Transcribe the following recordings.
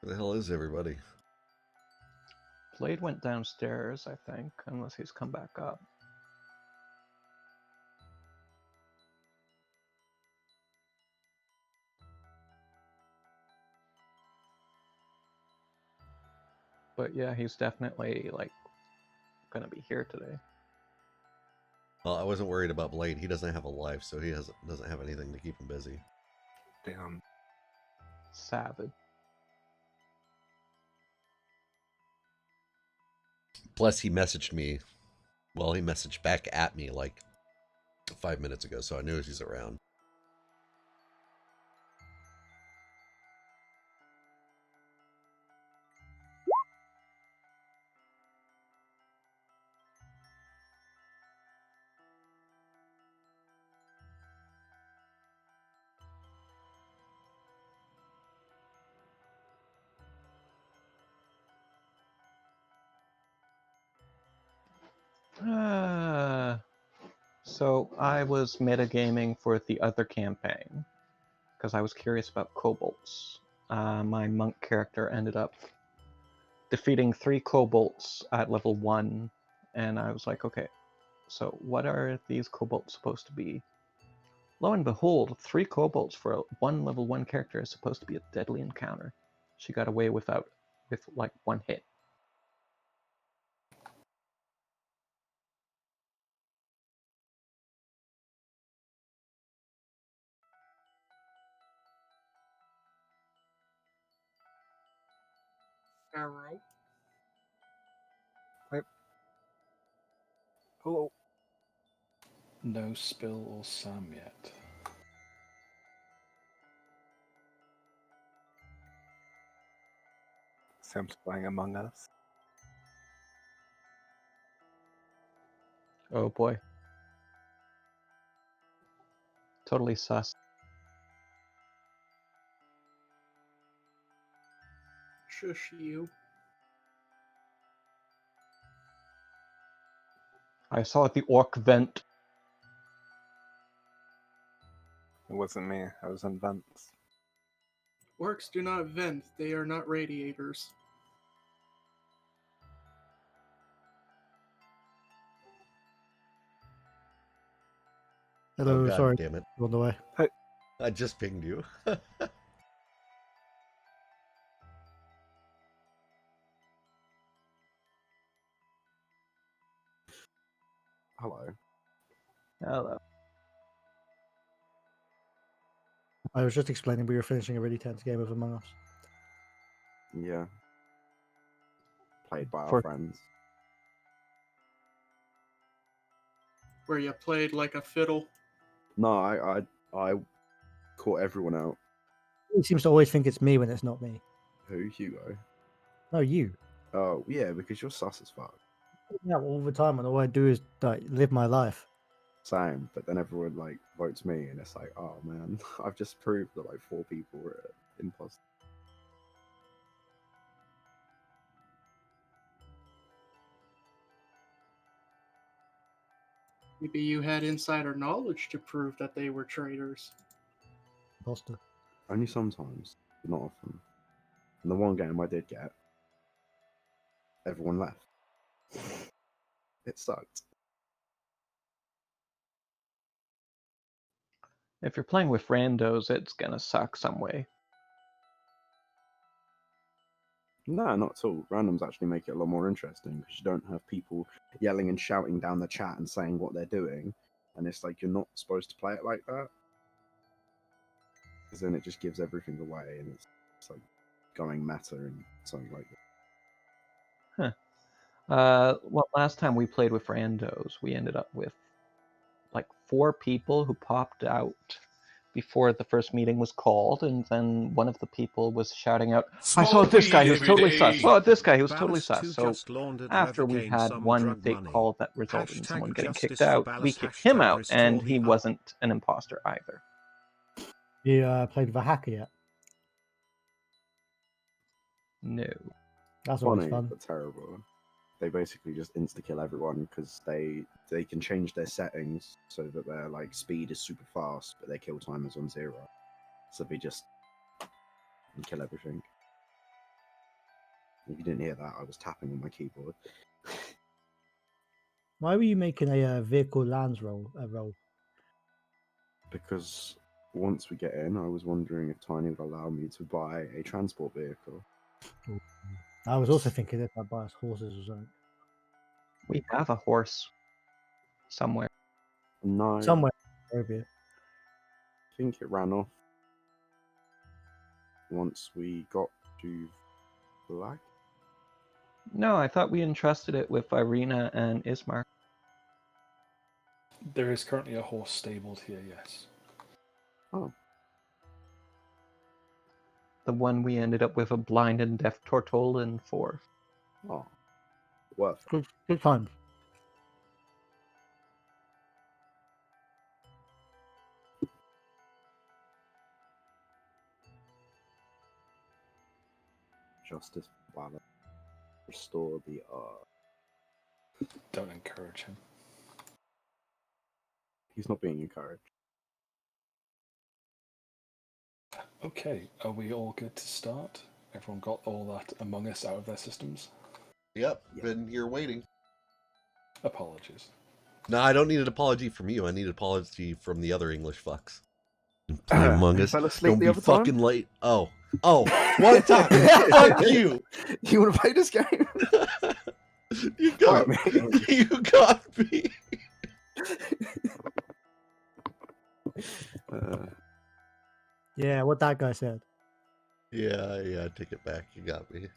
Where the hell is everybody? Blade went downstairs, I think, unless he's come back up. But yeah, he's definitely, like, gonna be here today. Well, I wasn't worried about Blade. He doesn't have a life, so he doesn't have anything to keep him busy. Damn. Savage. Plus, he messaged me. Well, he messaged back at me like 5 minutes ago, so I knew he's around. So I was metagaming for the other campaign because I was curious about kobolds. My monk character ended up defeating 3 kobolds at level 1, and I was like, okay, so what are these kobolds supposed to be? Lo and behold, 3 kobolds for one level 1 character is supposed to be a deadly encounter. She got away with like 1 hit. Arrow. Hello. No Spill or Sam yet. Sam's playing Among Us. Oh boy. Totally sus. Shush you. I saw the orc vent. It wasn't me, I was in vents. Orcs do not vent, they are not radiators. Hello, Oh, God sorry, damn it. on the way. I just pinged you. Hello. Hello. I was just explaining we were finishing a really tense game of Among Us. Yeah. Played by our For- friends. Where you played like a fiddle. No, I caught everyone out. He seems to always think it's me when it's not me. Who? Hugo? No, you. Oh, yeah, because you're sus as fuck. Yeah, all the time, and all I do is like live my life. Same, but then everyone like votes me, and it's like, oh man, I've just proved that like 4 people were imposters. Maybe you had insider knowledge to prove that they were traitors. Imposter. Only sometimes, but not often. And the one game I did get, everyone left. It sucked. If you're playing with randos, it's gonna suck some way. No, not at all. Randoms actually make it a lot more interesting because you don't have people yelling and shouting down the chat and saying what they're doing. And it's like you're not supposed to play it like that. Because then it just gives everything away and it's like going meta and something like that. Well, last time we played with randos, we ended up with like 4 people who popped out before the first meeting was called, and then one of the people was shouting out, I saw this guy, he was totally sus. Oh, this guy, he was totally sus. So after we had one fake call that resulted in someone getting kicked out, we kicked him out, and he wasn't an imposter either. You played with a hacker yet? No. That's always Funny, fun. but terrible. They basically just insta-kill everyone because they can change their settings so that their like speed is super fast, but their kill time is on 0. So they just kill everything. If you didn't hear that, I was tapping on my keyboard. Why were you making a vehicle lands roll? Because once we get in, I was wondering if Tiny would allow me to buy a transport vehicle. I was also thinking if I buy us horses or something. We have a horse somewhere. No, Somewhere over here. I think it ran off once we got to Black. No, I thought we entrusted it with Irina and Ismar. There is currently a horse stabled here, yes. Oh, The one we ended up with a blind and deaf Tortolin for. oh, worth it. Good times. Justice, balance, restore the Don't encourage him. He's not being encouraged. Okay, are we all good to start? Everyone got all that Among Us out of their systems? Yep, Yeah. been here waiting. Apologies. No, I don't need an apology from you. I need an apology from the other English fucks. Play Among Who Us. fell asleep Don't the be other time? fucking late. Oh, one time. Fuck you. You want to play this game? You got Fight me. me. You got me. Yeah, what that guy said. Yeah, take it back. You got me.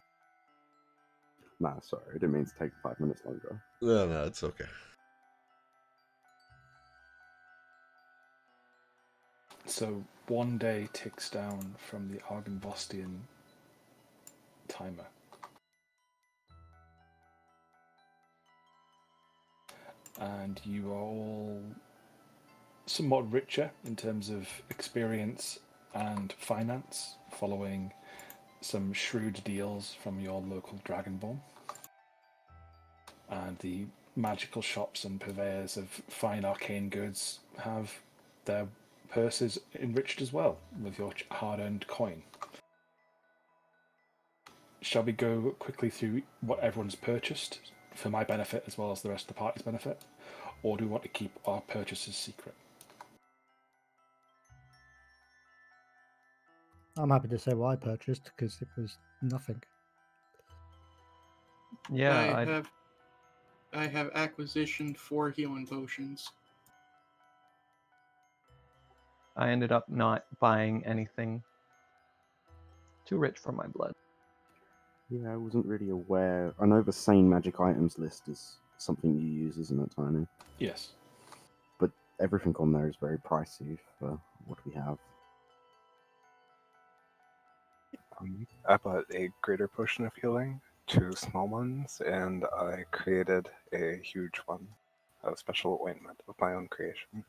Nah, sorry, I didn't mean to take 5 minutes longer. No, it's okay. So 1 day ticks down from the Argynvostian timer. And you are all somewhat richer in terms of experience and finance, following some shrewd deals from your local Dragonborn. And the magical shops and purveyors of fine arcane goods have their purses enriched as well with your hard-earned coin. Shall we go quickly through what everyone's purchased for my benefit as well as the rest of the party's benefit? Or do we want to keep our purchases secret? I'm happy to say what I purchased because it was nothing. Yeah, I have acquisitioned 4 healing potions. I ended up not buying anything. Too rich for my blood. Yeah, I wasn't really aware. I know the sane magic items list is something you use, isn't it, Tiny? Yes. But everything on there is very pricey for what we have. I bought a greater potion of healing, 2 small ones, and I created a huge one, a special ointment of my own creation.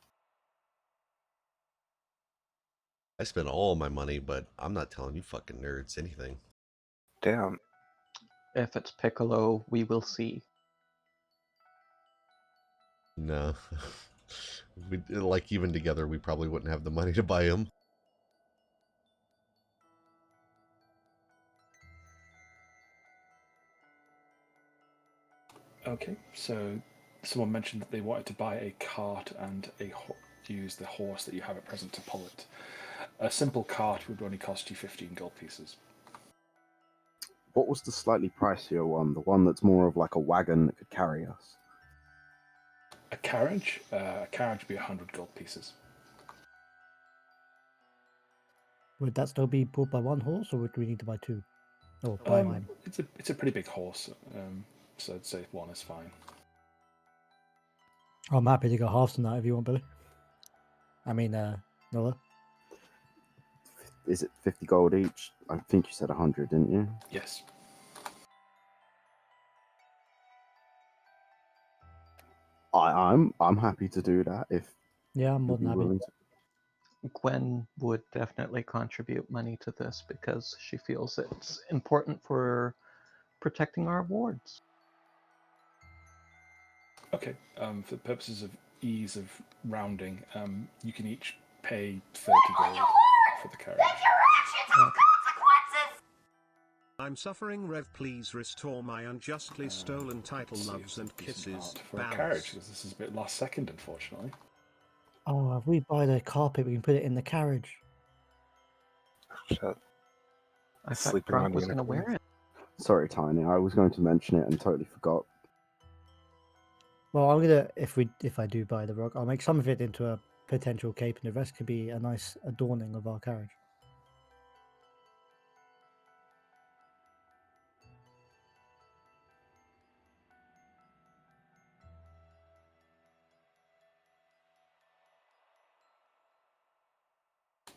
I spent all my money, but I'm not telling you fucking nerds anything. Damn. If it's Piccolo, we will see. No. Even together, we probably wouldn't have the money to buy him. Okay, so someone mentioned that they wanted to buy a cart and use the horse that you have at present to pull it. A simple cart would only cost you 15 gold pieces. What was the slightly pricier one? The one that's more of like a wagon that could carry us? A carriage? A carriage would be 100 gold pieces. Would that still be pulled by one horse, or would we need to buy 2? Or buy mine? It's a pretty big horse, so I'd say 1 is fine. I'm happy to go halves on that if you want, Billy. I mean, Noah. Is it 50 gold each? I think you said 100, didn't you? Yes. I'm happy to do that if Yeah, I'm more you'd be than happy. willing to. Gwen would definitely contribute money to this because she feels it's important for protecting our wards. Okay, for the purposes of ease of rounding, you can each pay 30 gold for the carriage. I'm suffering. Rev, please restore my unjustly stolen title. Let's see Loves if and there's decent kisses. art for a Bounce. carriage, because this is a bit last second, unfortunately. Oh, if we buy the carpet, we can put it in the carriage. Shit. I thought Sleeping on Gronk was going to unicorns. wear it. Sorry, Tiny. I was going to mention it and totally forgot. Well, I'm gonna if I do buy the rug, I'll make some of it into a potential cape, and the rest could be a nice adorning of our carriage.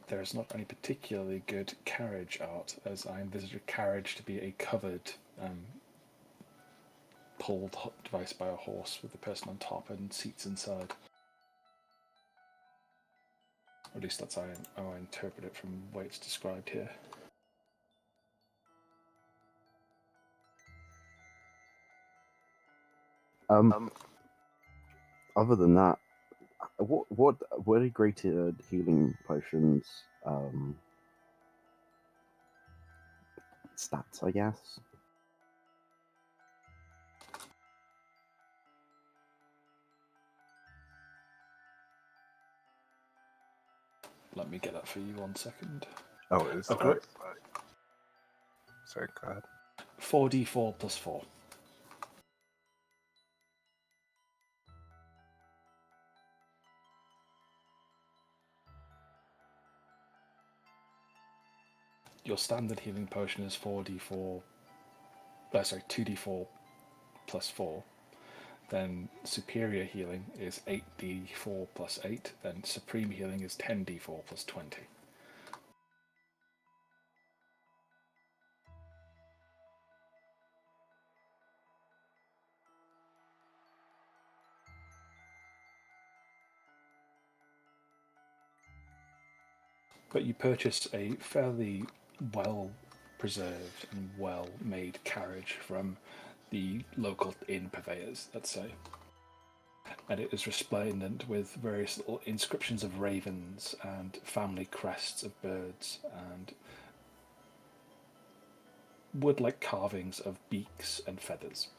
There is not any particularly good carriage art, as I envisage a carriage to be a covered, pulled device by a horse with the person on top and seats inside. Or at least that's how I interpret it from the way it's described here. Other than that, what are greater healing potions stats? I guess. Let me get that for you 1 second. Oh, is Oh, that? great. Sorry, go ahead. 4d4 plus 4. Your standard healing potion is 2d4 plus 4. Then superior healing is 8d4 plus 8. Then supreme healing is 10d4 plus 20. But you purchase a fairly well preserved and well made carriage from the local inn purveyors, let's say. And it is resplendent with various little inscriptions of ravens and family crests of birds and wood-like carvings of beaks and feathers.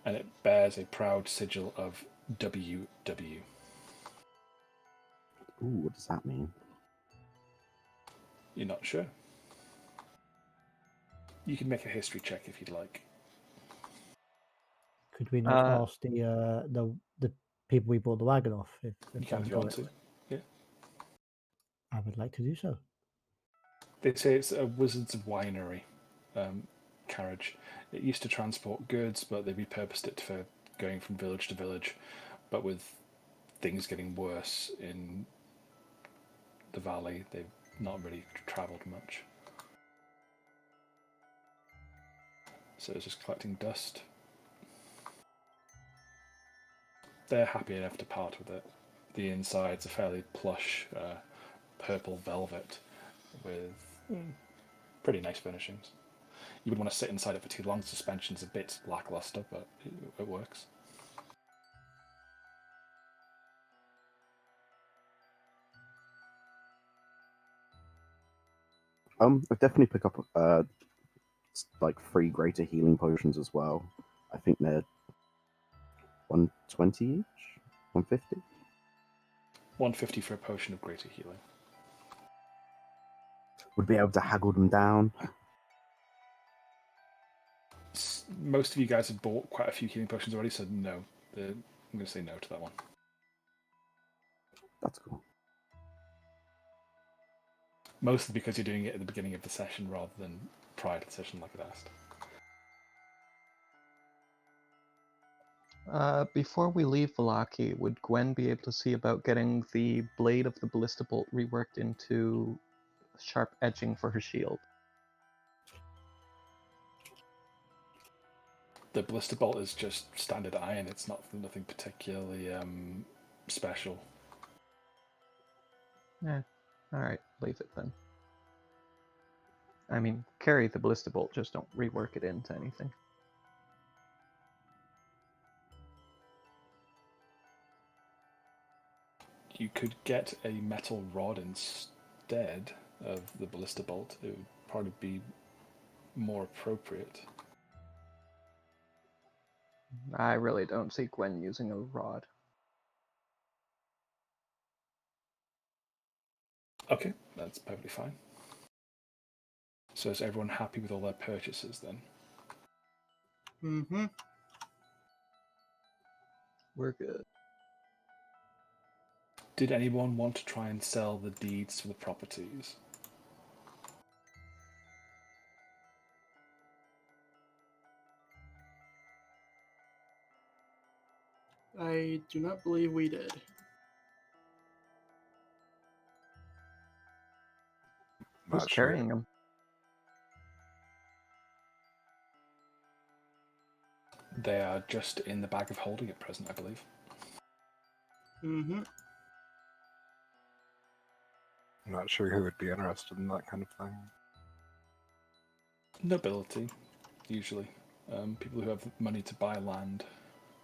And it bears a proud sigil of WW. Ooh, what does that mean? You're not sure? You can make a history check if you'd like. Could we not ask the people we bought the wagon off if You can if you want to. Yeah. I would like to do so. They say it's a wizard's winery carriage. It used to transport goods, but they repurposed it for going from village to village. But with things getting worse in the valley, they've not really travelled much. So it's just collecting dust. They're happy enough to part with it. The inside's a fairly plush purple velvet with pretty nice furnishings. You wouldn't want to sit inside it for too long. Suspension's a bit lackluster, but it works. I'd definitely pick up like 3 greater healing potions as well. I think they're 120 each, 150. 150 for a potion of greater healing. Would be able to haggle them down. Most of you guys have bought quite a few healing potions already, so no. I'm going to say no to that one. That's cool. Mostly because you're doing it at the beginning of the session rather than prior to the session like I asked. Before we leave Valaki, would Gwen be able to see about getting the blade of the ballista bolt reworked into sharp edging for her shield? The ballista bolt is just standard iron. It's nothing particularly special. Yeah. Alright, leave it then. I mean, carry the ballista bolt, just don't rework it into anything. You could get a metal rod instead of the ballista bolt. It would probably be more appropriate. I really don't see Gwen using a rod. Okay, that's perfectly fine. So is everyone happy with all their purchases then? Mm-hmm. We're good. Did anyone want to try and sell the deeds for the properties? I do not believe we did. Who's Not sure. carrying them? They are just in the bag of holding at present, I believe. Mm-hmm. I'm not sure who would be interested in that kind of thing. Nobility, usually. People who have money to buy land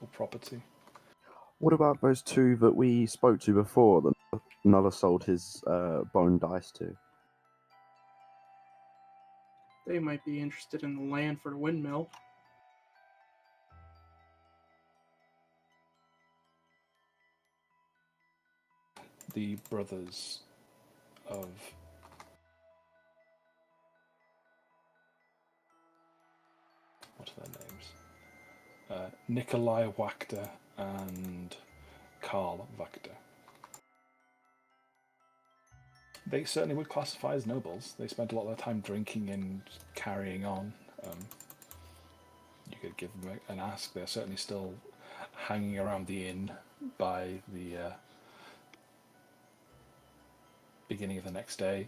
or property. What about those two that we spoke to before that Nulla sold his bone dice to? They might be interested in the land for the windmill. The brothers of... what are their names? Nikolai Wachter and Karl Wachter. They certainly would classify as nobles. They spent a lot of their time drinking and carrying on. You could give them an ask. They're certainly still hanging around the inn by the beginning of the next day,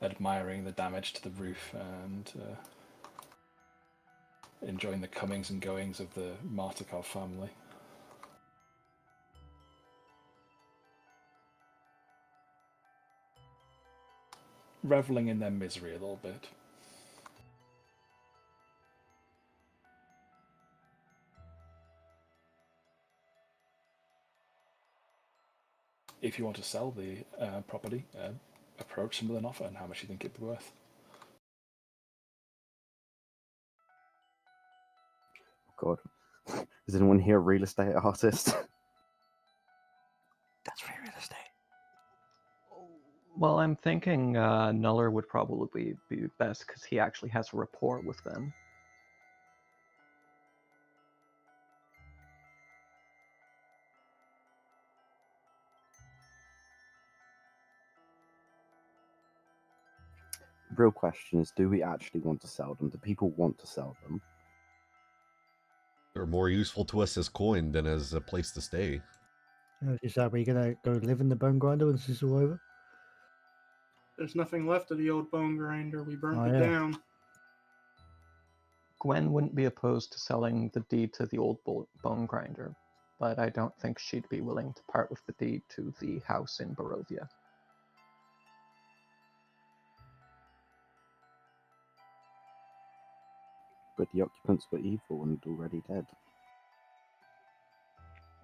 admiring the damage to the roof and enjoying the comings and goings of the Martikov family. Reveling in their misery a little bit. If you want to sell the property, approach them with an offer and how much you think it'd be worth. God. Is anyone here a real estate artist? That's free real estate. Well, I'm thinking Nuller would probably be best because he actually has a rapport with them. Real question is, do we actually want to sell them? Do people want to sell them? They're more useful to us as coin than as a place to stay. Is that where you're gonna go live in the bone grinder when this is all over? There's nothing left of the old bone grinder. We burnt Oh, it yeah. down. Gwen wouldn't be opposed to selling the deed to the old bone grinder, but I don't think she'd be willing to part with the deed to the house in Barovia. But the occupants were evil and already dead.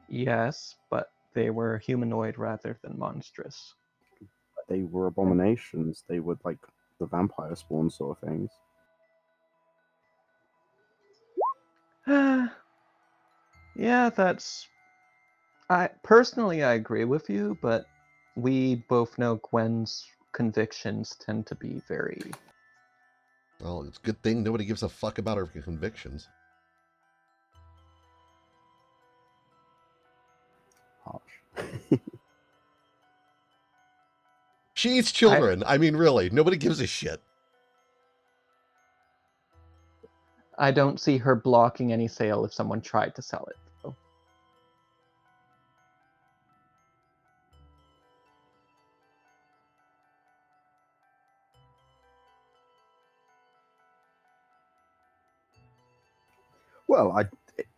Yes, but they were humanoid rather than monstrous. They were abominations. They were like the vampire spawn sort of things. Yeah, that's... I agree with you, but we both know Gwen's convictions tend to be very... Well, it's a good thing nobody gives a fuck about her convictions. Harsh. She eats children. I mean, really, nobody gives a shit. I don't see her blocking any sale if someone tried to sell it, though. Well,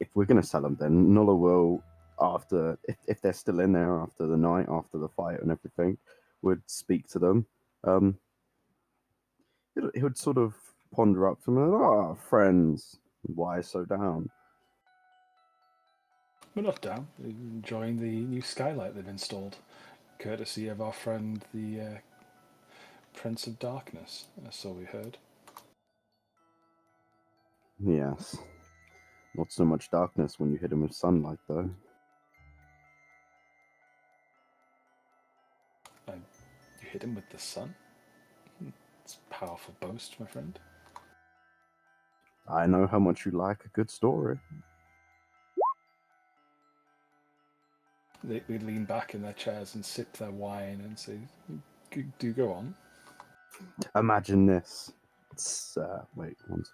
if we're going to sell them, then Nulla will, after, if they're still in there after the night, after the fight and everything, would speak to them. He would sort of ponder up to them, friends, why so down? We're not down. We're enjoying the new skylight they've installed. courtesy of our friend, the Prince of Darkness, so we heard. Yes. Not so much darkness when you hit him with sunlight, though. You hit him with the sun? It's a powerful boast, my friend. I know how much you like a good story. They lean back in their chairs and sip their wine and say, do go on. Imagine this. It's, wait, 1, 2,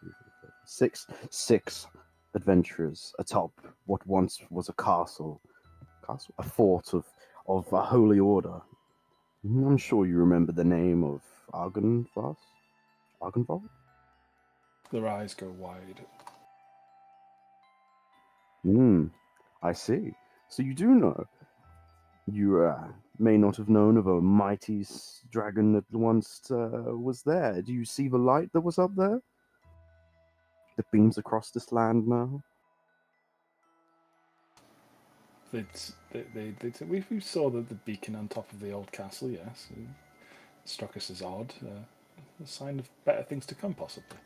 3, 4, 6 adventurers atop what once was a castle, a fort of a holy order. I'm sure you remember the name of Argenvost? Argenvold? Their eyes go wide. I see. So you do know. You may not have known of a mighty dragon that once was there. Do you see the light that was up there? That beams across this land now? We saw the beacon on top of the old castle, yes. It struck us as odd. A sign of better things to come, possibly.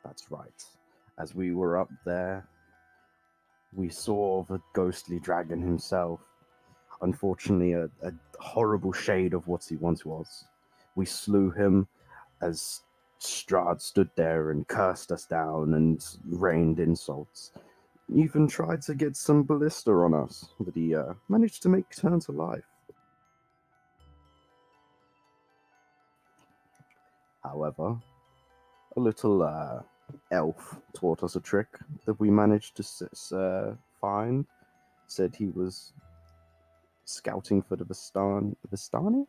That's right. As we were up there, we saw the ghostly dragon himself. Unfortunately, a horrible shade of what he once was. We slew him as Strahd stood there and cursed us down and rained insults. Even tried to get some ballista on us, but he managed to make turn to life. However, a little elf taught us a trick that we managed to find. Said he was scouting for the Vistani?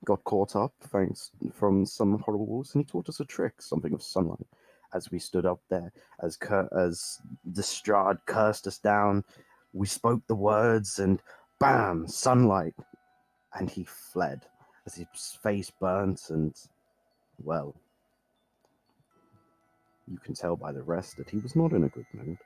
Got caught up thanks from some horrible wolves, and he taught us a trick, something of sunlight. As we stood up there, as the Strahd cursed us down, we spoke the words, and bam, sunlight, and he fled as his face burnt, and well, you can tell by the rest that he was not in a good mood.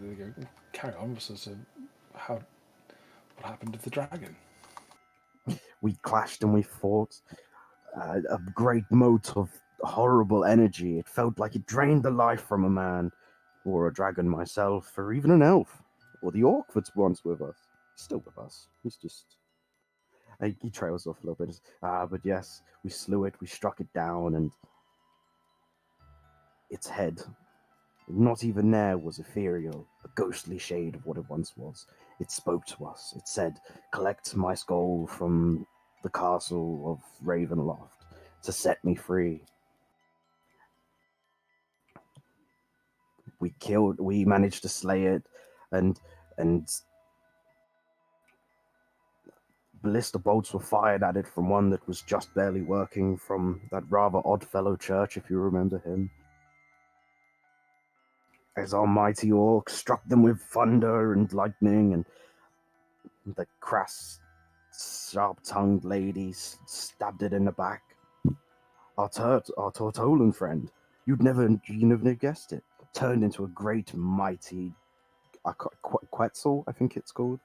They go, carry on. So, what happened to the dragon? We clashed and we fought. A great moat of horrible energy. It felt like it drained the life from a man, or a dragon myself, or even an elf, or the orc that's once with us. He's still with us. He's just... He trails off a little bit. But yes, we slew it, we struck it down, and its head, not even there, was ethereal, a ghostly shade of what it once was. It spoke to us. It said, collect my skull from the castle of Ravenloft to set me free. We managed to slay it, and ballista bolts were fired at it from one that was just barely working, from that rather odd fellow church, if you remember him. As our mighty orc struck them with thunder and lightning, and the crass, sharp-tongued ladies stabbed it in the back. Our Tortolan friend, you never guessed it, turned into a great, mighty Quetzal, I think it's called.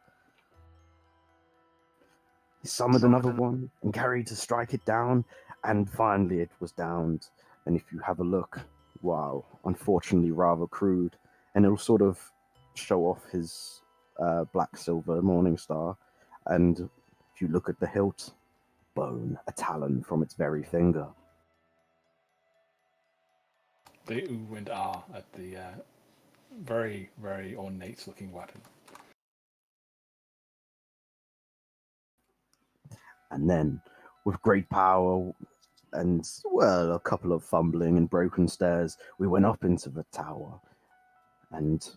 He summoned another one and carried to strike it down, and finally it was downed. And if you have a look, wow, unfortunately rather crude, and it'll sort of show off his black silver morning star. And if you look at the hilt, bone, a talon from its very finger. They ooh and ah at the very, very ornate-looking weapon. And then, with great power and, well, a couple of fumbling and broken stairs, we went up into the tower, and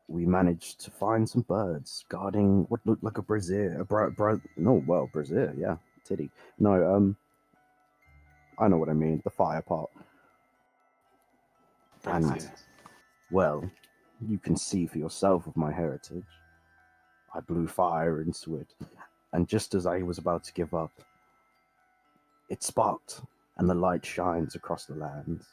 we managed to find some birds guarding what looked like a brazier. Brazier, yeah, titty. No, I know what I mean, the fire pot. And, well, you can see for yourself of my heritage. I blew fire into it, and just as I was about to give up, It sparked, and the light shines across the lands.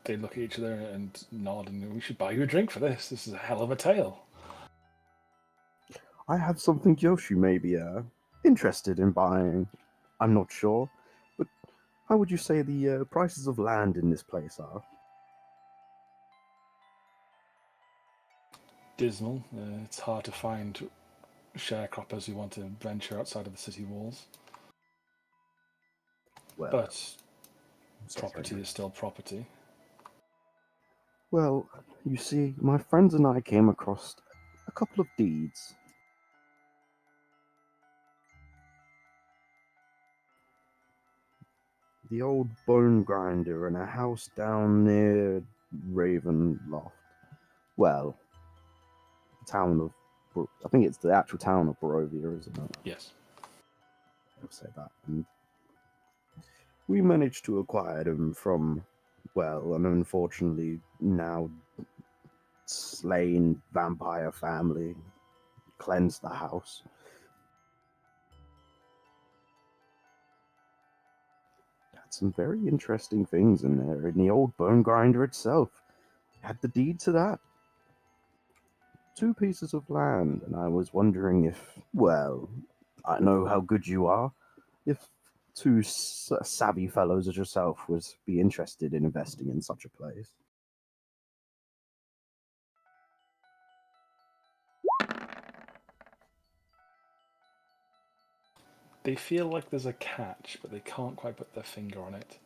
They look at each other and nod, and we should buy you a drink for this. This is a hell of a tale. I have something else you may be interested in buying. I'm not sure, but how would you say the prices of land in this place are? Dismal. It's hard to find sharecroppers who want to venture outside of the city walls. Well, But sorry. property is still property. Well, you see, my friends and I came across a couple of deeds. The old bone grinder and a house down near Ravenloft. Well, the town of... I think it's the actual town of Barovia, isn't it? Yes. I'll say that. And we managed to acquire them from, well, an unfortunately now slain vampire family. Cleansed the house. Had some very interesting things in there. In the old bone grinder itself, had the deed to that. 2 pieces of land, and I was wondering if, well, I know how good you are, if 2 savvy fellows as yourself would be interested in investing in such a place. They feel like there's a catch, but they can't quite put their finger on it.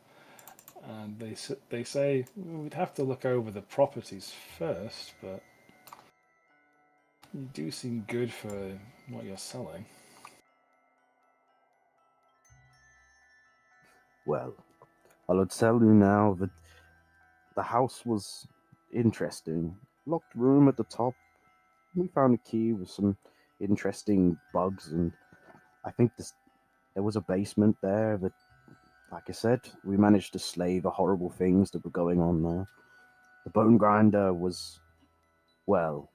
And they say, we'd have to look over the properties first, but you do seem good for what you're selling. Well, I'll tell you now that the house was interesting. Locked room at the top. We found a key with some interesting bugs, and I think there was a basement there that, like I said, we managed to slay the horrible things that were going on there. The bone grinder was, well,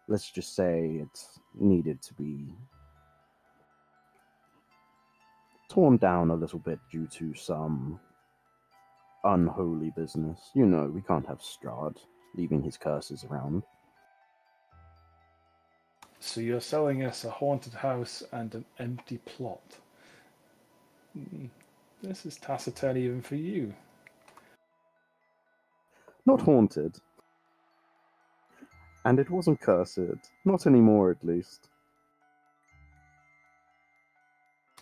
let's just say it needed to be torn down a little bit due to some unholy business. You know, we can't have Strahd leaving his curses around. So you're selling us a haunted house and an empty plot. This is taciturn even for you. Not haunted. And it wasn't cursed. Not anymore, at least.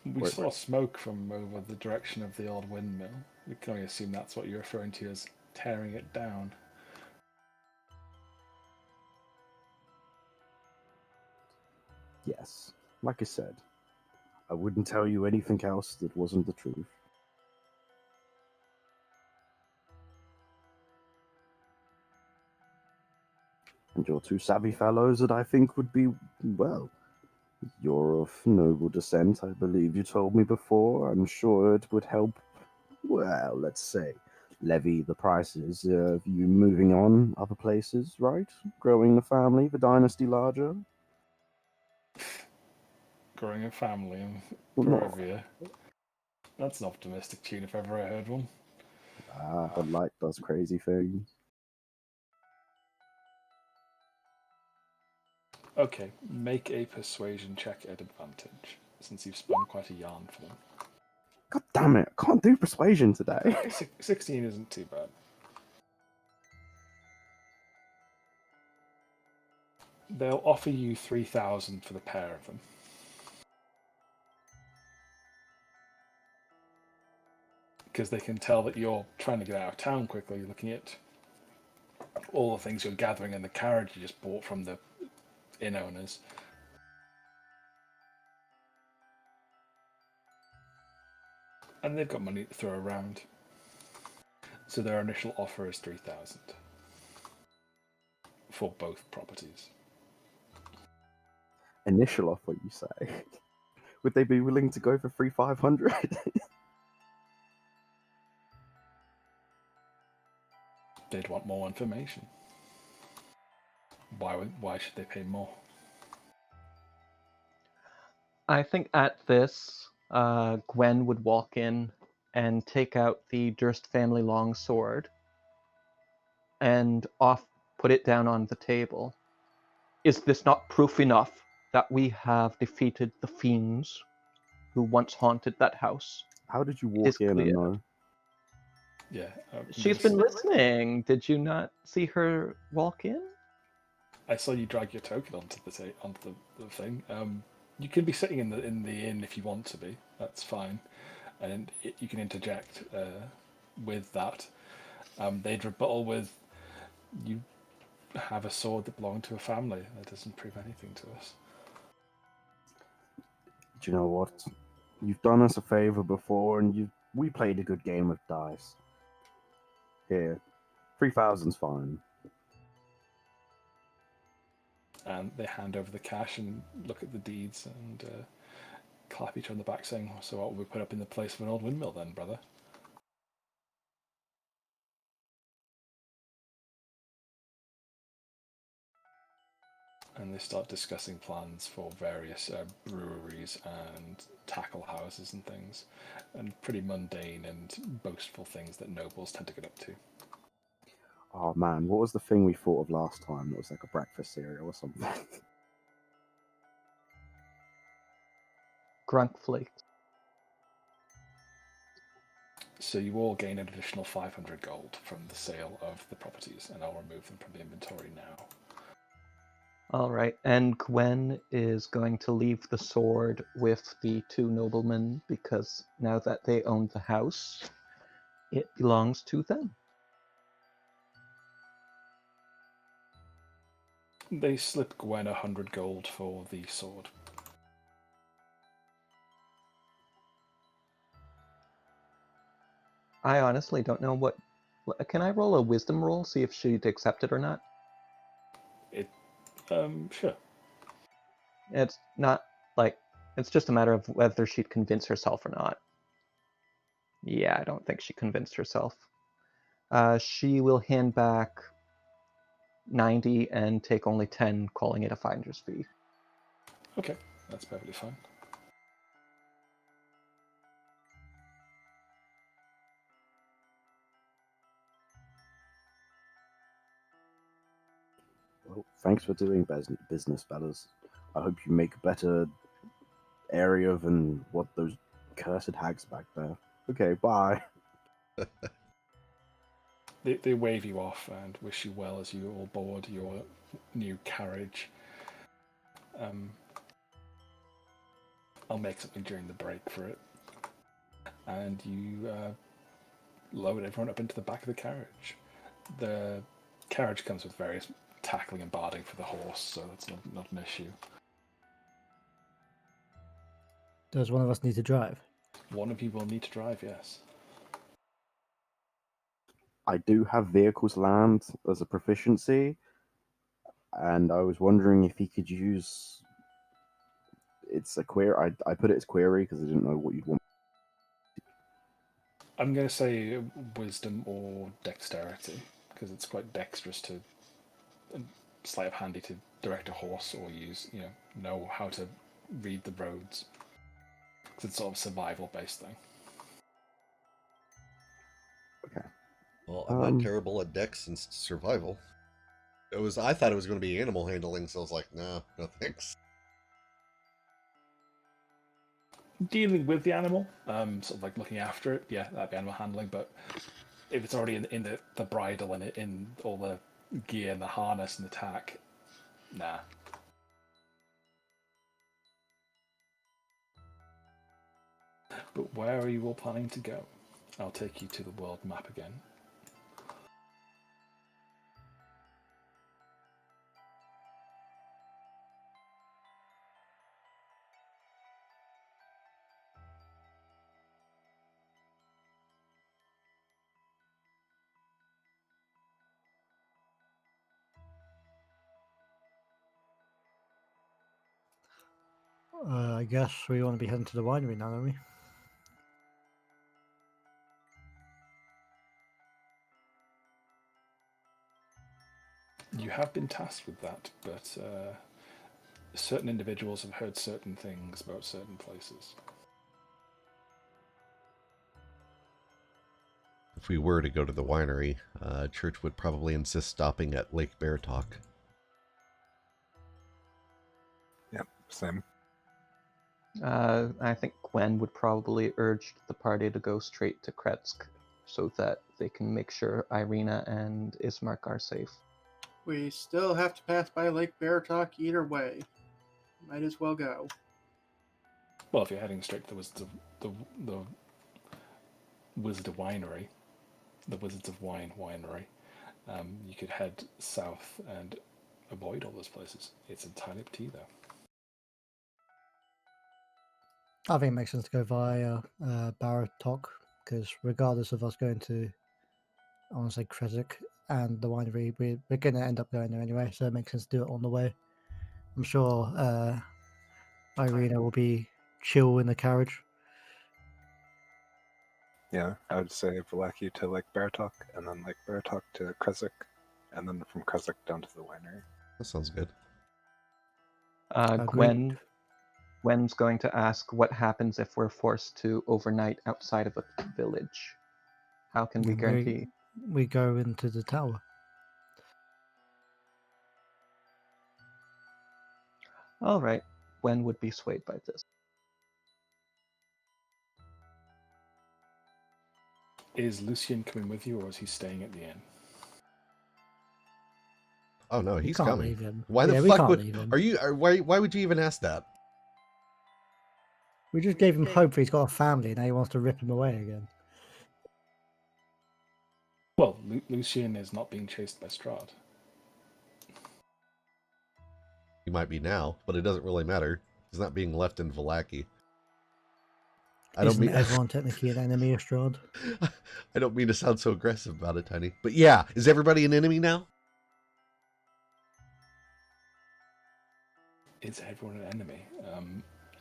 We saw smoke from over the direction of the old windmill. We can only assume that's what you're referring to as tearing it down. Yes, like I said, I wouldn't tell you anything else that wasn't the truth. And you're 2 savvy fellows that I think would be, well, you're of noble descent, I believe you told me before. I'm sure it would help, well, let's say, levy the prices of you moving on other places, right? Growing the family, the dynasty larger. Growing a family in Well, not. Barovia. That's an optimistic tune if ever I heard one. The light does crazy things. Okay, make a persuasion check at advantage, since you've spun quite a yarn for them. God damn it, I can't do persuasion today. 16 isn't too bad. They'll offer you 3,000 for the pair of them. Because they can tell that you're trying to get out of town quickly, looking at all the things you're gathering in the carriage you just bought from the inn owners. And they've got money to throw around. So their initial offer is 3,000 for both properties. Initial offer, you say? Would they be willing to go for 3,500? They'd want more information. Why should they pay more? I think at this, Gwen would walk in and take out the Durst family long sword and put it down on the table. Is this not proof enough that we have defeated the fiends who once haunted that house? How did you It is walk in clear. and know? Yeah. She's been listening. Did you not see her walk in? I saw you drag your token onto the thing. You can be sitting in the inn if you want to be. That's fine, and you can interject with that. They'd rebuttal with, "You have a sword that belonged to a family. That doesn't prove anything to us." Do you know what? You've done us a favor before, and we played a good game of dice. Here, 3,000's fine. And they hand over the cash and look at the deeds and clap each other on the back, saying, "So what will we put up in the place of an old windmill then, brother?" And they start discussing plans for various breweries and tackle houses and things, and pretty mundane and boastful things that nobles tend to get up to. Oh man, what was the thing we thought of last time? It was like a breakfast cereal or something. Grunk flakes. So you all gain an additional 500 gold from the sale of the properties, and I'll remove them from the inventory now. All right, and Gwen is going to leave the sword with the two noblemen because now that they own the house, it belongs to them. They slip Gwen 100 gold for the sword. I honestly don't know what. Can I roll a wisdom roll, see if she'd accept it or not? Sure. It's not like it's just a matter of whether she'd convince herself or not. Yeah, I don't think she convinced herself. She will hand back 90 and take only 10, calling it a finder's fee. Okay, that's perfectly fine. Well, thanks for doing business, fellas. I hope you make a better area than what those cursed hags back there. Okay, bye. They wave you off and wish you well as you all board your new carriage. I'll make something during the break for it. And you load everyone up into the back of the carriage. The carriage comes with various tackling and barding for the horse, so that's not an issue. Does one of us need to drive? One of you will need to drive, yes. I do have vehicles land as a proficiency, and I was wondering if he could use. It's a query. I put it as query because I didn't know what you'd want. I'm going to say wisdom or dexterity, because it's quite dexterous to, sleight of handy to direct a horse or know how to read the roads. Because it's sort of a survival-based thing. Okay. Well, I'm not terrible at dex and survival. I thought it was going to be animal handling, so I was like, no thanks. Dealing with the animal, sort of like looking after it, yeah, that'd be animal handling, but if it's already in the bridle and in all the gear and the harness and the tack, nah. But where are you all planning to go? I'll take you to the world map again. I guess we want to be heading to the winery now, don't we? You have been tasked with that, but certain individuals have heard certain things about certain places. If we were to go to the winery, Church would probably insist stopping at Lake Bear Talk. Yep, same. I think Gwen would probably urge the party to go straight to Kretsk so that they can make sure Irina and Ismark are safe. We still have to pass by Lake Baratok either way. Might as well go. Well, if you're heading straight to the Wizard of Winery, the Wizards of Wine winery, you could head south and avoid all those places. It's entirely up to you, though. I think it makes sense to go via Baratok, because regardless of us going to, I want to say Kresik and the winery, we're going to end up going there anyway, so it makes sense to do it on the way. I'm sure Irina will be chill in the carriage. Yeah, I would say Valaki to Lake Baratok, and then Lake Baratok to Kresik, and then from Kresik down to the winery. That sounds good. Agreed. Gwen's going to ask what happens if we're forced to overnight outside of a village. How can we guarantee? We go into the tower. All right, Gwen would be swayed by this. Is Lucian coming with you, or is he staying at the inn? Oh no, We he's can't coming. leave him. Why Yeah, the we fuck can't would leave him. why would you even ask that? We just gave him hope that he's got a family, now he wants to rip him away again. Well, Lucian is not being chased by Strahd. He might be now, but it doesn't really matter. He's not being left in Valaki. Isn't everyone technically an enemy of Strahd? I don't mean to sound so aggressive about it, Tiny. But yeah, is everybody an enemy now? Is everyone an enemy?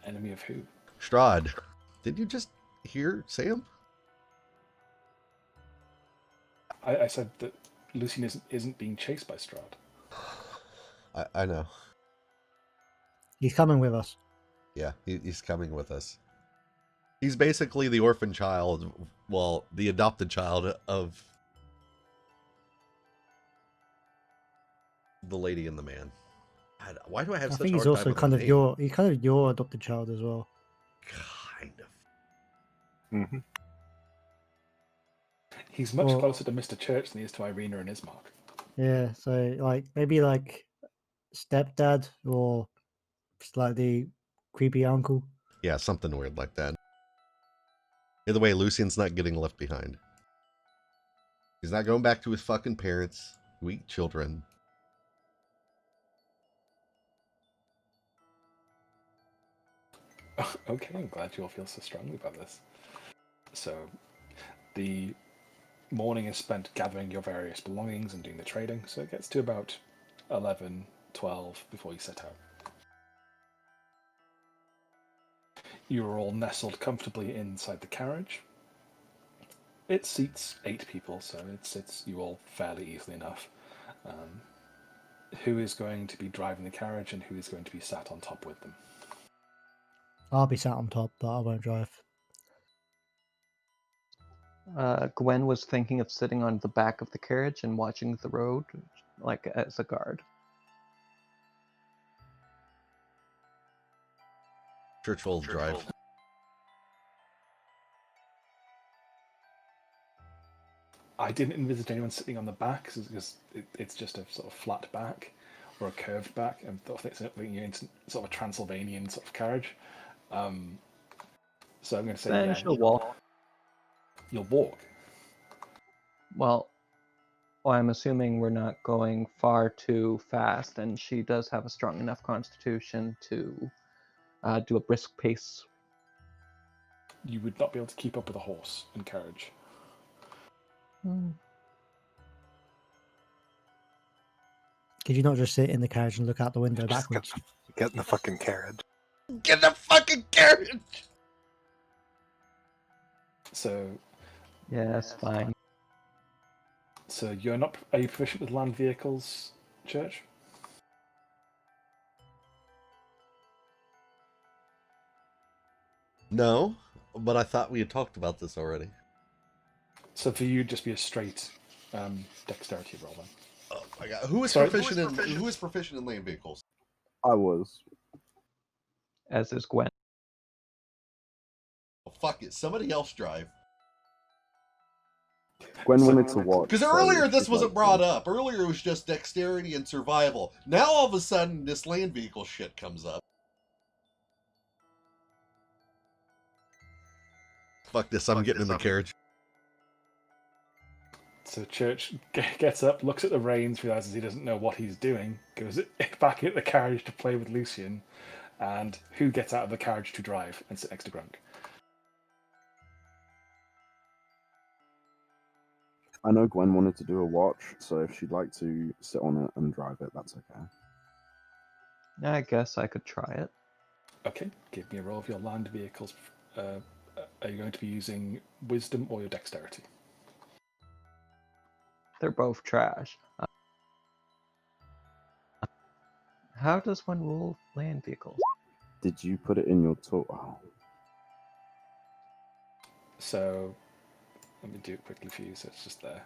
Enemy of who? Strahd. Did you just hear Sam? I said that Lucian isn't being chased by Strahd. I know. He's coming with us. Yeah, he's coming with us. He's basically the orphan child, well, the adopted child of the lady and the man. God, why do I have I such think a he's hard time also with kind that of name? he's kind of your adopted child as well. Kind of. Mm-hmm. He's much Well- closer to Mr. Church than he is to Irina and Ismark. Yeah, so like maybe like stepdad or slightly creepy uncle. Yeah, something weird like that. Either way, Lucian's not getting left behind. He's not going back to his fucking parents who eat children. Okay, I'm glad you all feel so strongly about this. So, the morning is spent gathering your various belongings and doing the trading, so it gets to about 11, 12 before you set out. You are all nestled comfortably inside the carriage. It seats 8 people, so it sits you all fairly easily enough. Who is going to be driving the carriage and who is going to be sat on top with them? I'll be sat on top, but I won't drive. Gwen was thinking of sitting on the back of the carriage and watching the road, like as a guard. Church will drive. I didn't envisage anyone sitting on the back because it's just a sort of flat back or a curved back, and thought it's into sort of a Transylvanian sort of carriage. So I'm going to say, Then yeah, she'll walk. You'll walk. Well, I'm assuming we're not going far too fast, and she does have a strong enough constitution to do a brisk pace. You would not be able to keep up with a horse and carriage. Could you not just sit in the carriage and look out the window Just backwards? get in the fucking carriage. Get the fucking carriage! So, Yes, fine. so you're not. Are you proficient with land vehicles, Church? No, but I thought we had talked about this already. So for you, just be a straight dexterity roll then. Oh my god, who is Sorry, proficient in land vehicles? I was. As is Gwen. Oh, fuck it, somebody else drive. Gwen wanted to watch. Because so earlier she'd this wasn't like brought to. up. Earlier it was just dexterity and survival. Now all of a sudden this land vehicle shit comes up. Fuck this, I'm getting in the carriage. So Church gets up, looks at the reins, realizes he doesn't know what he's doing, goes back into the carriage to play with Lucian, and who gets out of the carriage to drive and sit next to Grunk? I know Gwen wanted to do a watch, so if she'd like to sit on it and drive it, that's okay. I guess I could try it. Okay, give me a roll of your land vehicles. Are you going to be using wisdom or your dexterity? They're both trash. How does one rule land vehicles? Did you put it in your tool? Oh. So let me do it quickly for you, so it's just there.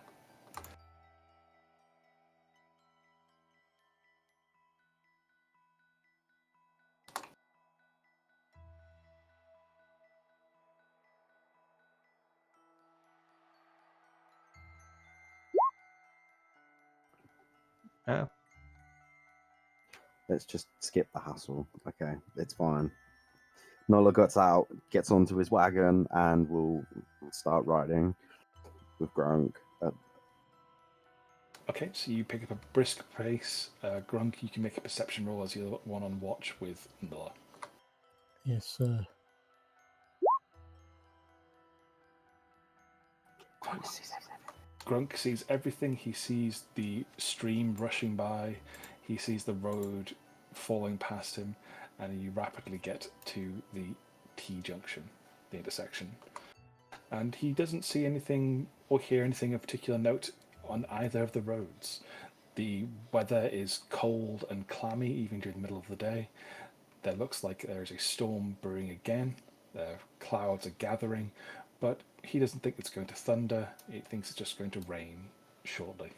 Oh, Let's just skip the hassle. Okay, it's fine. Nola gets out, gets onto his wagon, and we'll start riding with Grunk. Okay, so you pick up a brisk pace. Grunk, you can make a perception roll as you're one on watch with Nola. Yes, sir. Grunk sees everything. He sees the stream rushing by. He sees the road falling past him, and you rapidly get to the T-junction, the intersection. And he doesn't see anything or hear anything of particular note on either of the roads. The weather is cold and clammy, even during the middle of the day. There looks like there is a storm brewing again. The clouds are gathering, but he doesn't think it's going to thunder. He thinks it's just going to rain shortly.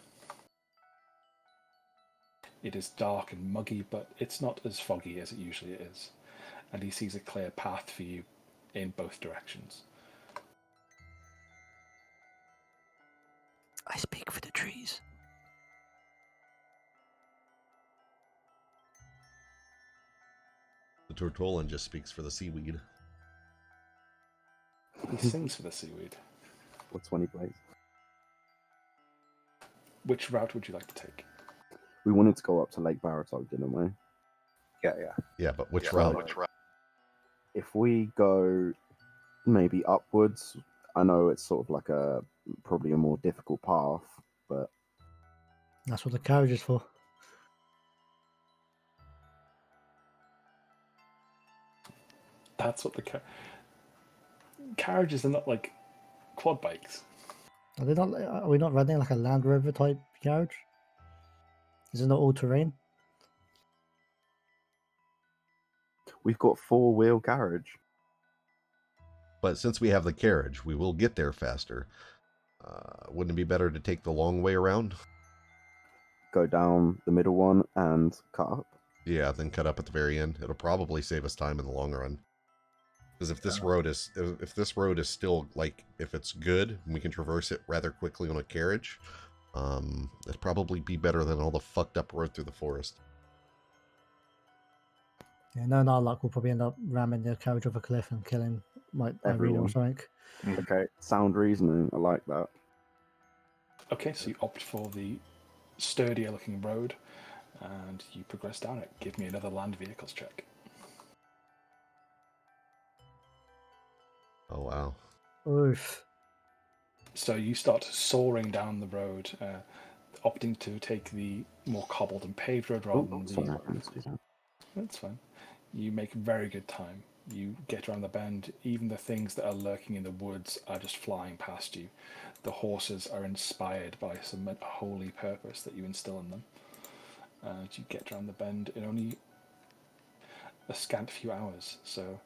It is dark and muggy, but it's not as foggy as it usually is. And he sees a clear path for you in both directions. I speak for the trees. The Tortolan just speaks for the seaweed. He sings for the seaweed. What's 20 plays? Which route would you like to take? We wanted to go up to Lake Baratok, didn't we? Yeah. Yeah, but which route? If we go maybe upwards, I know it's sort of like probably a more difficult path, but That's what the carriage is for. That's what the carriages are not like quad bikes. Are they not? Are we not running like a Land Rover type carriage? Is it not all terrain? we've got 4-wheel carriage. But since we have the carriage, we will get there faster. Wouldn't it be better to take the long way around? Go down the middle one and cut up. Yeah, then cut up at the very end. It'll probably save us time in the long run. Because if this road is still, like, if it's good, we can traverse it rather quickly on a carriage. It'd probably be better than all the fucked up road through the forest. Yeah, no, in our luck, we'll probably end up ramming the carriage off a cliff and killing like Irene or Everyone. something. Okay, sound reasoning. I like that. Okay, so you opt for the sturdier looking road, and you progress down it. Give me another land vehicles check. Oh, wow. Oof. So you start soaring down the road, opting to take the more cobbled and paved road rather than Sorry, I the... can't see that. That's fine. You make very good time. You get around the bend. Even the things that are lurking in the woods are just flying past you. The horses are inspired by some holy purpose that you instill in them. as you get around the bend in only a scant few hours. So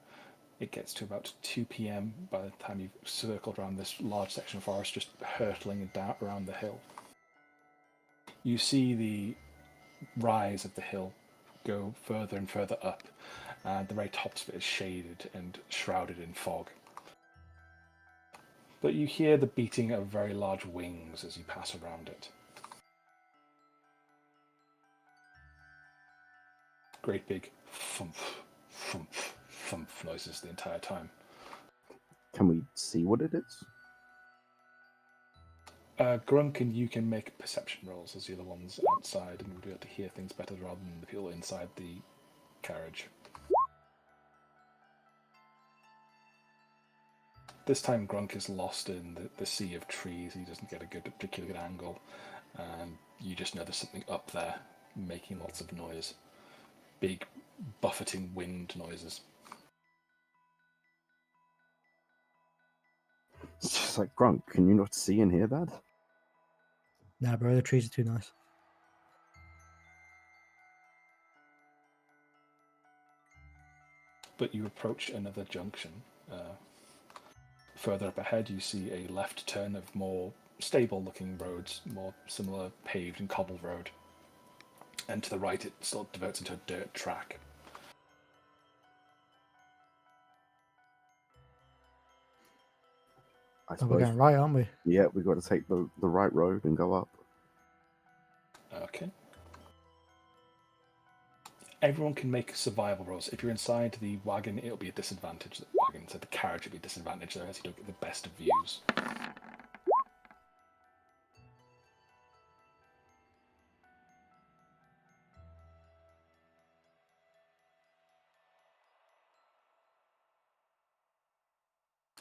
it gets to about 2 p.m. by the time you've circled around this large section of forest, just hurtling down around the hill. You see the rise of the hill go further and further up, and the very tops of it is shaded and shrouded in fog. But you hear the beating of very large wings as you pass around it. Great big thump, thump, thump noises the entire time. Can we see what it is? Grunk and you can make perception rolls as you're the ones outside, and you'll be able to hear things better rather than the people inside the carriage. This time Grunk is lost in the sea of trees. He doesn't get a particularly good angle, and you just know there's something up there making lots of noise. Big buffeting wind noises. It's just like, Grunk, can you not see and hear that? Nah, bro, the trees are too nice. But you approach another junction. Further up ahead, you see a left turn of more stable-looking roads, more similar paved and cobbled road. And to the right, it sort of diverts into a dirt track. I Oh, we're suppose. going right, aren't we? Yeah, we've got to take the right road and go up. Okay. Everyone can make survival rolls. If you're inside the wagon, it'll be a disadvantage. The wagon, so the carriage will be a disadvantage there as you don't get the best of views.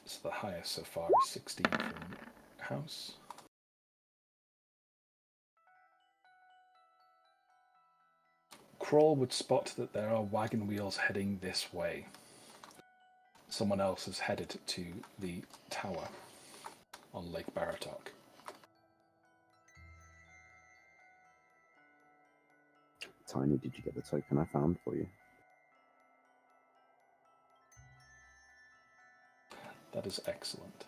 So the highest so far is 16 from house. Crawl would spot that there are wagon wheels heading this way. Someone else has headed to the tower on Lake Baratok. Tiny, did you get the token I found for you? That is excellent.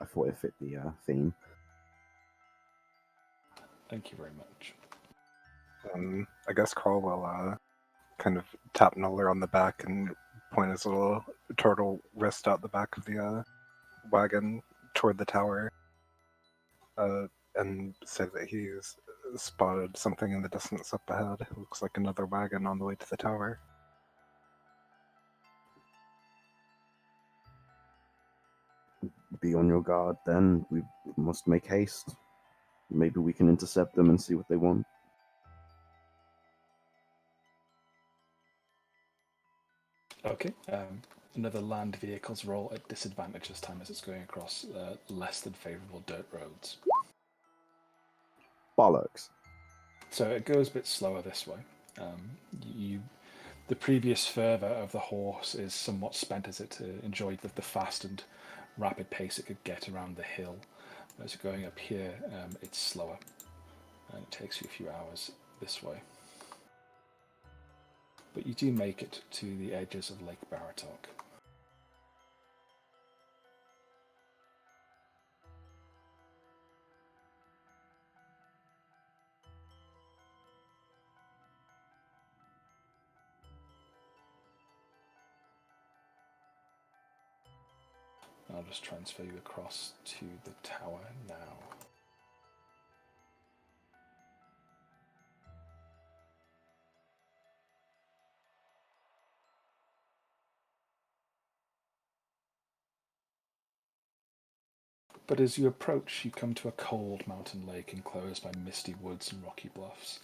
I thought it fit the theme. Thank you very much. I guess Carl will kind of tap Noller on the back and point his little turtle wrist out the back of the wagon toward the tower, and say that he's spotted something in the distance up ahead. It looks like another wagon on the way to the tower. Be on your guard then. We must make haste. Maybe we can intercept them and see what they want. Okay. Another land vehicles roll at disadvantage this time as it's going across less than favourable dirt roads. Bollocks. So it goes a bit slower this way. The previous fervour of the horse is somewhat spent as it enjoyed the fast and rapid pace it could get around the hill. As you're going up here, it's slower, and it takes you a few hours this way. But you do make it to the edges of Lake Baratok. I'll just transfer you across to the tower now. But as you approach, you come to a cold mountain lake enclosed by misty woods and rocky bluffs.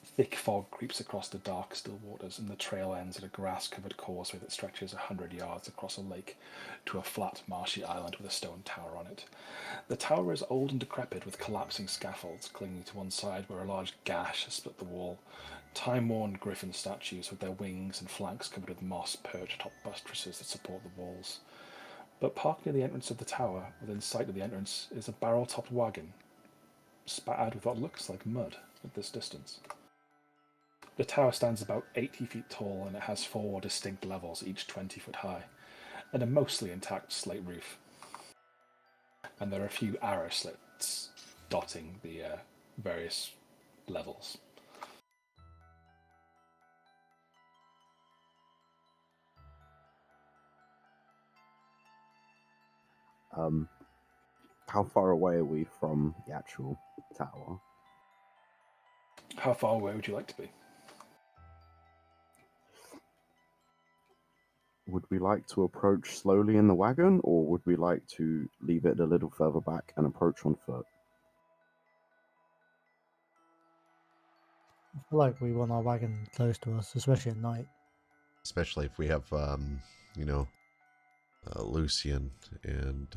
Thick fog creeps across the dark, still waters, and the trail ends at a grass-covered causeway that stretches 100 yards across a lake to a flat, marshy island with a stone tower on it. The tower is old and decrepit, with collapsing scaffolds clinging to one side where a large gash has split the wall. Time-worn griffin statues with their wings and flanks covered with moss perch atop buttresses that support the walls. But parked near the entrance of the tower, within sight of the entrance, is a barrel-topped wagon, spattered with what looks like mud at this distance. The tower stands about 80 feet tall and it has 4 distinct levels, each 20 foot high, and a mostly intact slate roof. And there are a few arrow slits dotting the various levels. How far away are we from the actual tower? How far away would you like to be? Would we like to approach slowly in the wagon, or would we like to leave it a little further back and approach on foot? I feel like we want our wagon close to us, especially at night. Especially if we have, you know, Lucian and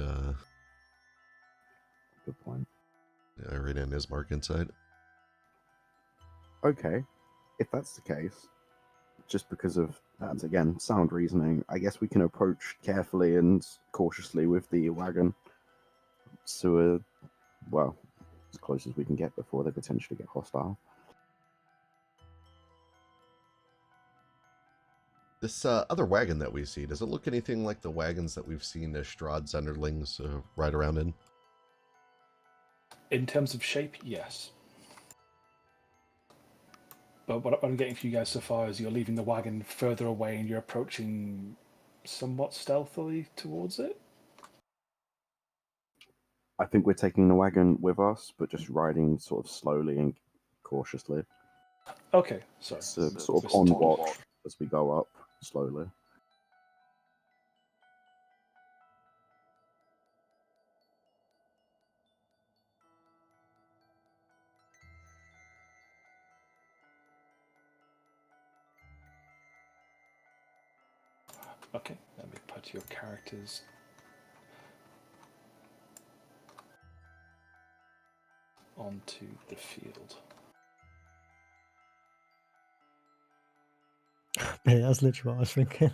Good point. Irina and Ismark inside. Okay, if that's the case, just because of that, again, sound reasoning, I guess we can approach carefully and cautiously with the wagon to well, as close as we can get before they potentially get hostile. This other wagon that we see, does it look anything like the wagons that we've seen the Strahd's underlings ride around in? In terms of shape, yes. But what I'm getting from you guys so far is you're leaving the wagon further away and you're approaching somewhat stealthily towards it? I think we're taking the wagon with us, but just riding sort of slowly and cautiously. Okay, sorry. So sort of on watch as we go up slowly. Okay, let me put your characters onto the field. Yeah, that's literally what I was thinking.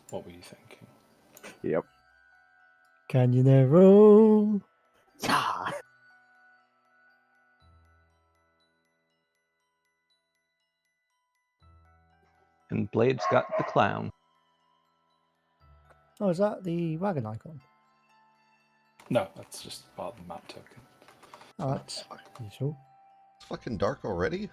What were you thinking? Yep. Can you narrow? Yeah. And Blade's got the clown. Oh, is that the wagon icon? No, that's just part of the map token. Oh, that's useful. It's fucking dark already?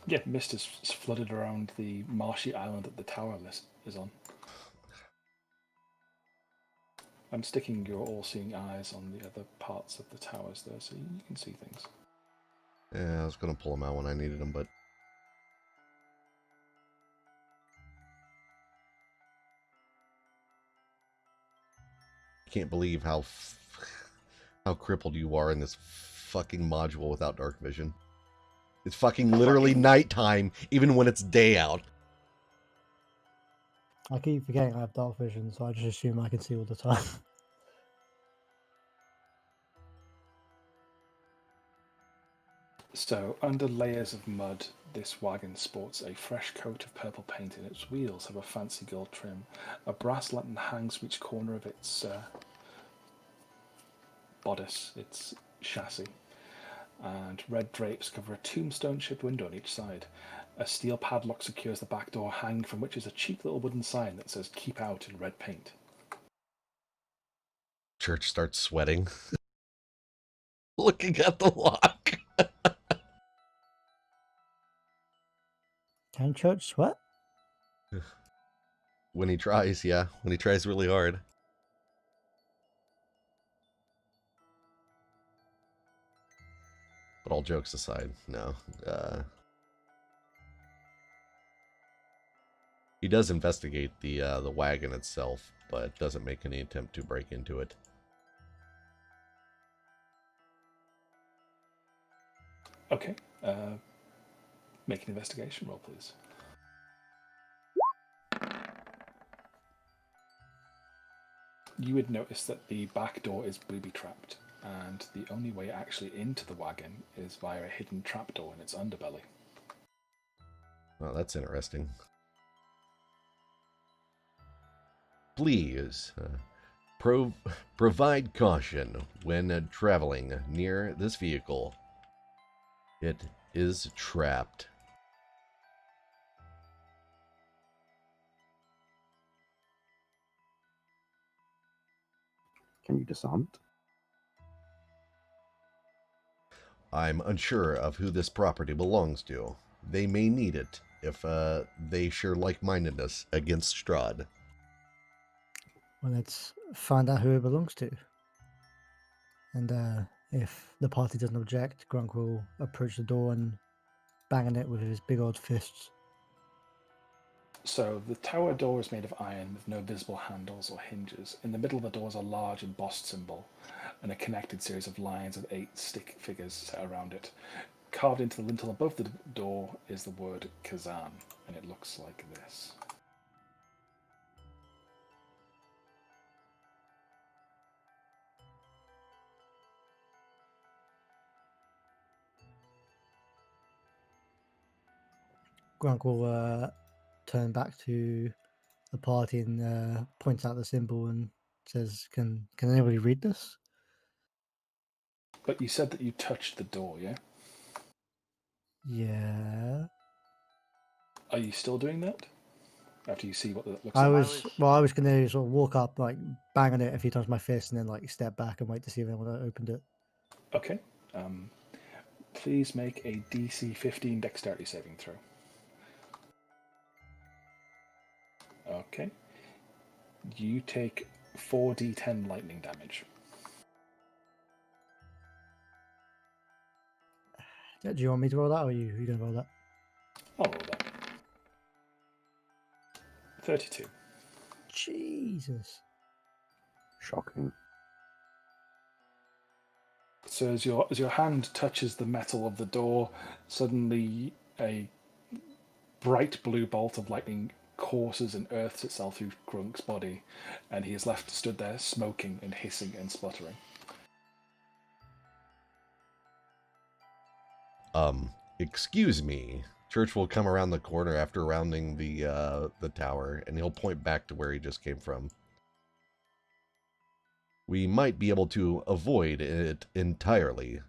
Yeah, mist is flooded around the marshy island that the tower list is on. I'm sticking your all-seeing eyes on the other parts of the towers there, so you can see things. Yeah, I was going to pull them out when I needed them, but... I can't believe how crippled you are in this fucking module without dark vision. It's fucking literally nighttime, even when it's day out. I keep forgetting I have dark vision, so I just assume I can see all the time. So, under layers of mud, this wagon sports a fresh coat of purple paint and its wheels have a fancy gold trim. A brass lantern hangs from each corner of its bodice, its chassis, and red drapes cover a tombstone-shaped window on each side. A steel padlock secures the back door, hanging from which is a cheap little wooden sign that says "Keep Out" in red paint. Church starts sweating. Looking at the lock. Can Church sweat? When he tries, yeah. When he tries really hard. But all jokes aside, no. He does investigate the wagon itself, but doesn't make any attempt to break into it. Okay, make an investigation roll, please. You would notice that the back door is booby-trapped, and the only way actually into the wagon is via a hidden trapdoor in its underbelly. Oh, that's interesting. Please, Provide caution when traveling near this vehicle. It is trapped. Can you disarm it? I'm unsure of who this property belongs to. They may need it if they share like-mindedness against Strahd. Well, let's find out who it belongs to. And if the party doesn't object, Grunk will approach the door and bang on it with his big old fists. So the tower door is made of iron with no visible handles or hinges. In the middle of the door is a large embossed symbol and a connected series of lines with 8 stick figures set around it. Carved into the lintel above the door is the word Kazan, and it looks like this. Grunk will turn back to the party and points out the symbol and says, "Can anybody read this?" But you said that you touched the door, yeah? Yeah. Are you still doing that? After you see what it looks I like? was gonna sort of walk up, like bang on it a few times with my fist, and then like step back and wait to see if anyone opened it. Okay. Please make a DC 15 dexterity saving throw. Okay. You take 4d10 lightning damage. Do you want me to roll that, or are you gonna roll that? I'll roll that. 32. Jesus. Shocking. So as your hand touches the metal of the door, suddenly a bright blue bolt of lightning courses and earths itself through Grunk's body, and he is left stood there smoking and hissing and spluttering. Excuse me. Church will come around the corner after rounding the tower, and he'll point back to where he just came from. We might be able to avoid it entirely.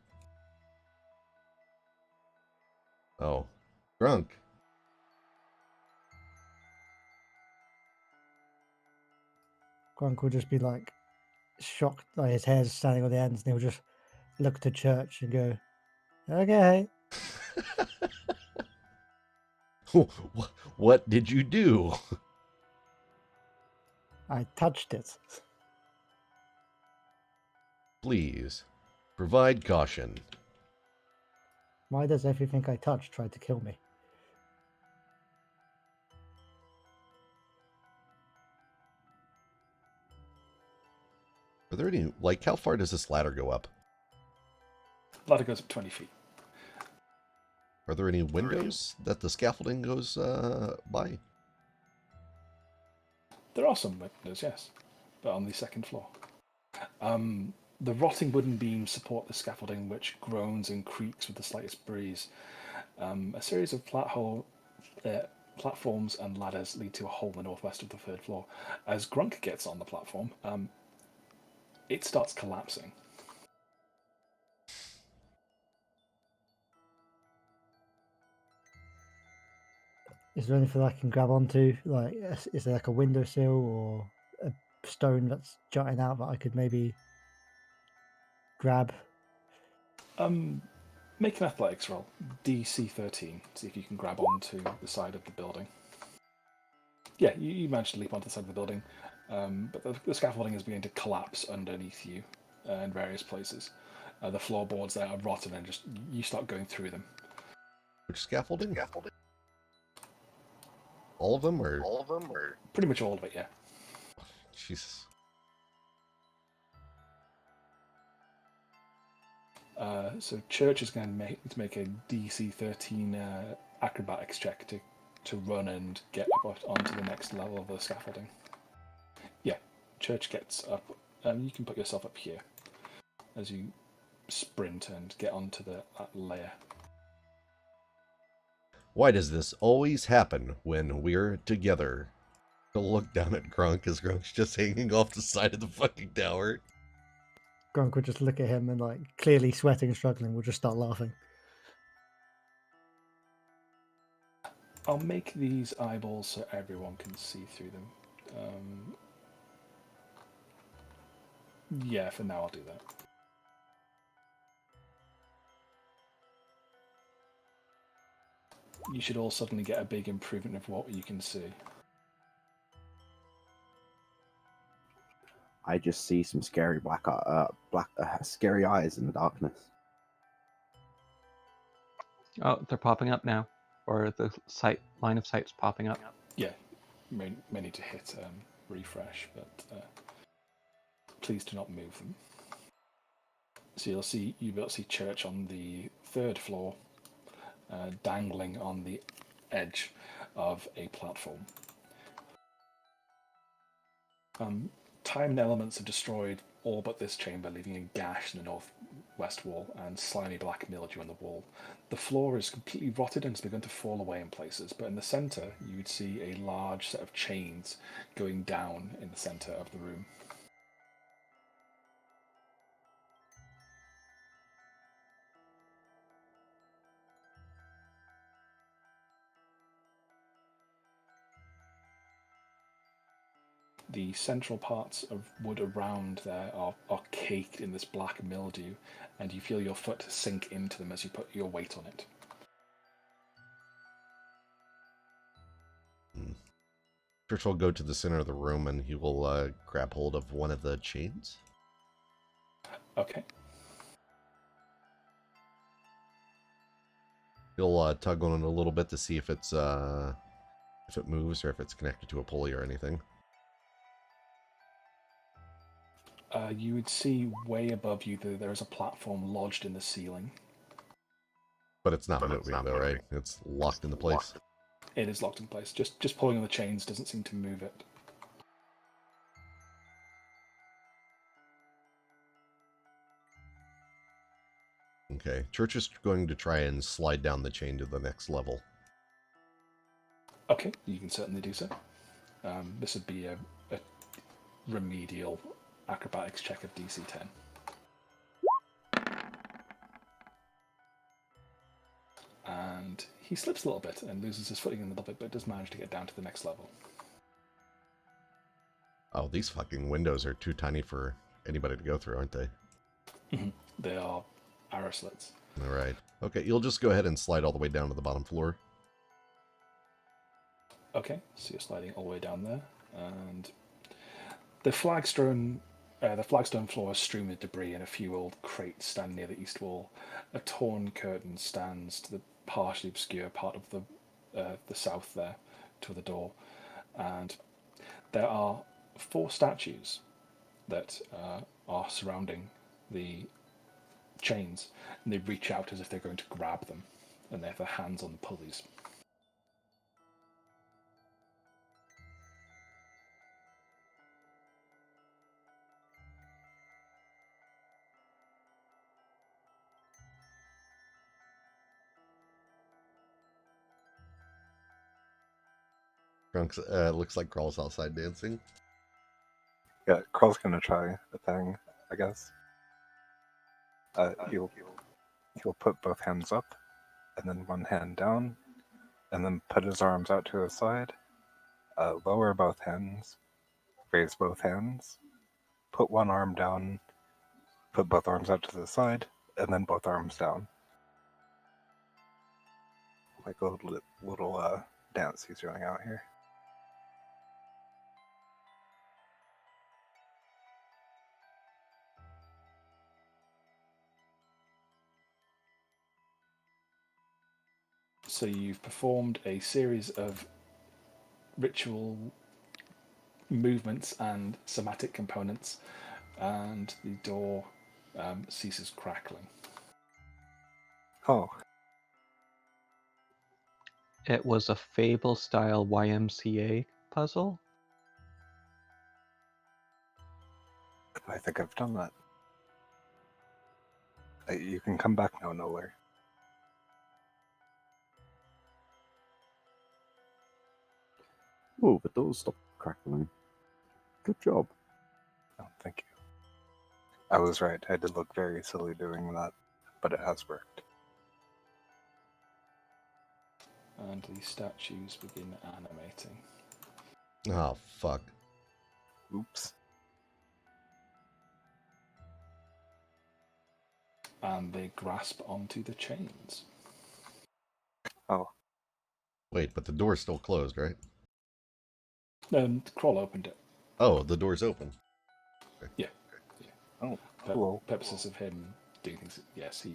Oh, Grunk. Grunk will just be like shocked, like his hair's standing on the ends, and he'll just look to Church and go, "Okay." What did you do? I touched it. Please, provide caution. Why does everything I touch try to kill me? Are there any, like, how far does this ladder go up? Ladder goes up 20 feet. Are there any windows that the scaffolding goes by? There are some windows, yes, but on the second floor. The rotting wooden beams support the scaffolding, which groans and creaks with the slightest breeze. A series of platforms and ladders lead to a hole in the northwest of the third floor. As Grunk gets on the platform, it starts collapsing. Is there anything I can grab onto? Like, is there like a windowsill or a stone that's jutting out that I could maybe grab? Make an athletics roll, DC 13. See if you can grab onto the side of the building. Yeah, you managed to leap onto the side of the building, but the scaffolding is beginning to collapse underneath you in various places. The floorboards there are rotten, and just you start going through them. Which scaffolding? All of them, or? Pretty much all of it, yeah. Jesus. So Church is going to make a DC 13 acrobatics check to run and get up onto the next level of the scaffolding. Yeah, Church gets up. You can put yourself up here as you sprint and get onto that layer. Why does this always happen when we're together? He'll look down at Grunk as Grunk's just hanging off the side of the fucking tower. Grunk would just look at him and, like, clearly sweating and struggling, will just start laughing. I'll make these eyeballs so everyone can see through them. Yeah, for now I'll do that. You should all suddenly get a big improvement of what you can see. I just see some scary scary eyes in the darkness. Oh, they're popping up now, or the line of sight's popping up. Yeah, may need to hit refresh, but please do not move them. So you'll see Church on the 3rd floor, dangling on the edge of a platform. Timed elements have destroyed all but this chamber, leaving a gash in the northwest wall and slimy black mildew on the wall. The floor is completely rotted and has begun to fall away in places, but in the centre you would see a large set of chains going down in the centre of the room. The central parts of wood around there are caked in this black mildew, and you feel your foot sink into them as you put your weight on it. Church will go to the center of the room and he will grab hold of one of the chains. Okay. He'll tug on it a little bit to see if it's if it moves or if it's connected to a pulley or anything. You would see way above you that there is a platform lodged in the ceiling. But it's not moving though, right? It's locked into place. It is locked in place. Just pulling on the chains doesn't seem to move it. Okay, Church is going to try and slide down the chain to the next level. Okay, you can certainly do so. This would be a remedial acrobatics check of DC 10. And he slips a little bit and loses his footing a little bit, but does manage to get down to the next level. Oh, these fucking windows are too tiny for anybody to go through, aren't they? They are arrow slits. All right. Okay, you'll just go ahead and slide all the way down to the bottom floor. Okay, so you're sliding all the way down there, and the flagstone floor is strewn with debris, and a few old crates stand near the east wall. A torn curtain stands to the partially obscure part of the south there, to the door, and there are 4 statues that are surrounding the chains, and they reach out as if they're going to grab them, and they have their hands on the pulleys. Trunks looks like Crawl's outside dancing. Yeah, Carl's gonna try a thing, I guess. He'll put both hands up, and then one hand down, and then put his arms out to his side. Lower both hands, raise both hands, put one arm down, put both arms out to the side, and then both arms down. Like a little dance he's doing out here. So you've performed a series of ritual movements and somatic components, and the door ceases crackling. Oh, It was a Fable-style YMCA puzzle. I think I've done that. You can come back now, Noller. Oh, the door's stopped crackling. Good job. Oh, thank you. I was right. I did look very silly doing that, but it has worked. And the statues begin animating. Oh, fuck. Oops. And they grasp onto the chains. Oh, Wait, but the door's still closed, right? And Kroll opened it. Oh, the door's open. oh, For cool. purposes of him doing things, yes,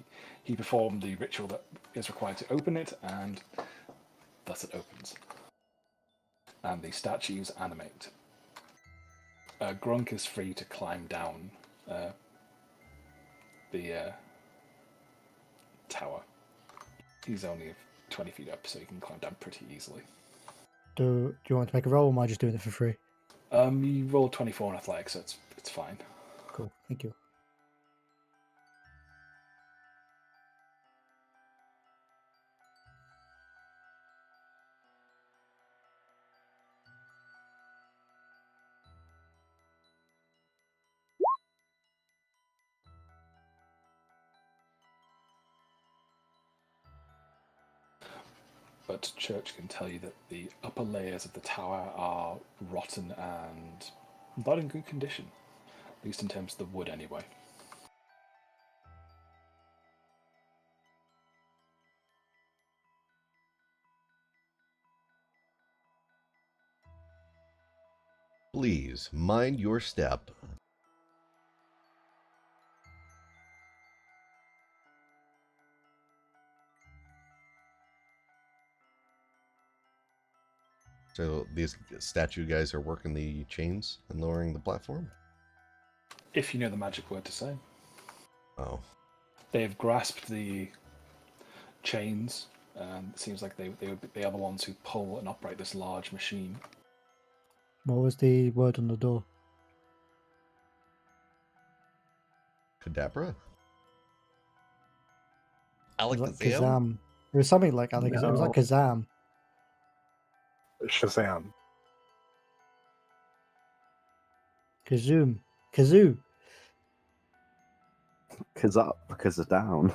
he performed the ritual that is required to open it, and thus it opens. And the statues animate. Grunk is free to climb down the tower. He's only 20 feet up, so he can climb down pretty easily. Do you want to make a roll, or am I just doing it for free? You rolled 24 in athletics, so it's fine. Cool, thank you. But Church can tell you that the upper layers of the tower are rotten and not in good condition, at least in terms of the wood anyway. Please, mind your step. So these statue guys are working the chains and lowering the platform? If you know the magic word to say. Oh. They have grasped the chains, and it seems like they are the ones who pull and operate this large machine. What was the word on the door? Kadabra? It was like Alakazam? Kazam. It was something like Alakazam. It was like No. Kazam. Shazam. Kazoom. Kazoo. Cause up, because of down.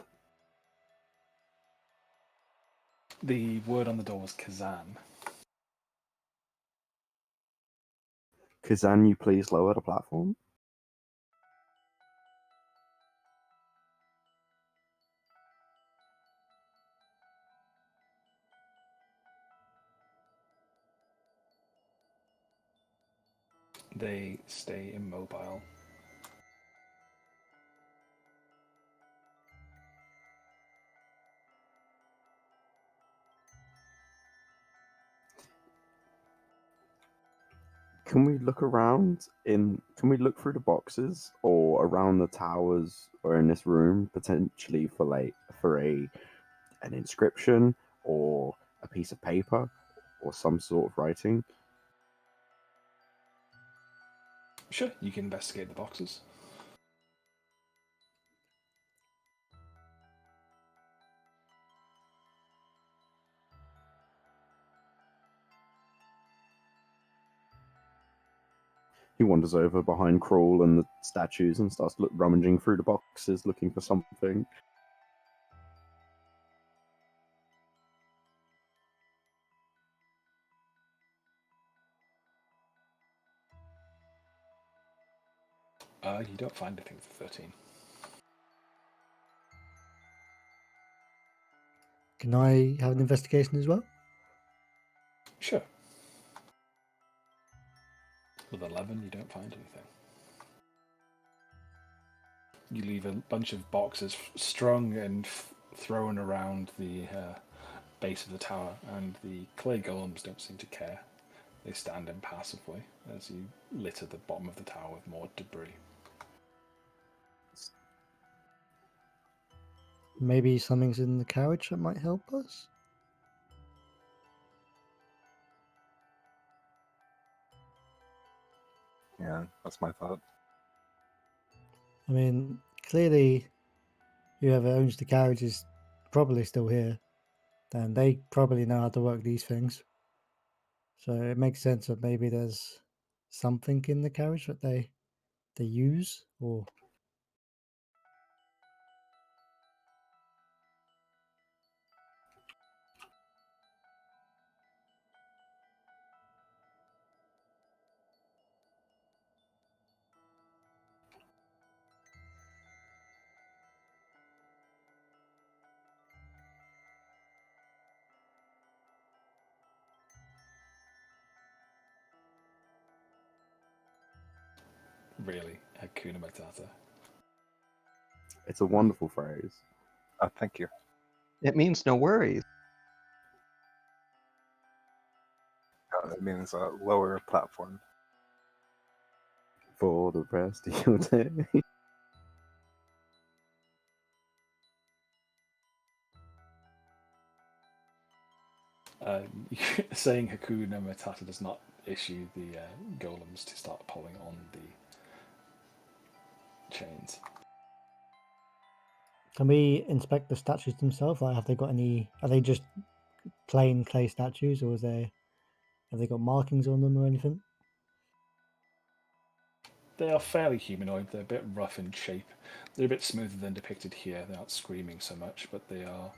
The word on the door was Kazan. Kazan, you please lower the platform? They stay immobile. Can we look around can we look through the boxes or around the towers or in this room potentially for an inscription or a piece of paper or some sort of writing? Sure, you can investigate the boxes. He wanders over behind Crawl and the statues and starts rummaging through the boxes looking for something. You don't find anything for 13. Can I have an investigation as well? Sure. With 11, you don't find anything. You leave a bunch of boxes strung and thrown around the base of the tower, and the clay golems don't seem to care. They stand impassively as you litter the bottom of the tower with more debris. Maybe something's in the carriage that might help us? Yeah, that's my thought. I mean, clearly, whoever owns the carriage is probably still here. And they probably know how to work these things. So it makes sense that maybe there's something in the carriage that they use, or Really, Hakuna Matata. It's a wonderful phrase. Oh, thank you. It means no worries. It means a lower platform. For the rest of your day. Saying Hakuna Matata does not issue the golems to start pulling on the chains. can we inspect the statues themselves? Like, have they got any? Are they just plain clay statues, or have they got markings on them or anything? They are fairly humanoid. They're a bit rough in shape. They're a bit smoother than depicted here. They're not screaming so much, but they are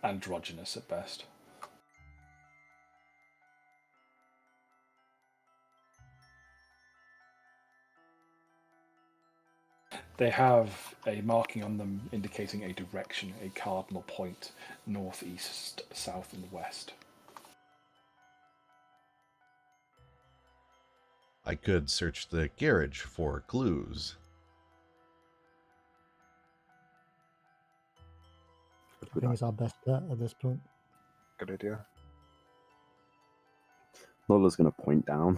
androgynous at best. They have a marking on them indicating a direction, a cardinal point, north, east, south, and west. I could search the garage for clues. I think it's our best bet at this point. Good idea. Lola's gonna point down.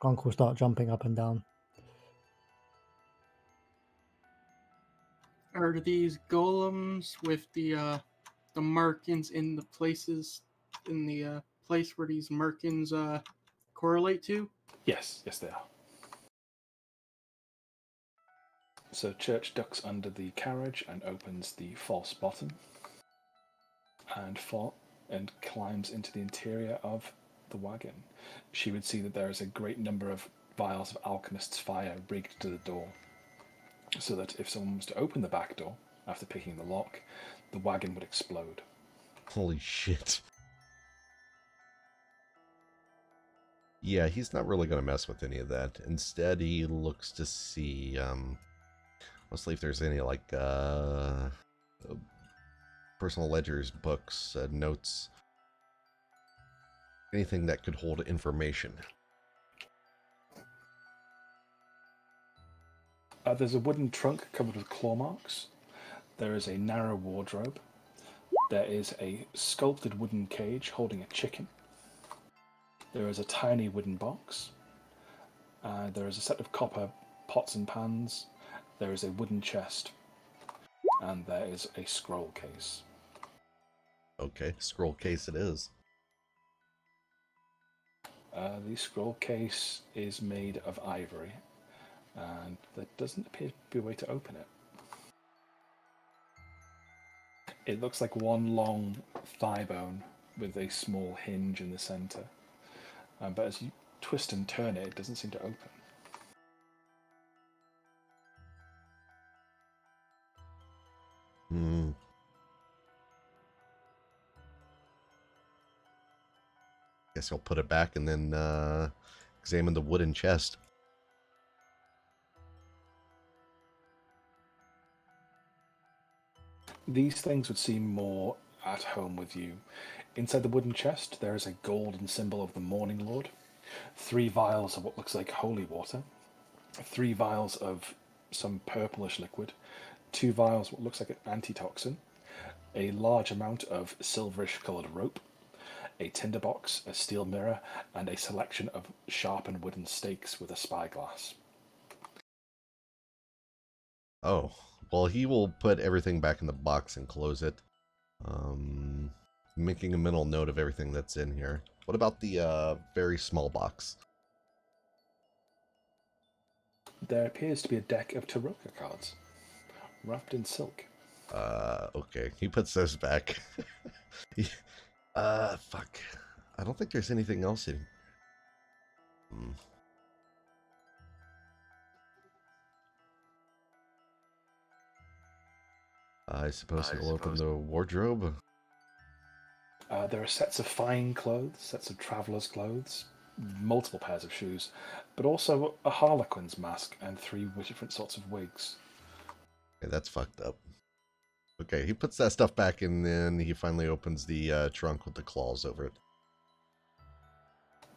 Gonk will start jumping up and down. Are these golems with the markings in the places in the place where these markings correlate to? Yes, they are. So Church ducks under the carriage and opens the false bottom and climbs into the interior of the wagon. She would see that there is a great number of vials of alchemist's fire rigged to the door, so that if someone was to open the back door after picking the lock, the wagon would explode. Holy shit. Yeah, he's not really going to mess with any of that. Instead, he looks to see, mostly if there's any, like, personal ledgers, books, notes, anything that could hold information. There's a wooden trunk covered with claw marks. There is a narrow wardrobe. There is a sculpted wooden cage holding a chicken. There is a tiny wooden box. There is a set of copper pots and pans. There is a wooden chest. And there is a scroll case. Okay, scroll case it is. The scroll case is made of ivory, and there doesn't appear to be a way to open it. It looks like one long thigh bone with a small hinge in the center. But as you twist and turn it, it doesn't seem to open. Guess I'll put it back and then examine the wooden chest. These things would seem more at home with you. Inside the wooden chest, there is a golden symbol of the Morning Lord, 3 vials of what looks like holy water, 3 vials of some purplish liquid, 2 vials of what looks like an antitoxin, a large amount of silverish coloured rope, a tinderbox, a steel mirror, and a selection of sharpened wooden stakes with a spyglass. Oh, well, he will put everything back in the box and close it. Making a mental note of everything that's in here. What about the very small box? There appears to be a deck of Tarot cards, wrapped in silk. Okay. He puts those back. He- fuck. I don't think there's anything else in. Hmm. I suppose he'll open the wardrobe. There are sets of fine clothes, sets of traveller's clothes, multiple pairs of shoes, but also a harlequin's mask and 3 different sorts of wigs. Okay, that's fucked up. Okay, he puts that stuff back and then he finally opens the trunk with the claws over it.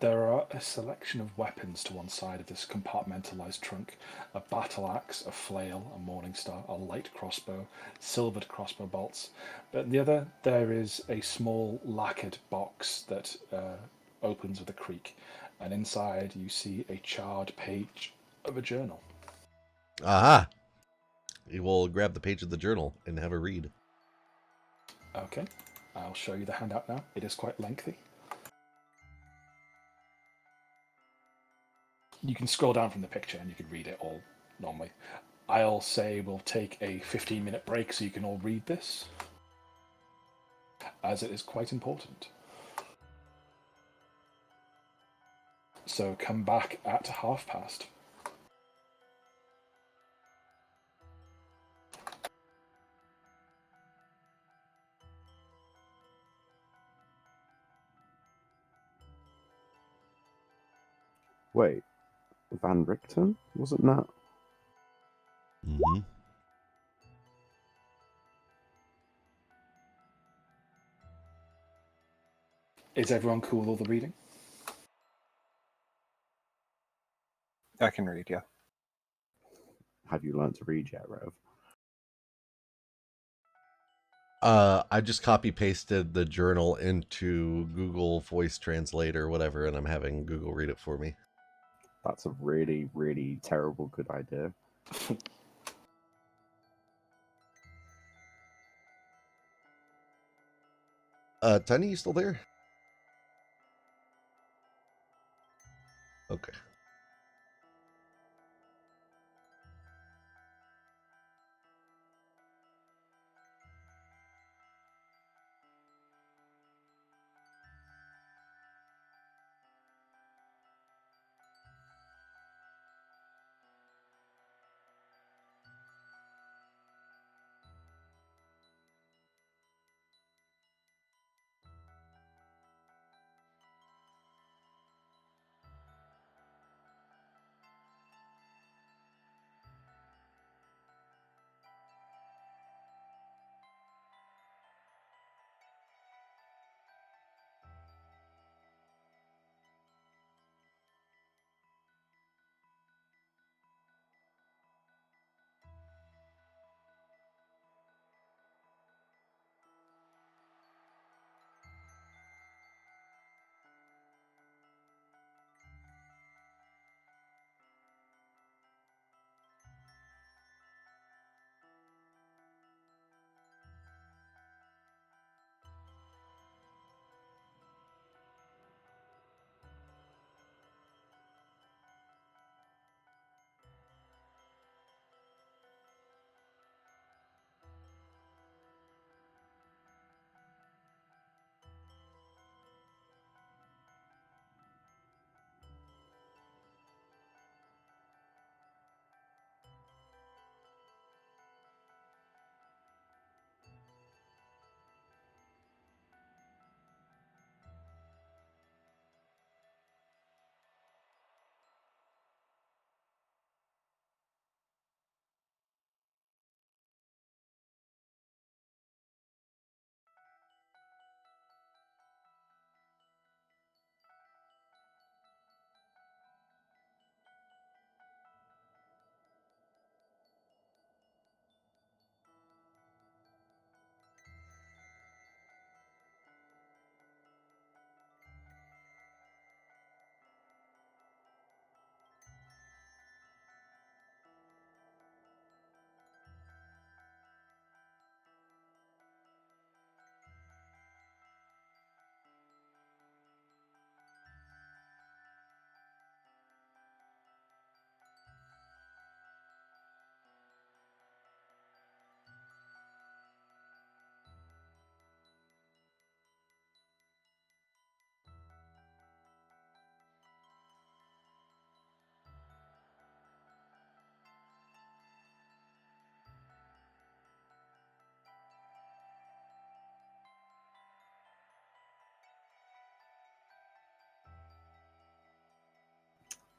There are a selection of weapons to one side of this compartmentalised trunk: a battle axe, a flail, a morning star, a light crossbow, silvered crossbow bolts. But the other, there is a small lacquered box that opens with a creak, and inside you see a charred page of a journal. Aha! He will grab the page of the journal and have a read. Okay, I'll show you the handout now. It is quite lengthy. You can scroll down from the picture and you can read it all normally. I'll say we'll take a 15-minute break so you can all read this, as it is quite important. So come back at past. Wait, Van Richten? Wasn't that? Mm-hmm. Is everyone cool with all the reading? I can read, yeah. Have you learned to read yet, Rev? I just copy pasted the journal into Google Voice Translate or whatever, and I'm having Google read it for me. That's a really, really terrible good idea. Tiny, you still there? Okay.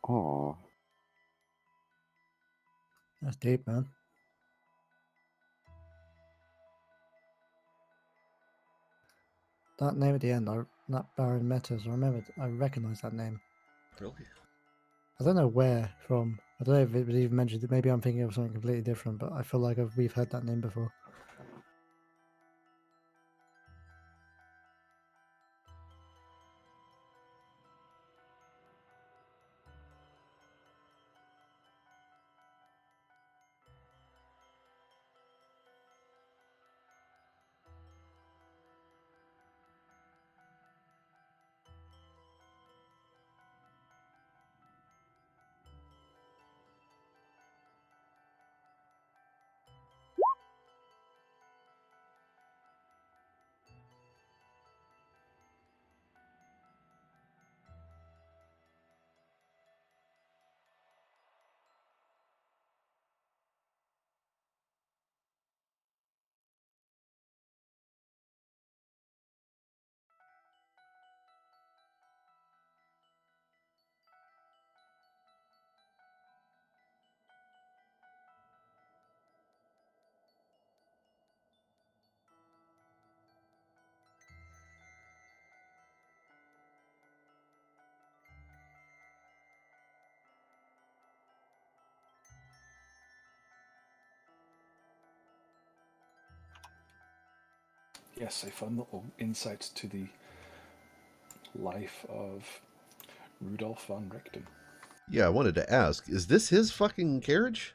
Oh, That's deep, man. That name at the end, that Baron Metas, I recognize that name. Really? I don't know where from. I don't know if it was even mentioned. Maybe I'm thinking of something completely different, but I feel like we've heard that name before. Yes, a fun little insight to the life of Rudolf von Richten. Yeah, I wanted to ask, is this his fucking carriage?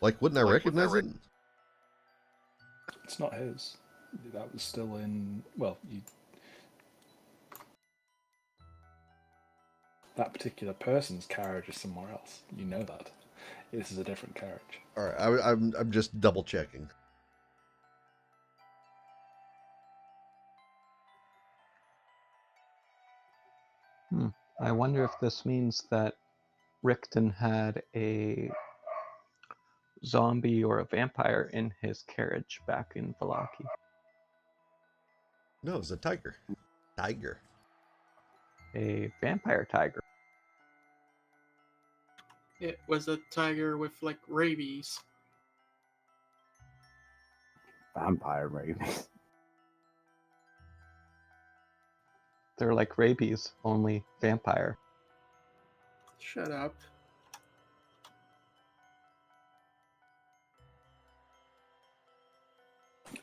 Like, wouldn't I recognize it? It's not his. That was still in. Well, that particular person's carriage is somewhere else. You know that. This is a different carriage. All right, I'm just double checking. I wonder if this means that Richten had a zombie or a vampire in his carriage back in Vallaki. No, it's a tiger. Tiger. A vampire tiger. It was a tiger with like rabies. vampire rabies. They're like rabies, only vampire. Shut up.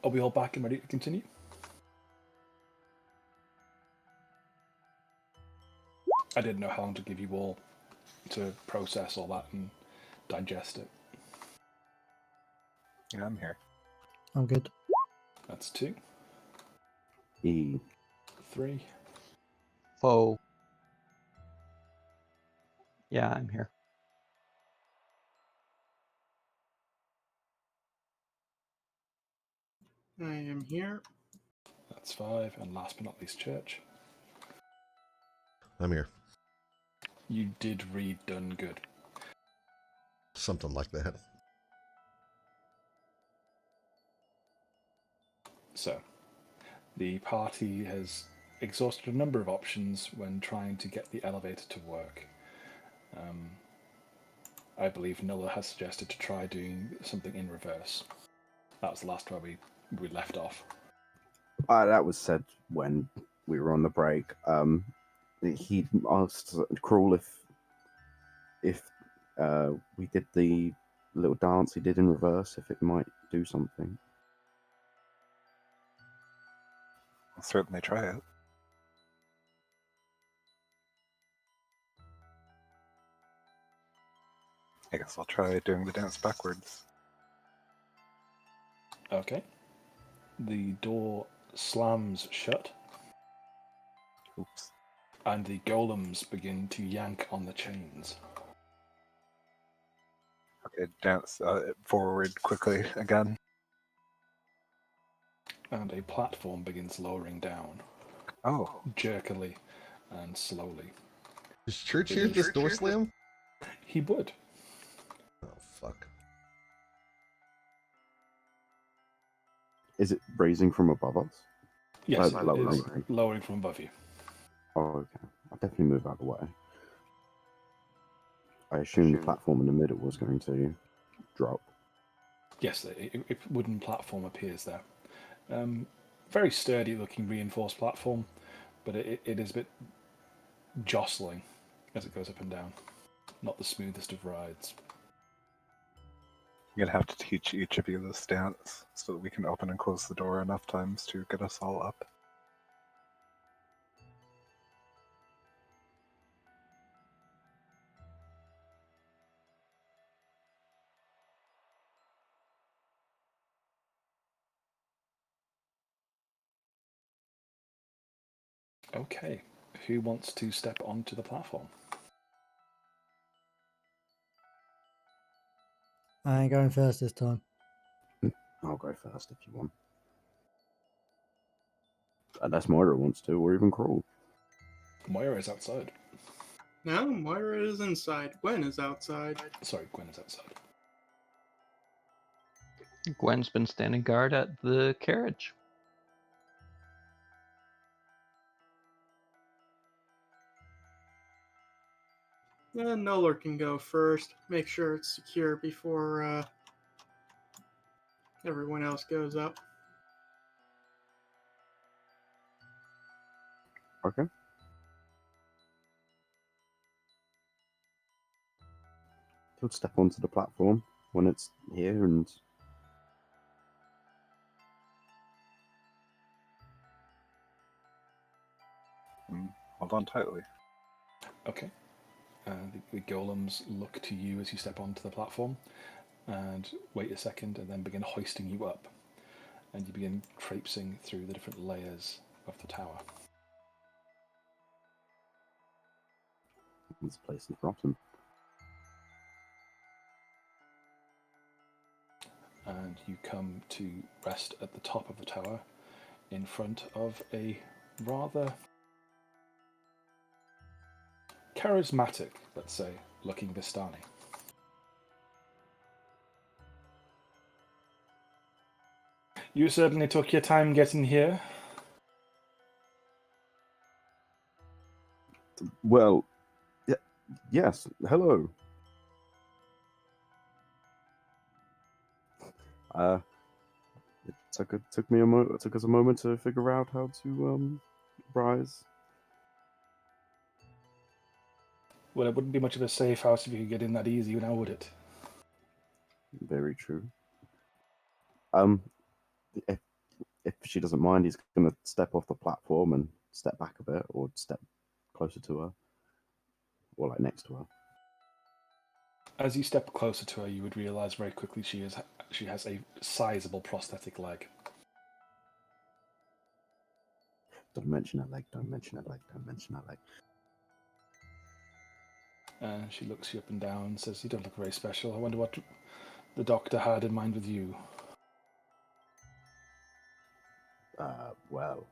Are we all back and ready to continue? I didn't know how long to give you all to process all that and digest it. Yeah, I'm here. I'm good. That's 2, E. 3. Foe. Yeah, I'm here. I am here. That's 5, and last but not least, Church. I'm here. You did read done good. Something like that. So, the party has exhausted a number of options when trying to get the elevator to work. I believe Nulla has suggested to try doing something in reverse. That was the last where we left off. That was said when we were on the break. He asked Crawl if we did the little dance he did in reverse, if it might do something. I'll certainly try it. I guess I'll try doing the dance backwards. Okay. The door slams shut, Oops. and the golems begin to yank on the chains. Okay, dance forward quickly again. And a platform begins lowering down, Oh, jerkily and slowly. Is Church here this door slam? He would. Oh, fuck. Is it raising from above us? Yes, Oh, it lowering. is lowering from above you. Oh, okay. I'll definitely move out of the way. I assume the platform in the middle was going to drop. Yes, a wooden platform appears there. Very sturdy looking reinforced platform, but it is a bit jostling as it goes up and down. Not the smoothest of rides. I'm gonna have to teach each of you the stance so that we can open and close the door enough times to get us all up. Okay, who wants to step onto the platform? I ain't going first this time. I'll go first if you want. Unless Moira wants to, or even Crawl. Moira is outside. No, Moira is inside. Gwen is outside. Sorry, Gwen is outside. Gwen's been standing guard at the carriage. Noller can go first. Make sure it's secure before everyone else goes up. Okay. He'll step onto the platform when it's here and Hold on tightly. Okay. The golems look to you as you step onto the platform and wait a second and then begin hoisting you up. And you begin traipsing through the different layers of the tower. this place is rotten. And you come to rest at the top of the tower in front of a rather charismatic, let's say, looking Vistani. You certainly took your time getting here. Well, yes. Hello. It took us a moment to figure out how to rise. Well, it wouldn't be much of a safe house if you could get in that easy, now would it? Very true. If she doesn't mind, he's gonna step off the platform and step back a bit, or step closer to her, or like next to her. As you step closer to her, you would realise very quickly she has a sizable prosthetic leg. Don't mention her leg. Don't mention her leg. Don't mention her leg. She looks you up and down and says, "You don't look very special. I wonder what the doctor had in mind with you." Well,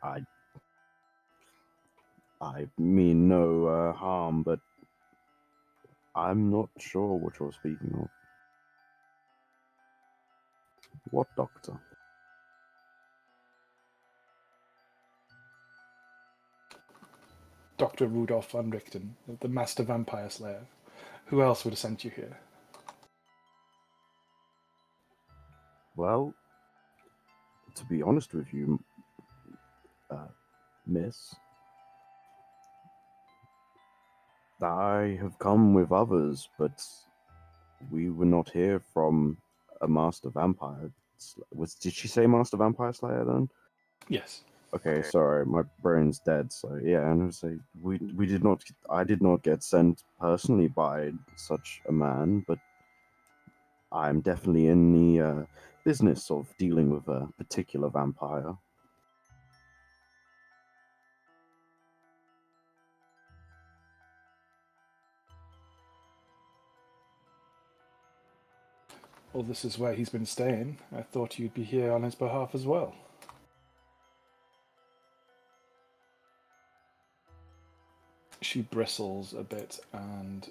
I mean no harm, but I'm not sure what you're speaking of. What doctor? Dr. Rudolph von Richten, the Master Vampire Slayer. Who else would have sent you here? Well, to be honest with you, miss, I have come with others, but we were not here from a Master Vampire. Did she say Master Vampire Slayer then? Yes. Okay, sorry, my brain's dead. So yeah, and I was like, we did not. I did not get sent personally by such a man, but I'm definitely in the business of dealing with a particular vampire. Well, this is where he's been staying. I thought you'd be here on his behalf as well. She bristles a bit, and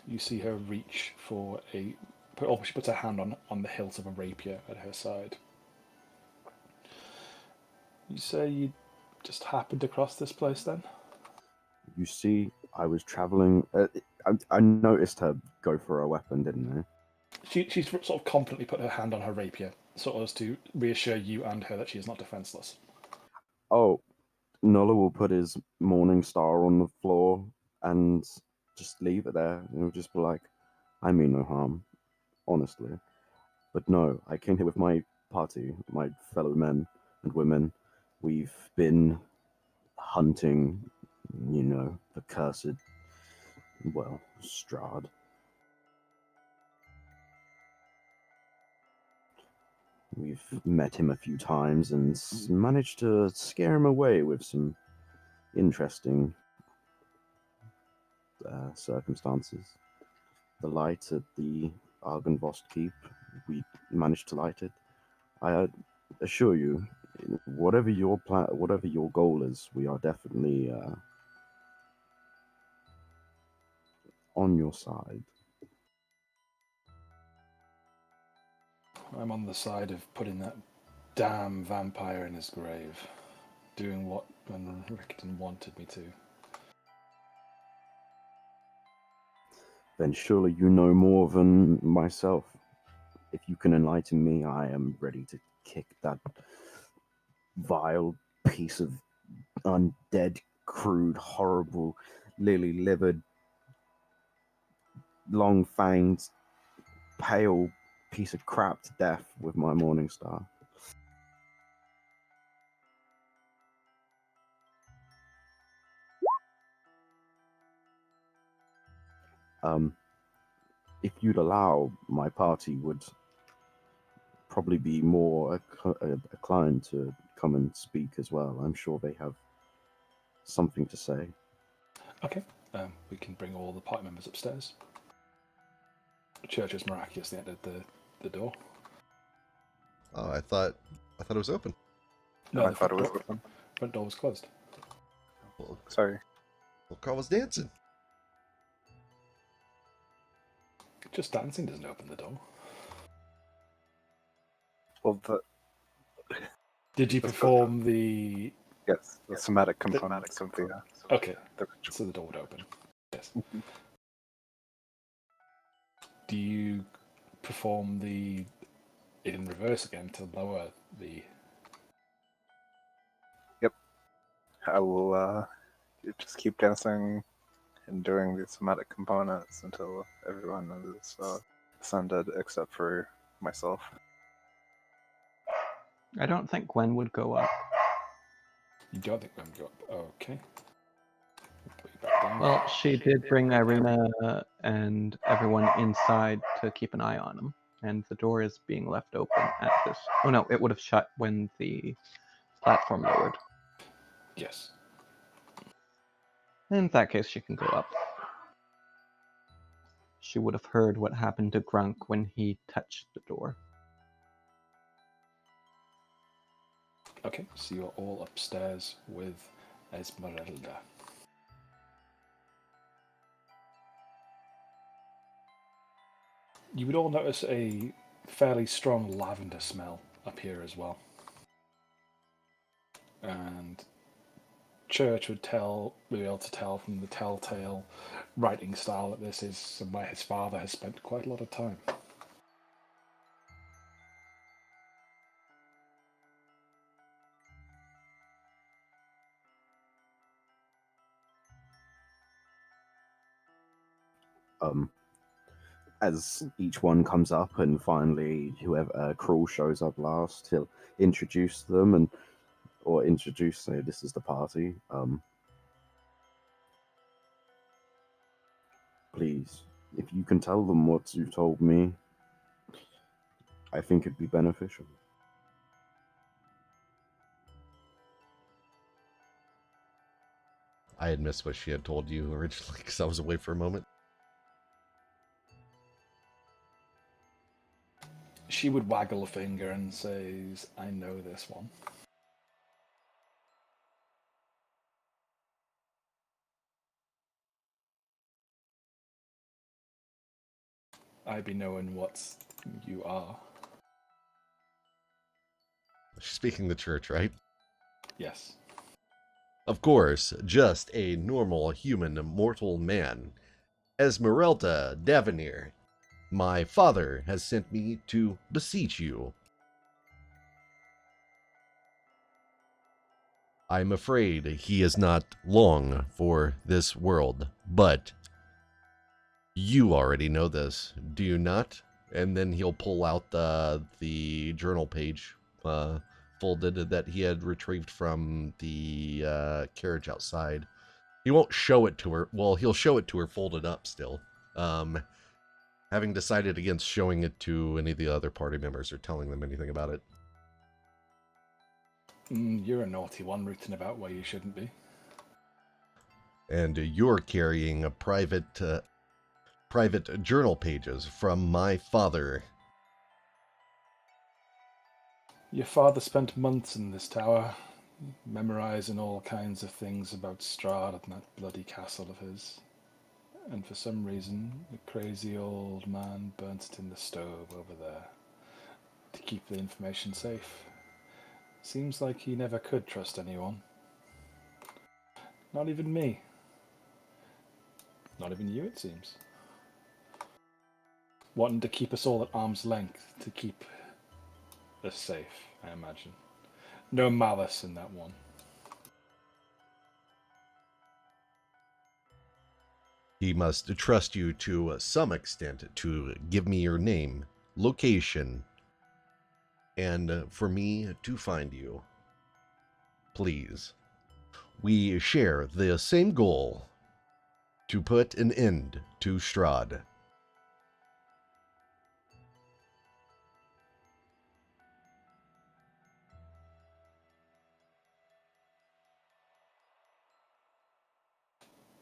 you see her reach for a... Oh, she puts her hand on the hilt of a rapier at her side. You say you just happened across this place then? You see, I was traveling. I noticed her go for a weapon, didn't I? She's sort of confidently put her hand on her rapier, sort of as to reassure you and her that she is not defenseless. Oh, Nola will put his morning star on the floor and just leave it there. He'll just be like, I mean no harm, honestly. But no, I came here with my party, my fellow men and women. We've been hunting, the cursed, Strahd. We've met him a few times and managed to scare him away with some interesting circumstances. The light at the Argenvost Keep, we managed to light it. I assure you, whatever your plan, whatever your goal is, we are definitely on your side. I'm on the side of putting that damn vampire in his grave, doing what Rickton wanted me to. Then surely you know more than myself. If you can enlighten me, I am ready to kick that vile piece of undead, crude, horrible, lily-livered, long-fanged, pale piece of crap to death with my morning star. If you'd allow, my party would probably be more inclined to come and speak as well. I'm sure they have something to say. Okay, we can bring all the party members upstairs. Church has miraculously entered the door. Oh, I thought it was open. No, I the thought it was front open. front door was closed. Well, Sorry. Carl was dancing. Just dancing doesn't open the door. Well, Did you Let's go perform the... yes, the somatic components of the Okay, the ritual. so the door would open. Yes. Do you perform it in reverse again to lower the... I will just keep dancing and doing the somatic components until everyone is ascended except for myself. I don't think Gwen would go up. You don't think I'm go up? Okay. Put you back down. Well, she did bring Irina and everyone inside to keep an eye on him, and the door is being left open at this. Oh no, it would have shut when the platform lowered. Yes. In that case, she can go up. She would have heard what happened to Grunk when he touched the door. Okay, so you're all upstairs with Esmeralda. You would all notice a fairly strong lavender smell up here as well. And Church would be able to tell from the telltale writing style that this is somewhere his father has spent quite a lot of time. As each one comes up and finally whoever Crawl shows up last, he'll introduce them or say this is the party. Please, if you can tell them what you've told me, I think it'd be beneficial. I had missed what she had told you originally because I was away for a moment. She would waggle a finger and says, I know this one. I be knowing what you are. She's speaking the church, right? Yes. Of course, just a normal human mortal man. Esmeralda Davenir, my father has sent me to beseech you. I'm afraid he is not long for this world, but you already know this, do you not? And then he'll pull out the journal page folded that he had retrieved from the carriage outside. He won't show it to her. Well, he'll show it to her folded up still. Having decided against showing it to any of the other party members or telling them anything about it. You're a naughty one, rooting about where you shouldn't be. And you're carrying a private journal pages from my father. Your father spent months in this tower, memorizing all kinds of things about Strahd and that bloody castle of his. And for some reason, the crazy old man burnt it in the stove over there to keep the information safe. Seems like he never could trust anyone. Not even me. Not even you, it seems. Wanting to keep us all at arm's length to keep us safe, I imagine. No malice in that one. He must trust you to some extent to give me your name, location, and for me to find you. Please. We share the same goal, to put an end to Strahd.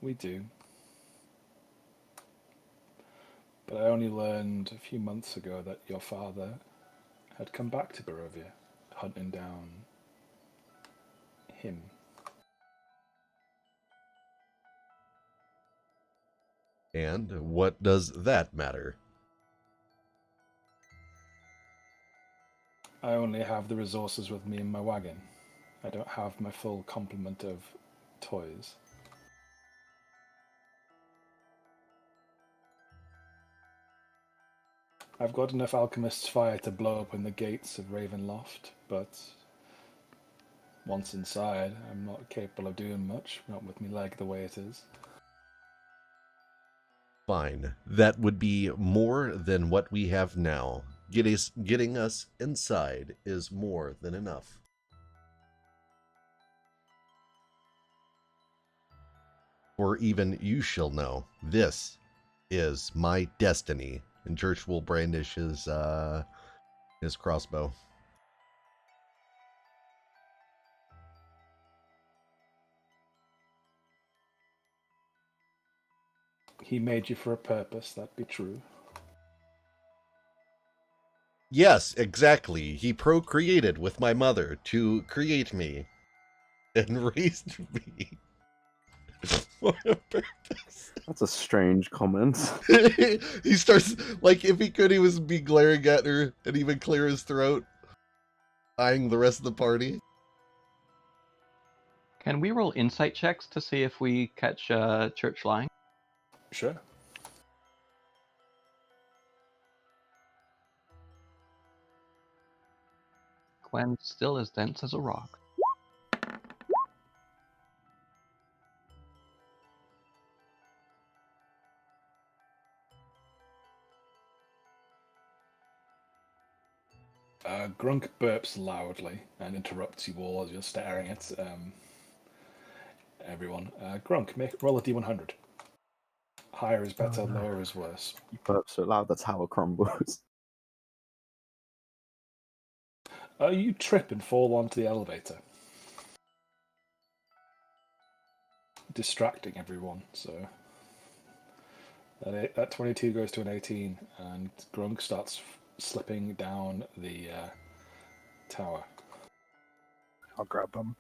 We do. But I only learned a few months ago that your father had come back to Barovia, hunting down him. And what does that matter? I only have the resources with me in my wagon. I don't have my full complement of toys. I've got enough alchemist's fire to blow open the gates of Ravenloft, but once inside, I'm not capable of doing much, not with me leg the way it is. Fine. That would be more than what we have now. Getting us inside is more than enough. For even you shall know, this is my destiny. And Church will brandish his crossbow. He made you for a purpose, that be true. Yes, exactly. He procreated with my mother to create me and raised me for a purpose. That's a strange comment. He starts, like, if he could, he would be glaring at her and even clear his throat, eyeing the rest of the party. Can we roll insight checks to see if we catch Church lying? Sure. Gwen still as dense as a rock. Grunk burps loudly and interrupts you all as you're staring at everyone. Grunk, roll a d100. Higher is better, lower is worse. You burp so loud the tower crumbles. You trip and fall onto the elevator, distracting everyone. So that 22 goes to an 18, and Grunk starts slipping down the tower. I'll grab them.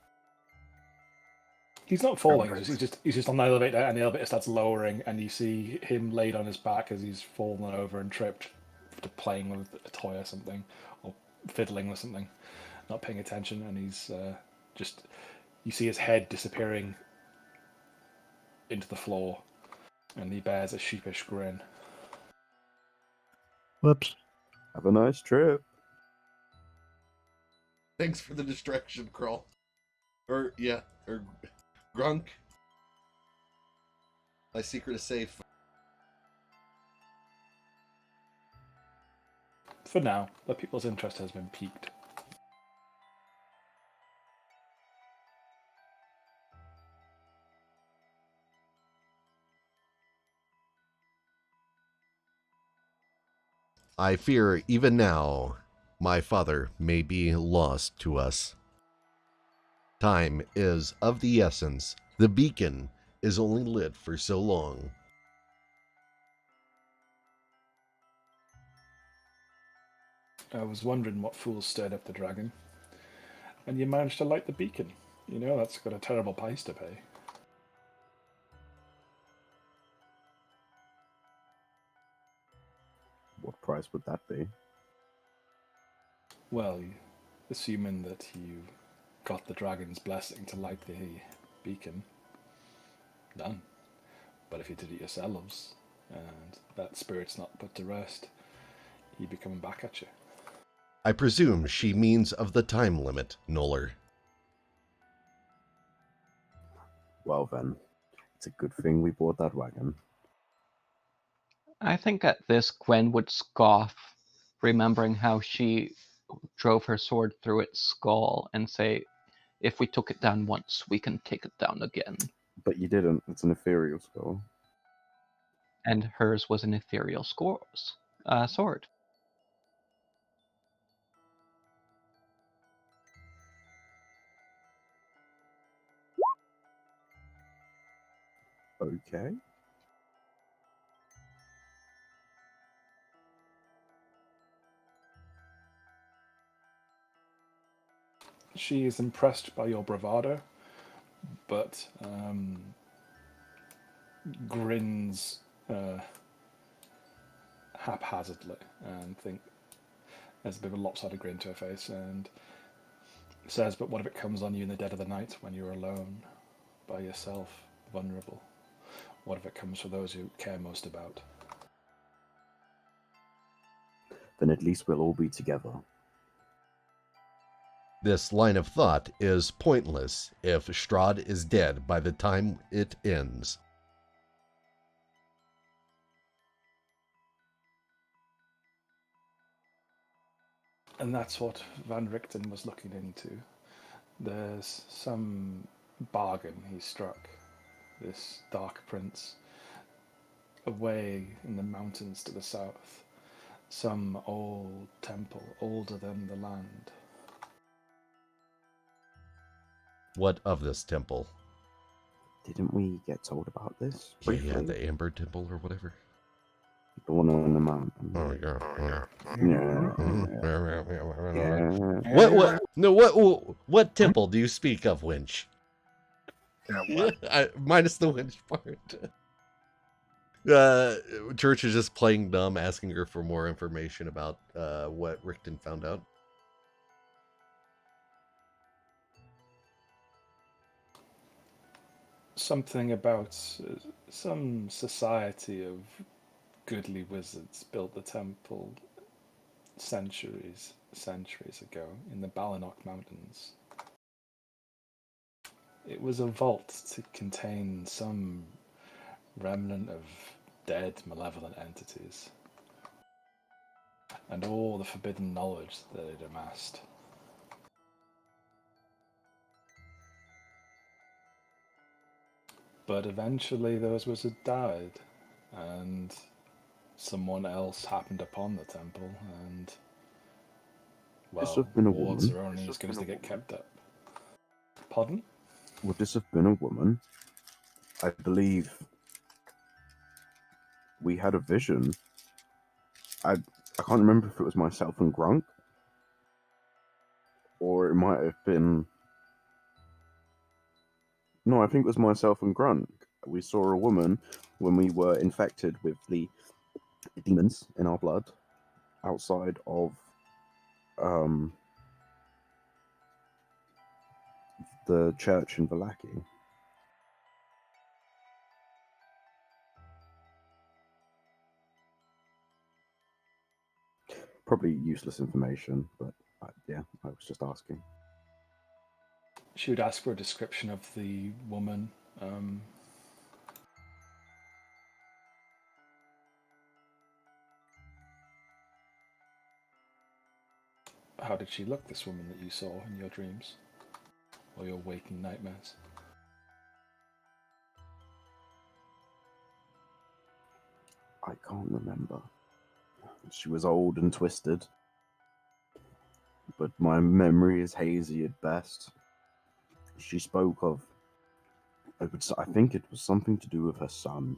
He's not falling. Nice. He's just on the elevator, and the elevator starts lowering, and you see him laid on his back as he's fallen over and tripped, playing with a toy or something, or fiddling with something, not paying attention, and he's just You see his head disappearing into the floor, and he bears a sheepish grin. Whoops. Have a nice trip. Thanks for the distraction, Crawl. Or Grunk. My secret is safe. For now, the people's interest has been piqued. I fear even now my father may be lost to us. Time is of the essence. The beacon is only lit for so long. I was wondering what fools stirred up the dragon. And you managed to light the beacon. You know that's got a terrible price to pay. What price would that be? Well, assuming that you got the dragon's blessing to light the beacon, done. But if you did it yourselves, and that spirit's not put to rest, he'd be coming back at you. I presume she means of the time limit, Noller. Well then, it's a good thing we bought that wagon. I think at this Gwen would scoff, remembering how she drove her sword through its skull and say, if we took it down once, we can take it down again. But you didn't. It's an ethereal skull. And hers was an ethereal sword. Okay. She is impressed by your bravado, but grins haphazardly and there's a bit of a lopsided grin to her face and says, but what if it comes on you in the dead of the night when you're alone, by yourself, vulnerable? What if it comes for those who care most about? Then at least we'll all be together. This line of thought is pointless if Strahd is dead by the time it ends. And that's what Van Richten was looking into. There's some bargain he struck, this Dark Prince, away in the mountains to the south. Some old temple, older than the land. What of this temple? Didn't we get told about this? Yeah, Briefly? the Amber Temple or whatever. The one on the mountain. Oh yeah. Yeah. What temple do you speak of, Winch? Yeah, what? Minus the Winch part. Church is just playing dumb, asking her for more information about what Richten found out. Something about some society of goodly wizards built the temple centuries ago in the Balanok Mountains. It was a vault to contain some remnant of dead malevolent entities and all the forbidden knowledge that it amassed. But eventually those wizards died, and someone else happened upon the temple, and This well, have been a wards woman. are only as good as they get kept up. Pardon? Would this have been a woman? I believe we had a vision. I can't remember if it was myself and Grunk, or it might have been. No, I think it was myself and Grunk. We saw a woman when we were infected with the demons in our blood outside of the church in Valaki. Probably useless information, but yeah, I was just asking. She would ask for a description of the woman. How did she look, this woman that you saw in your dreams? Or your waking nightmares? I can't remember. She was old and twisted, but my memory is hazy at best. She spoke of, I think it was something to do with her son.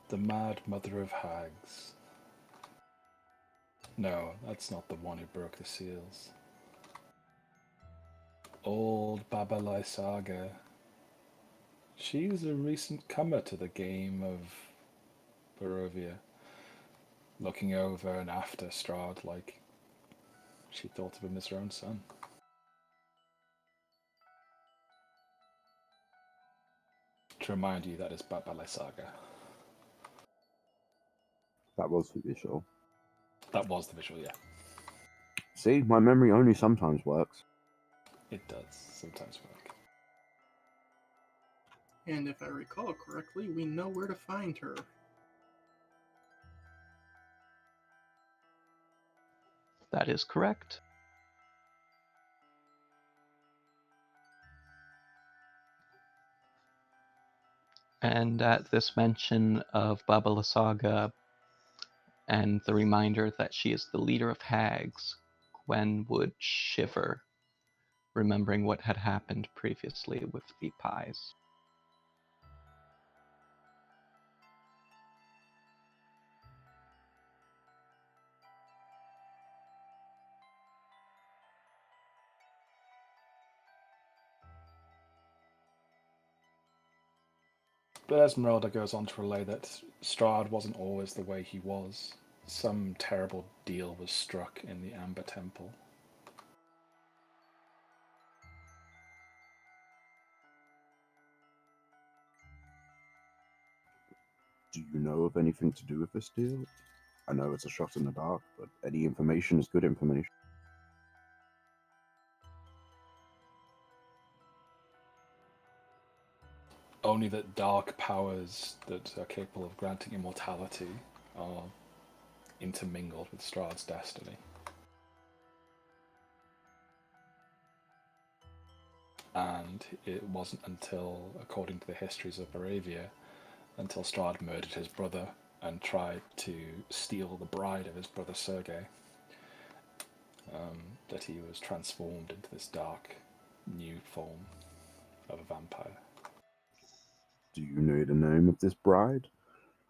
The Mad Mother of Hags. No, that's not the one who broke the seals. Old Babalai Saga. She's a recent comer to the game of Barovia, looking over and after Strahd like she thought of him as her own son. To remind you, that is Babalai Saga. That was the visual. That was the visual, yeah. See, my memory only sometimes works. It does sometimes work. And if I recall correctly, we know where to find her. That is correct. And at this mention of Baba Lysaga and the reminder that she is the leader of hags, Gwen would shiver, remembering what had happened previously with the pies. But Esmeralda goes on to relay that Strahd wasn't always the way he was. Some terrible deal was struck in the Amber Temple. Do you know of anything to do with this deal? I know it's a shot in the dark, but any information is good information. Only that dark powers that are capable of granting immortality are intermingled with Strahd's destiny. And it wasn't until, according to the histories of Barovia, until Strahd murdered his brother and tried to steal the bride of his brother Sergei, that he was transformed into this dark, new form of a vampire. Do you know the name of this bride?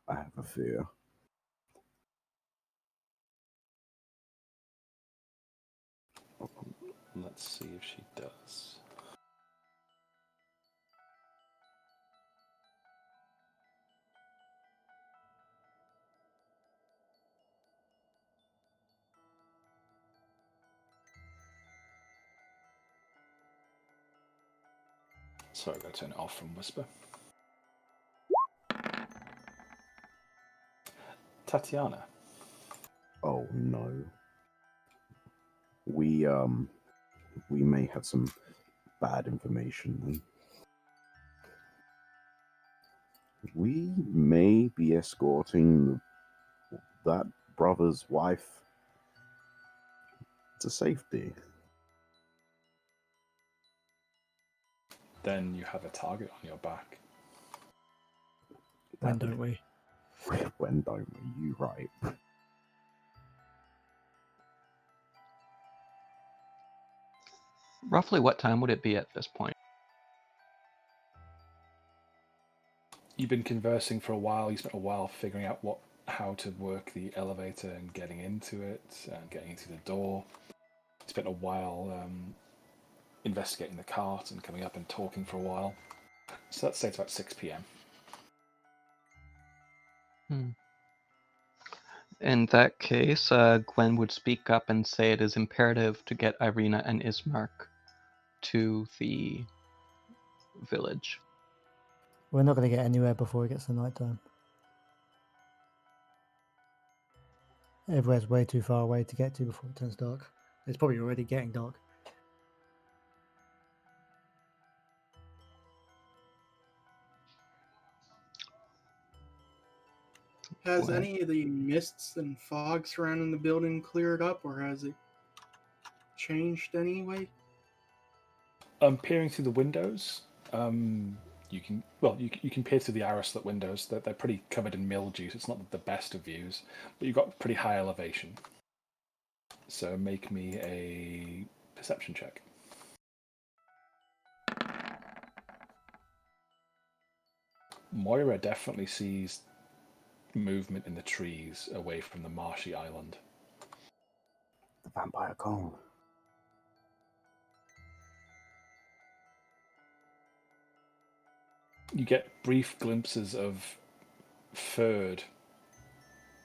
I have a fear. Let's see if she does. Sorry, I'm going to turn it off from Whisper. Tatiana. Oh no. We may have some bad information then. We may be escorting that brother's wife to safety. Then you have a target on your back. When don't we? When don't we? You right. Roughly what time would it be at this point? You've been conversing for a while. You spent a while figuring out how to work the elevator and getting into it and getting into the door. You spent a while investigating the cart and coming up and talking for a while. So let's say it's about 6 p.m. In that case, Gwen would speak up and say it is imperative to get Irina and Ismark to the village. We're not going to get anywhere before it gets to night time. Everywhere's way too far away to get to before it turns dark. It's probably already getting dark. Has Well- any of the mists and fog surrounding the building cleared up, or has it changed anyway? Peering through the windows, you can peer through the arrow-slit windows. They're pretty covered in mildew. So it's not the best of views, but you've got pretty high elevation. So make me a perception check. Moira definitely sees movement in the trees away from the marshy island. The vampire call. You get brief glimpses of furred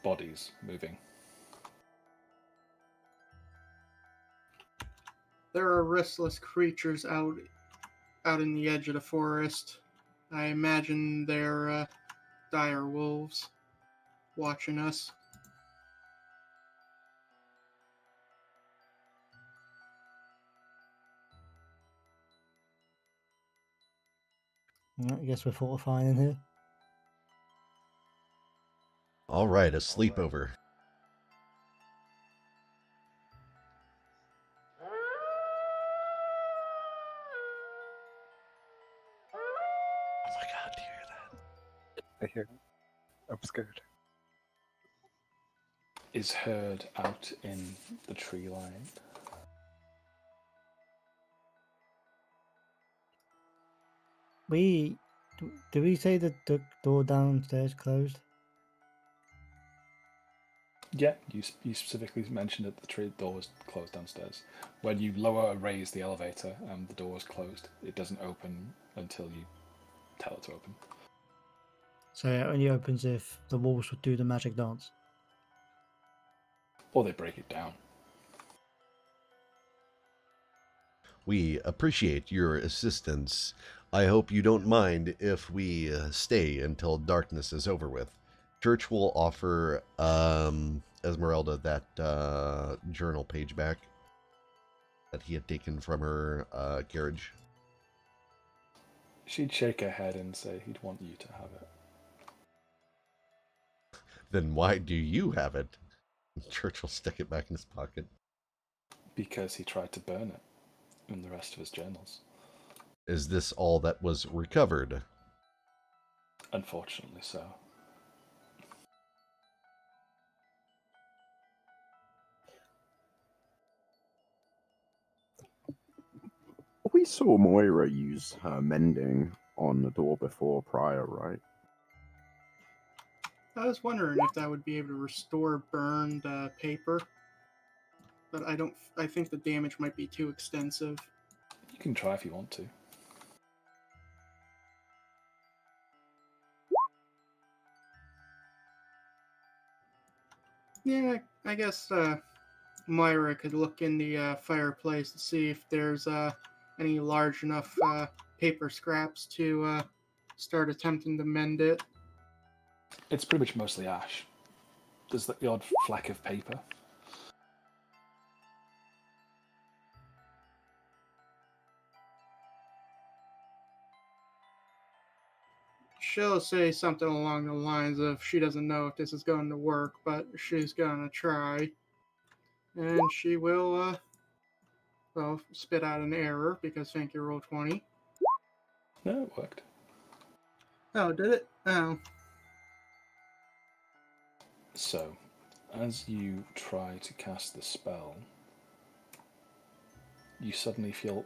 bodies moving. There are restless creatures out in the edge of the forest. I imagine they're dire wolves watching us. I guess we're fortifying in here. All right, a sleepover. Oh my god, do you hear that? I hear it. I'm scared. Is heard out in the tree line. Do we say that the door downstairs closed? Yeah, you specifically mentioned that the tree door was closed downstairs. When you lower or raise the elevator, the door is closed. It doesn't open until you tell it to open. So it only opens if the wolves would do the magic dance. Or they break it down. We appreciate your assistance. I hope you don't mind if we stay until darkness is over with. Church will offer Esmeralda that journal page back that he had taken from her carriage. She'd shake her head and say he'd want you to have it. Then why do you have it? Church will stick it back in his pocket. Because he tried to burn it in the rest of his journals. Is this all that was recovered? Unfortunately so. We saw Moira use her mending on the door before prior, right? I was wondering if that would be able to restore burned paper, but I think the damage might be too extensive. You can try if you want to. Yeah, I guess Moira could look in the fireplace to see if there's any large enough paper scraps to start attempting to mend it. It's pretty much mostly ash. There's the odd fleck of paper. She'll say something along the lines of she doesn't know if this is going to work, but she's going to try. And she will, spit out an error because thank you, roll 20. No, it worked. Oh, did it? Oh. So, as you try to cast the spell, you suddenly feel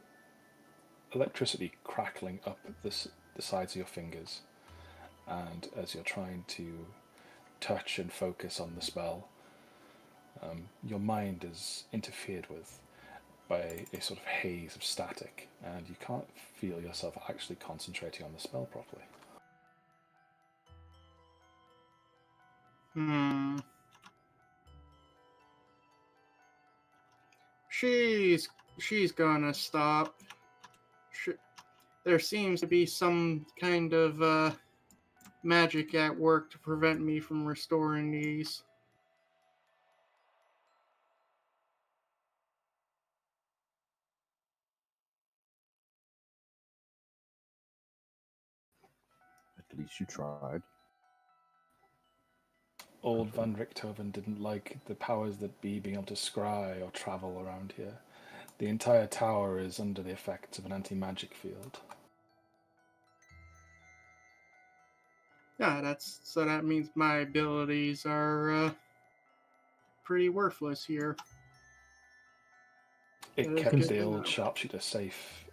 electricity crackling up the sides of your fingers. And as you're trying to touch and focus on the spell, your mind is interfered with by a sort of haze of static, and you can't feel yourself actually concentrating on the spell properly. she's gonna stop. There seems to be some kind of magic at work to prevent me from restoring these. At least you tried. Old Van Richthofen didn't like the powers that be being able to scry or travel around here. The entire tower is under the effects of an anti-magic field. Yeah, that means my abilities are pretty worthless here. It That is kept good the to old know. sharpshooter safe.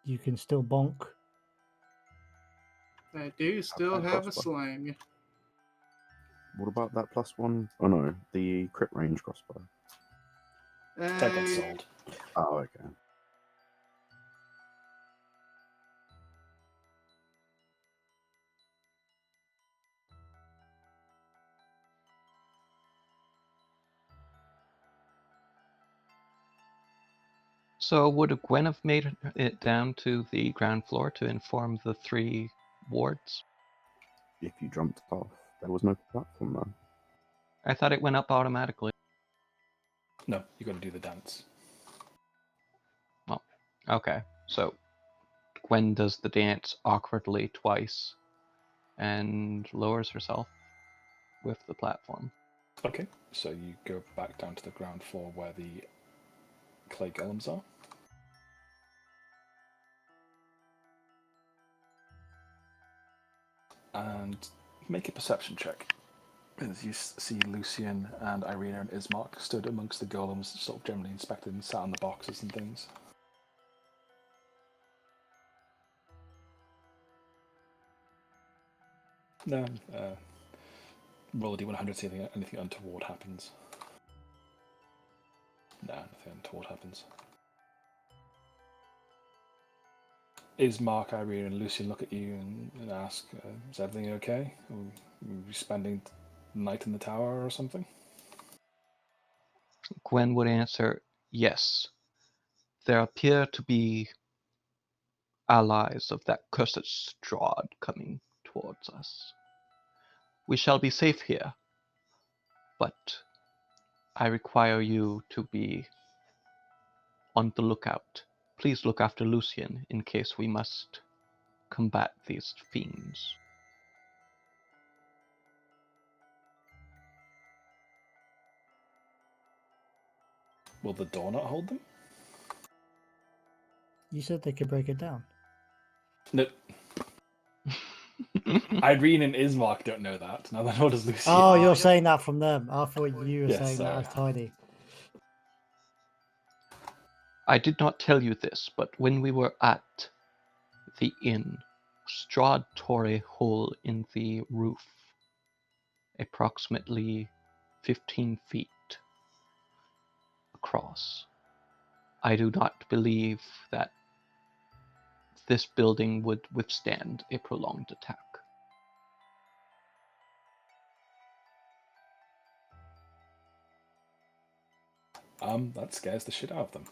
You can still bonk. I do still And have a crossbow. sling. What about that +1? Oh no, the crit range crossbow. That got sold. Oh, okay. So would Gwen have made it down to the ground floor to inform the 3 wards? If you jumped off, there was no platform though. I thought it went up automatically. No, you got to do the dance. Well, okay. So Gwen does the dance awkwardly twice and lowers herself with the platform. Okay, so you go back down to the ground floor where the clay golems are. And make a perception check. As you see Lucian and Irina and Ismark stood amongst the golems, sort of generally inspected and sat on the boxes and things. No, roll a d100, see if anything untoward happens. No, nothing untoward happens. Ismark, Irina, and Lucian look at you and ask, is everything okay? Are you spending the night in the tower or something? Gwen would answer, yes. There appear to be allies of that cursed Strahd coming towards us. We shall be safe here, but I require you to be on the lookout. Please look after Lucian in case we must combat these fiends. Will the door not hold them? You said they could break it down. No. Irene and Ismark don't know that. Now they know does Lucian. Oh, you're saying that from them. I thought you were Yes, saying that sorry. as Tiny. I did not tell you this, but when we were at the inn, Strahd tore a hole in the roof, approximately 15 feet across. I do not believe that this building would withstand a prolonged attack. That scares the shit out of them.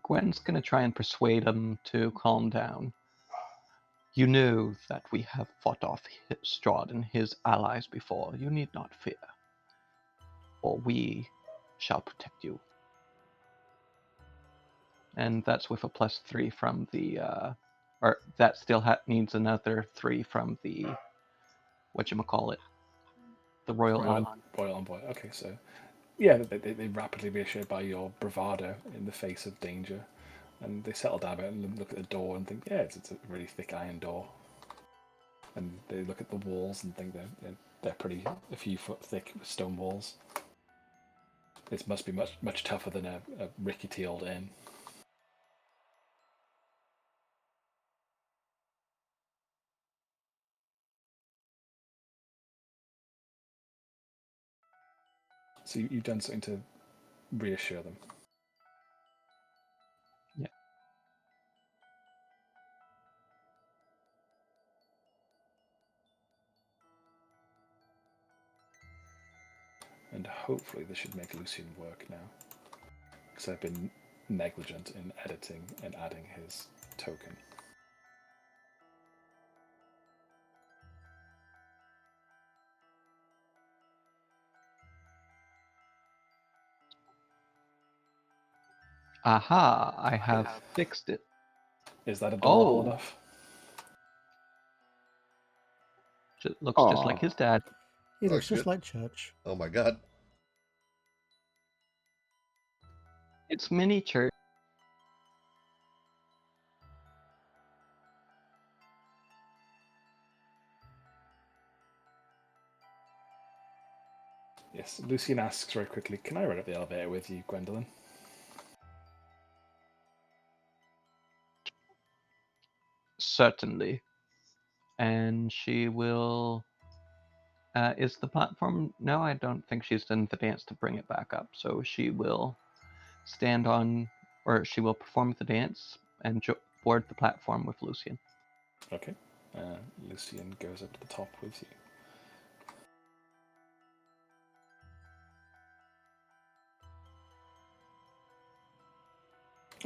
Gwen's going to try and persuade him to calm down. You know that we have fought off Strahd and his allies before. You need not fear, or we shall protect you. And that's with a +3 from the, or that still needs another 3 from the, whatchamacallit, the Royal Envoy. Royal Envoy. Okay, so yeah, they rapidly reassured by your bravado in the face of danger, and they settle down and look at the door and think, yeah, it's a really thick iron door. And they look at the walls and think they're pretty a few foot thick stone walls. This must be much tougher than a rickety old inn. So you've done something to reassure them. and hopefully this should make Lucian work now. Because I've been negligent in editing and adding his token. Aha, I have fixed it. Is that a durable Oh. enough? Looks just like his dad. He looks shit. just like Church. Oh my god. It's miniature. Yes, Lucian asks very quickly, can I ride up the elevator with you, Gwendolyn? Certainly. And she will... is the platform... No, I don't think she's done the dance to bring it back up. So she will stand on... Or she will perform the dance and board the platform with Lucian. Okay. Lucian goes up to the top with you.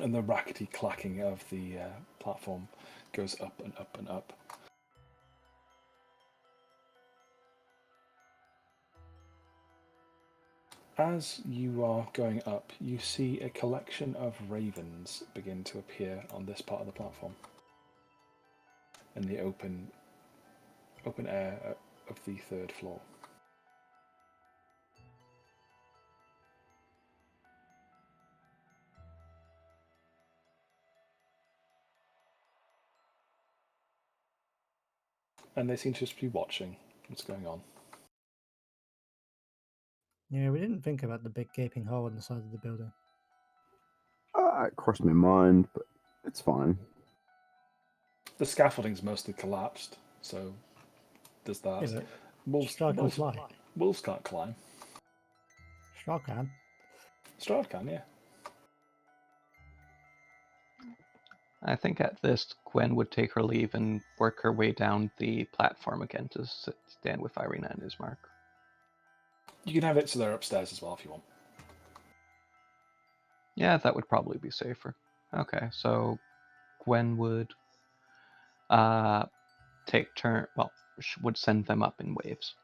And the rackety clacking of the platform goes up and up and up. As you are going up, you see a collection of ravens begin to appear on this part of the platform. In the open air of the third floor. And they seem to just be watching what's going on. Yeah, we didn't think about the big gaping hole in the side of the building. It crossed my mind, but it's fine. The scaffolding's mostly collapsed, so there's that. Yeah, but Strahd can fly. Wolves can't climb. Strahd can. Strahd can, yeah. I think at this, Gwen would take her leave and work her way down the platform again to stand with Irina and Ismark. You can have it so they're upstairs as well if you want. Yeah, that would probably be safer. Okay, so Gwen would take turn. Well, would send them up in waves,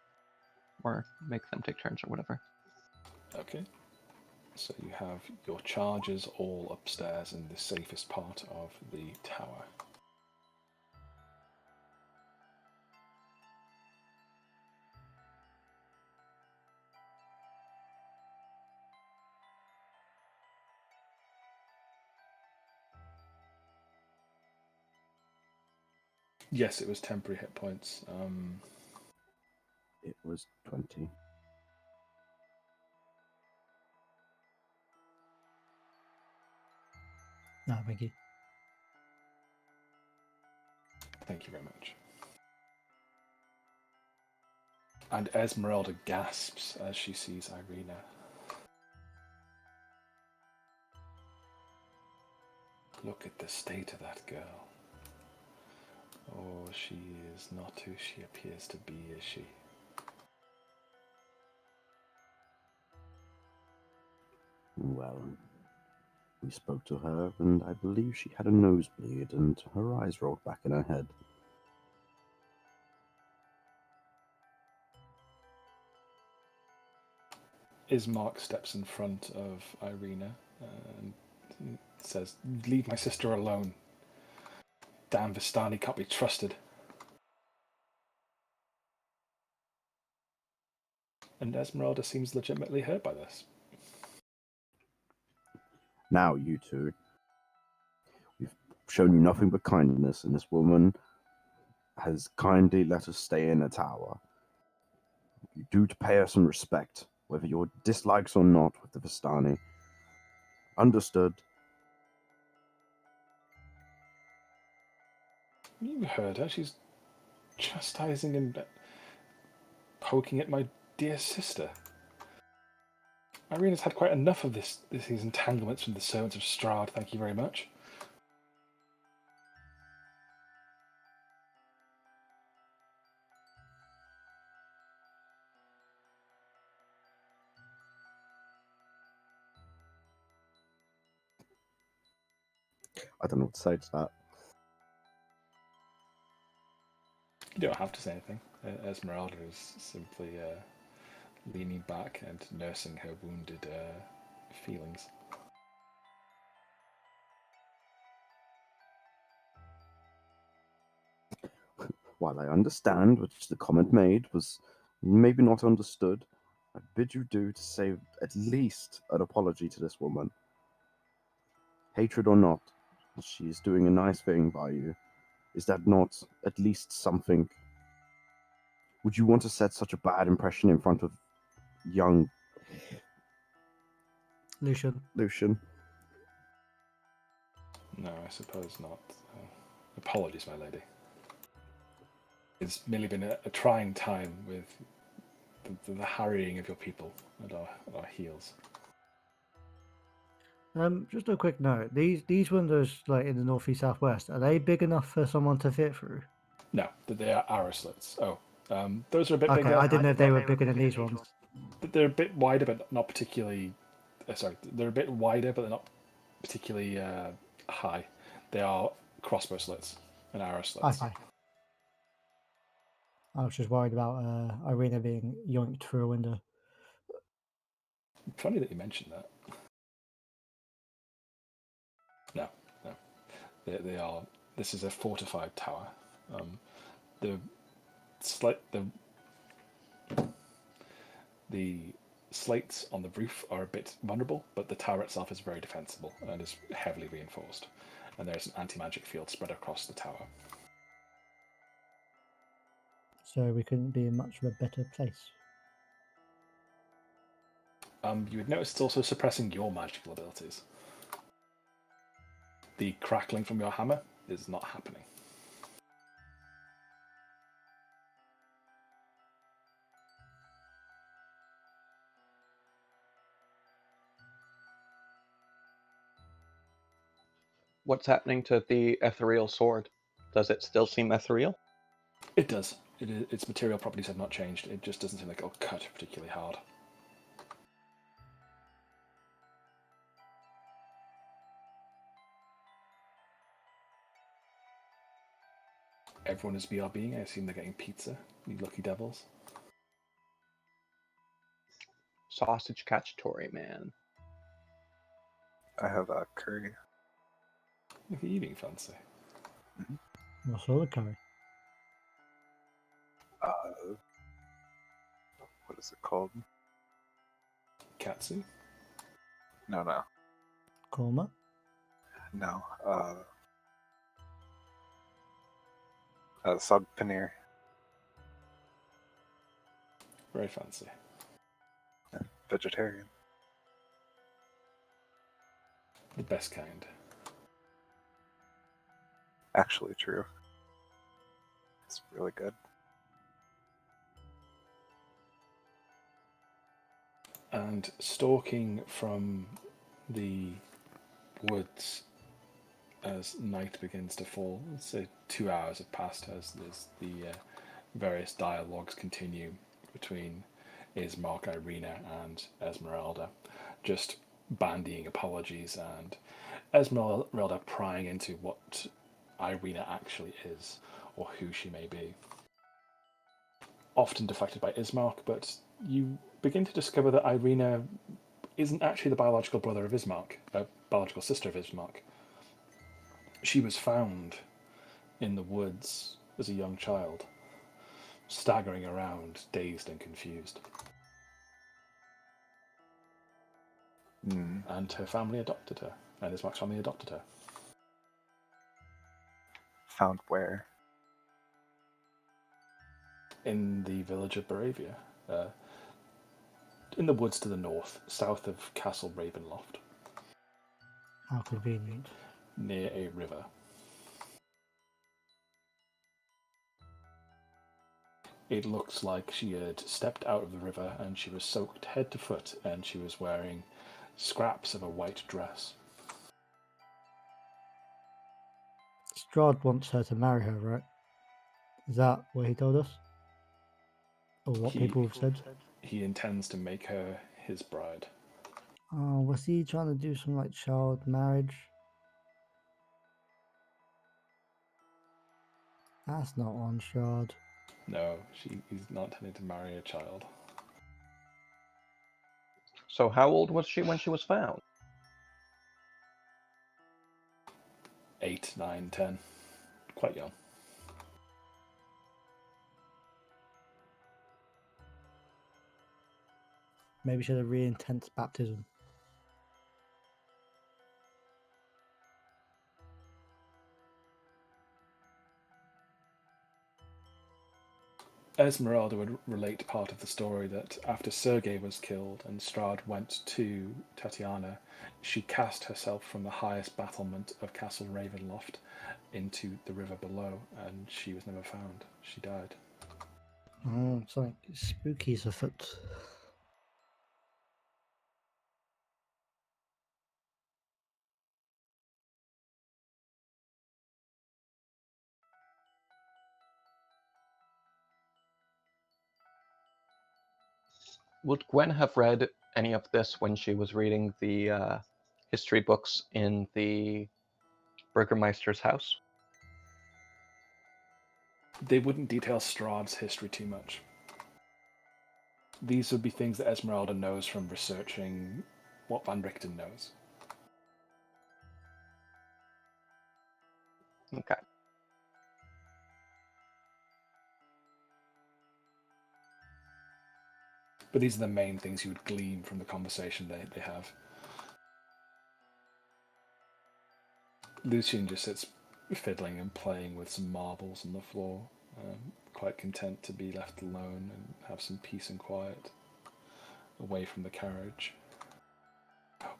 or make them take turns or whatever. Okay. So you have your charges all upstairs in the safest part of the tower. Yes, it was temporary hit points. It was 20. No, thank you. Thank you very much. And Esmeralda gasps as she sees Irina. Look at the state of that girl. Oh, she is not who she appears to be, is she? Well, we spoke to her, and I believe she had a nosebleed, and her eyes rolled back in her head. Ismark steps in front of Irina and says, "Leave my sister alone. Damn Vistani can't be trusted." And Esmeralda seems legitimately hurt by this. Now, you two, we've shown you nothing but kindness, and this woman has kindly let us stay in a tower. You do to pay her some respect, whether your dislikes or not with the Vistani. Understood? You heard her. She's chastising and poking at my dear sister. Irina's had quite enough of these entanglements from the servants of Strahd, thank you very much. I don't know what to say to that. You don't have to say anything. Esmeralda is simply leaning back and nursing her wounded feelings. While I understand which the comment made was maybe not understood, I bid you do to say at least an apology to this woman. Hatred or not, she is doing a nice thing by you. Is that not at least something? Would you want to set such a bad impression in front of young Lucian. No, I suppose not. Apologies, my lady. It's merely been a trying time with the harrying of your people at our heels. Just a quick note. These windows, like in the northeast southwest, are they big enough for someone to fit through? No, they are arrow slits. Oh, those are a bit Okay, bigger. I didn't know if they were bigger than these ones. They're a bit wider, but not particularly. Sorry, they're a bit wider, but they're not particularly high. They are crossbow slits and arrow slits. Okay. I was just worried about Irina being yoinked through a window. Funny that you mentioned that. No. They are. This is a fortified tower. The slates on the roof are a bit vulnerable, but the tower itself is very defensible and is heavily reinforced. And there's an anti-magic field spread across the tower. So we couldn't be in much of a better place. You would notice it's also suppressing your magical abilities. The crackling from your hammer is not happening. What's happening to the Ethereal Sword? Does it still seem ethereal? It does. Its material properties have not changed. It just doesn't seem like it'll cut particularly hard. Everyone is BRBing. I assume they're getting pizza. You lucky devils. Sausage cacciatore, man. I have a curry. Look at you being fancy. What sort of curry? What is it called? Katsu? No. Korma? No. Sag paneer. Very fancy. Vegetarian. The best kind. Actually true. It's really good. And stalking from the woods as night begins to fall, let's say 2 hours have passed as the various dialogues continue between Ismark, Irina, and Esmeralda, just bandying apologies, and Esmeralda prying into what Irina actually is, or who she may be. Often deflected by Ismark, but you begin to discover that Irina isn't actually the biological brother of Ismark, a biological sister of Ismark. She was found in the woods as a young child, staggering around, dazed and confused. And her family adopted her, and Ismark's family adopted her. Found where? In the village of Baravia, in the woods to the north, south of Castle Ravenloft. How convenient. Near a river. It looks like she had stepped out of the river and she was soaked head to foot, and she was wearing scraps of a white dress. Strahd wants her to marry her, right? Is that what he told us? Or what people have said? He intends to make her his bride. Oh, was he trying to do some like child marriage? That's not on Strahd. No, he's not intending to marry a child. So how old was she when she was found? 8, 9, 10. Quite young. Maybe she had a really intense baptism. Esmeralda would relate part of the story that after Sergei was killed and Strahd went to Tatiana, she cast herself from the highest battlement of Castle Ravenloft into the river below, and she was never found. She died. Oh, something spooky's afoot. Would Gwen have read any of this when she was reading the history books in the Burgermeister's house? They wouldn't detail Strahd's history too much. These would be things that Esmeralda knows from researching what Van Richten knows. Okay. But these are the main things you would glean from the conversation they have. Lucian just sits fiddling and playing with some marbles on the floor, quite content to be left alone and have some peace and quiet away from the carriage.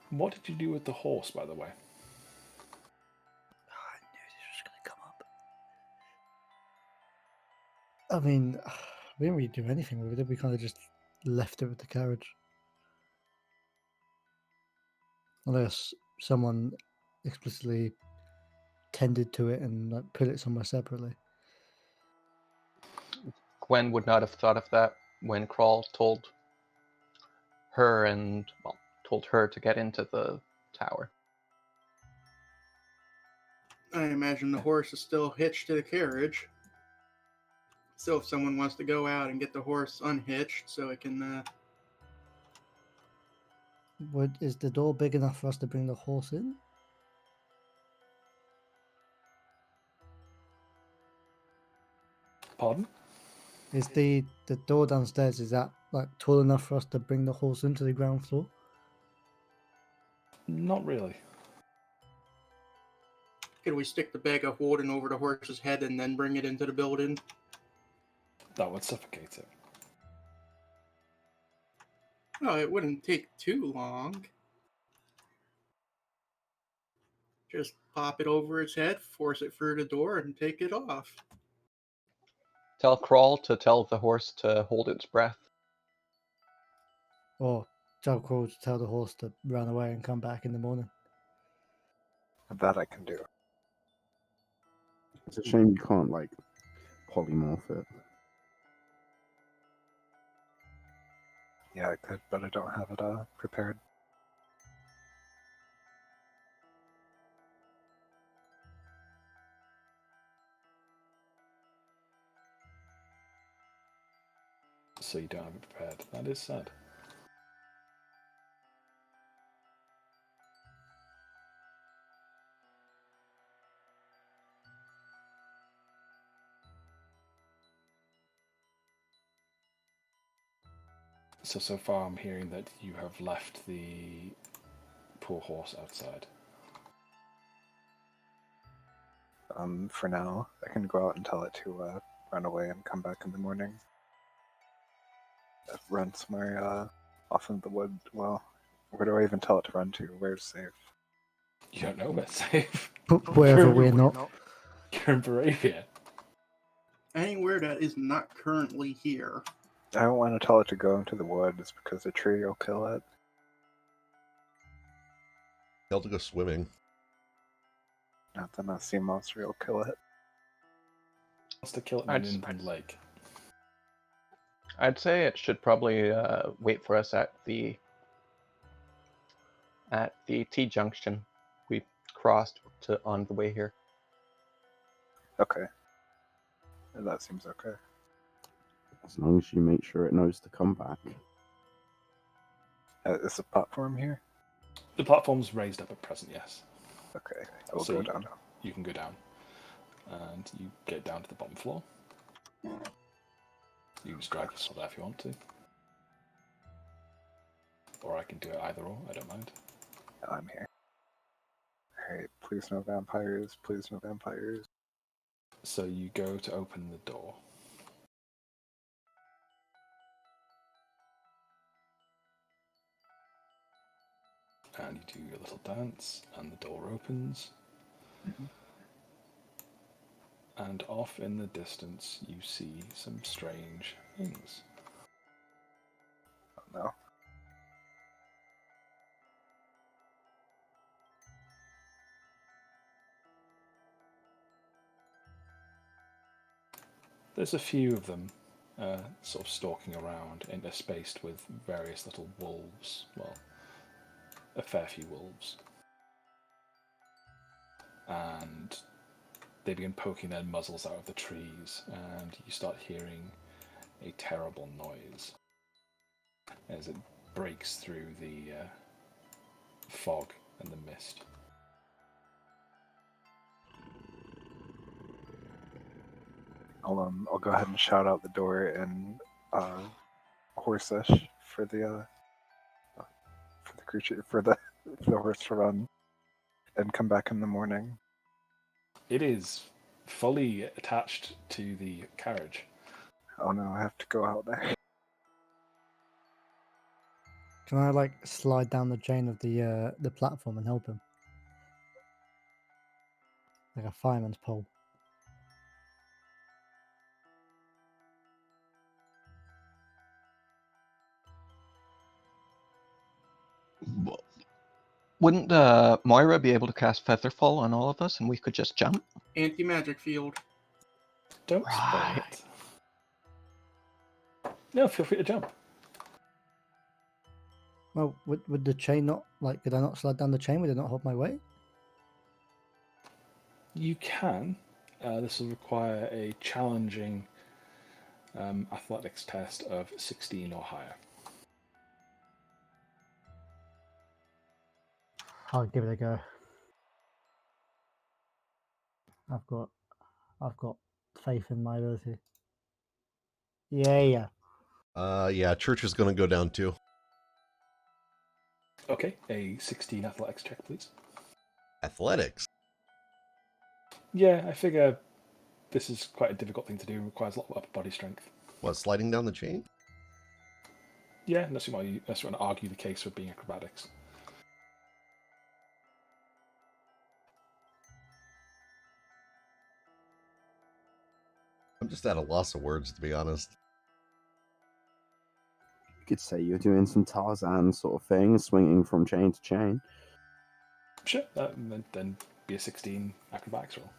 What did you do with the horse, by the way? I knew this was going to come up. I mean, we didn't really do anything with it. We kind of just left it with the carriage. Unless someone explicitly tended to it and like put it somewhere separately. Gwen would not have thought of that when Crawl told her to get into the tower. I imagine the horse is still hitched to the carriage. So if someone wants to go out and get the horse unhitched so it can... Is the door big enough for us to bring the horse in? Pardon? Is the door downstairs, is that like tall enough for us to bring the horse into the ground floor? Not really. Could we stick the bag of holding over the horse's head and then bring it into the building? That would suffocate it. Oh, it wouldn't take too long. Just pop it over its head, force it through the door, and take it off. Tell Crawl to tell the horse to hold its breath. Or tell Crawl to tell the horse to run away and come back in the morning? That I can do. It's a shame you can't like polymorph it. Yeah, I could, but I don't have it prepared. So you don't have it prepared. That is sad. So far I'm hearing that you have left the poor horse outside. For now, I can go out and tell it to run away and come back in the morning. Run somewhere off in the wood. Well, where do I even tell it to run to? Where's safe? You don't know where's safe. Wherever we're not. You're in Baravia. Anywhere that is not currently here. I don't want to tell it to go into the woods because the tree will kill it. Tell it to go swimming. Not then a sea monster will kill it. Wants to kill it in an inland lake. I'd say it should probably wait for us at the T-junction we crossed on the way here. Okay. That seems okay. As long as you make sure it knows to come back. Is the platform here? The platform's raised up at present, yes. Okay, I will So go you- down. You can go down. And you get down to the bottom floor. You can just drag yourself there if you want to. Or I can do it either or, I don't mind. I'm here. Alright, please no vampires, please no vampires. So you go to open the door. And you do your little dance, and the door opens. Mhm. And off in the distance, you see some strange things. Oh no. There's a few of them sort of stalking around, interspaced with various little wolves. Well, a fair few wolves. And they begin poking their muzzles out of the trees, and you start hearing a terrible noise as it breaks through the fog and the mist. I'll go ahead and shout out the door in Horseish for the creature for the horse to run and come back in the morning. It is fully attached to the carriage. Oh no, I have to go out there. Can I like slide down the chain of the platform and help him? Like a fireman's pole. Wouldn't Moira be able to cast Featherfall on all of us and we could just jump? Anti-magic field. Don't spoil Right. it. No, feel free to jump. Well, would the chain not, like, could I not slide down the chain? Would it not hold my weight? You can. This will require a challenging athletics test of 16 or higher. I'll give it a go. I've got faith in my ability. Yeah. Yeah, Church is going to go down too. Okay, a 16 athletics check, please. Athletics. Yeah, I figure this is quite a difficult thing to do. It requires a lot of upper body strength. What, sliding down the chain? Yeah, unless you want to argue the case for being acrobatics. I'm just at a loss of words, to be honest. You could say you're doing some Tarzan sort of thing, swinging from chain to chain. Sure, then be a 16 acrobatics roll.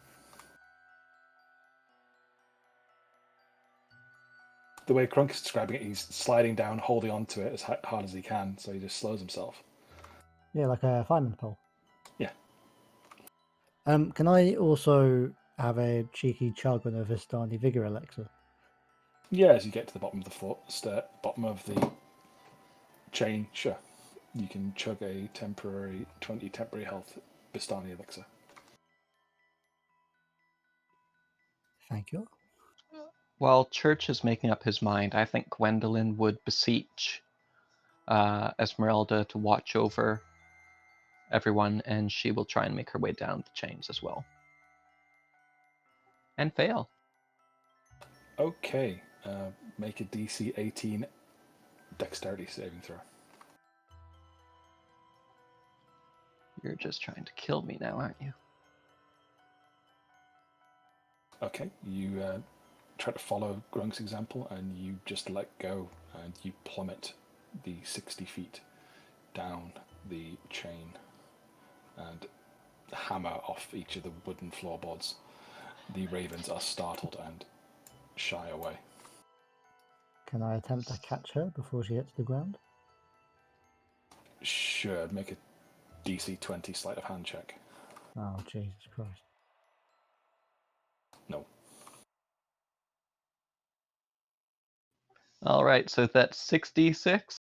The way Crunk is describing it, he's sliding down, holding onto it as hard as he can, so he just slows himself. Yeah, like a fireman's pole. Yeah. Can I also have a cheeky chug on a Vistani Vigor Elixir? Yeah, as you get to the bottom of the bottom of the chain, sure. You can chug a 20 temporary health Bistani elixir. Thank you. While Church is making up his mind, I think Gwendolyn would beseech Esmeralda to watch over everyone, and she will try and make her way down the chains as well. And fail. Okay, make a DC 18 dexterity saving throw. You're just trying to kill me now, aren't you? Okay, you try to follow Grunk's example, and you just let go, and you plummet the 60 feet down the chain and hammer off each of the wooden floorboards. The ravens are startled and shy away. Can I attempt to catch her before she hits the ground? Sure, make a DC 20 sleight of hand check. Oh, Jesus Christ. No. All right, so that's 66.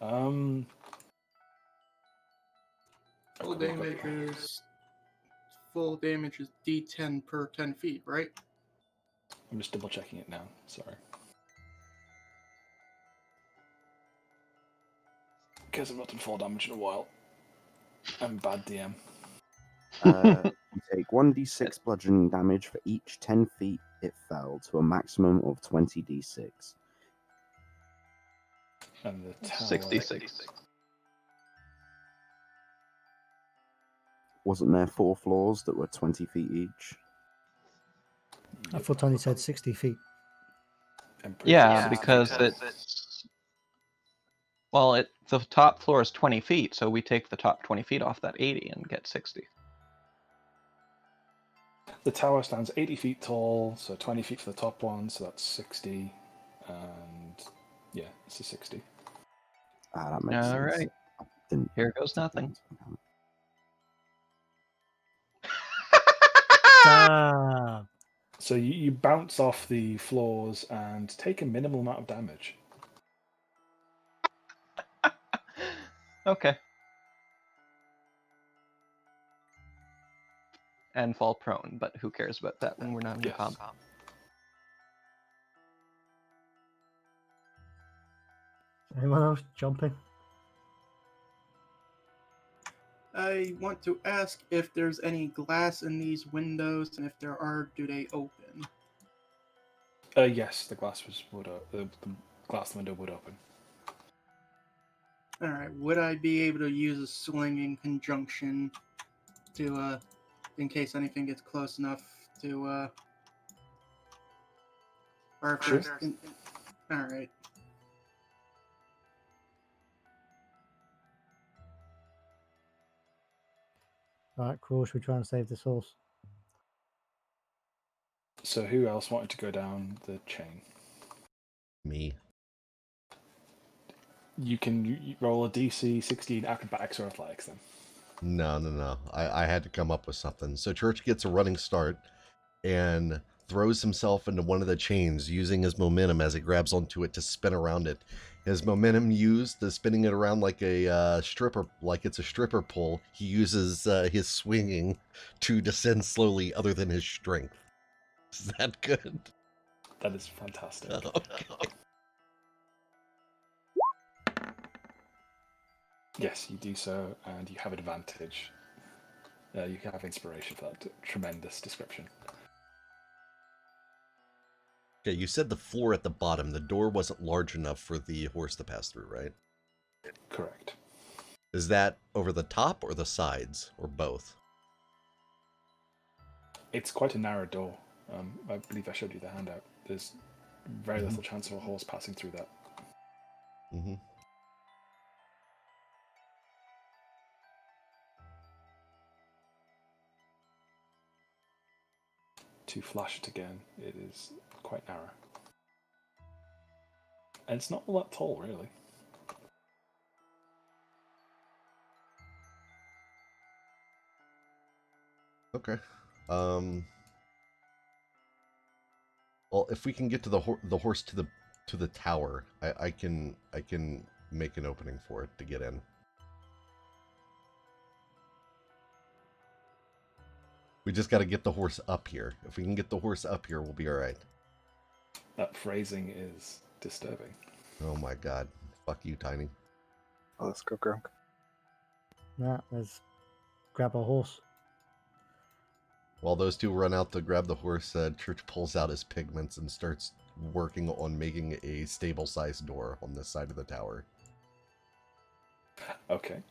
Um, Full okay, damage is D10 per 10 feet, right? I'm just double checking it now. Sorry. Because I've not done full damage in a while. I'm a bad DM. You take 1d6 bludgeoning damage for each 10 feet it fell to a maximum of 20d6. And the tower. 66. Wasn't there 4 floors that were 20 feet each? I thought Tony said 60 feet. I'm pretty Yeah, sure because 60. it's... Well, the top floor is 20 feet, so we take the top 20 feet off that 80 and get 60. The tower stands 80 feet tall, so 20 feet for the top one, so that's 60. And yeah, it's a 60. That makes All sense. right. I didn't Here goes nothing. Damn. So you bounce off the floors and take a minimal amount of damage. Okay. And fall prone, but who cares about that when we're not in Yes. combat? Anyone else jumping? I want to ask if there's any glass in these windows, and if there are, do they open? Yes, the glass the glass window would open. Alright, would I be able to use a sling in conjunction to, in case anything gets close enough to, or if Sure. there's... Alright. Right, cool. Should we try and save this horse? So who else wanted to go down the chain? Me. You can roll a DC 16 acrobatics or athletics then. No. I had to come up with something. So Church gets a running start and throws himself into one of the chains using his momentum as he grabs onto it to spin around it. His momentum used to spinning it around like a stripper, like it's a stripper pole. He uses his swinging to descend slowly other than his strength. Is that good? That is fantastic. Okay. Yes, you do so, and you have advantage. You have inspiration for that tremendous description. Okay, you said the floor at the bottom. The door wasn't large enough for the horse to pass through, right? Correct. Is that over the top or the sides, or both? It's quite a narrow door. I believe I showed you the handout. There's very little chance of a horse passing through that. Mm-hmm. To flash it again, it is quite narrow. And it's not all that tall, really. Okay. Well, if we can get to the horse to the tower, I can make an opening for it to get in. We just got to get the horse up here. If we can get the horse up here, we'll be all right. That phrasing is disturbing. Oh my god. Fuck you, Tiny. Oh, let's go, Grunk. Nah, let's grab a horse. While those two run out to grab the horse, Church pulls out his pigments and starts working on making a stable-sized door on this side of the tower. Okay.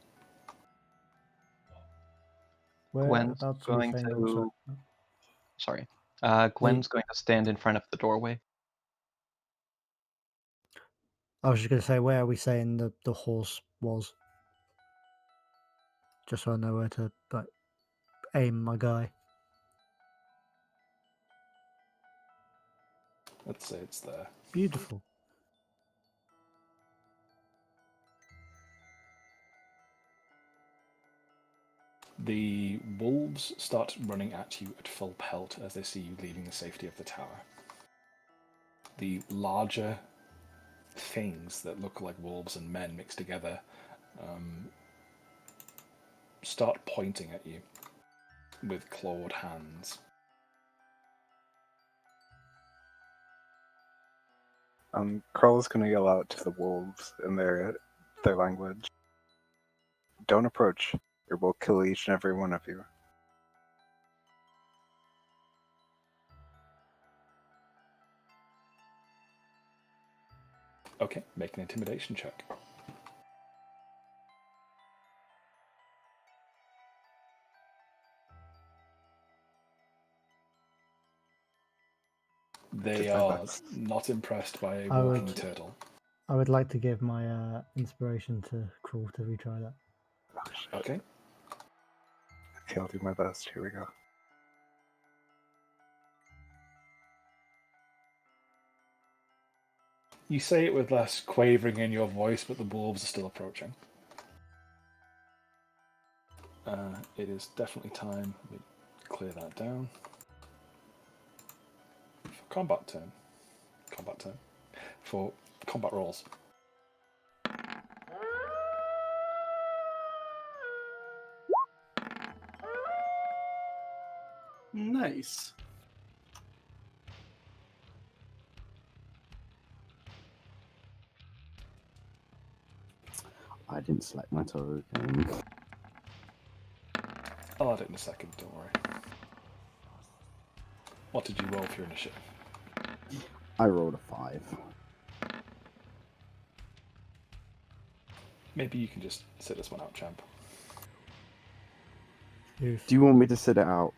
Gwen's Whereabouts are going we saying to... also? Sorry. Gwen's going to stand in front of the doorway. I was just going to say, where are we saying the horse was? Just so I know where to aim my guy. Let's say it's there. Beautiful. The wolves start running at you at full pelt as they see you leaving the safety of the tower. the larger things that look like wolves and men mixed together start pointing at you with clawed hands. Carl is going to yell out to the wolves in their language. Don't approach, or we'll kill each and every one of you. Okay, make an intimidation check. They Did my are best. not impressed by a I walking would- turtle. I would like to give my inspiration to Crawl to retry that. Oh, shit. Okay. Okay, I'll do my best. Here we go. You say it with less quavering in your voice, but the wolves are still approaching. It is definitely time. Let me clear that down. For combat turn. For combat rolls. Nice. I didn't select my token. I'll add it in a second, don't worry. What did you roll for your initiative? I rolled a 5. Maybe you can just sit this one out, champ. Oof. Do you want me to sit it out?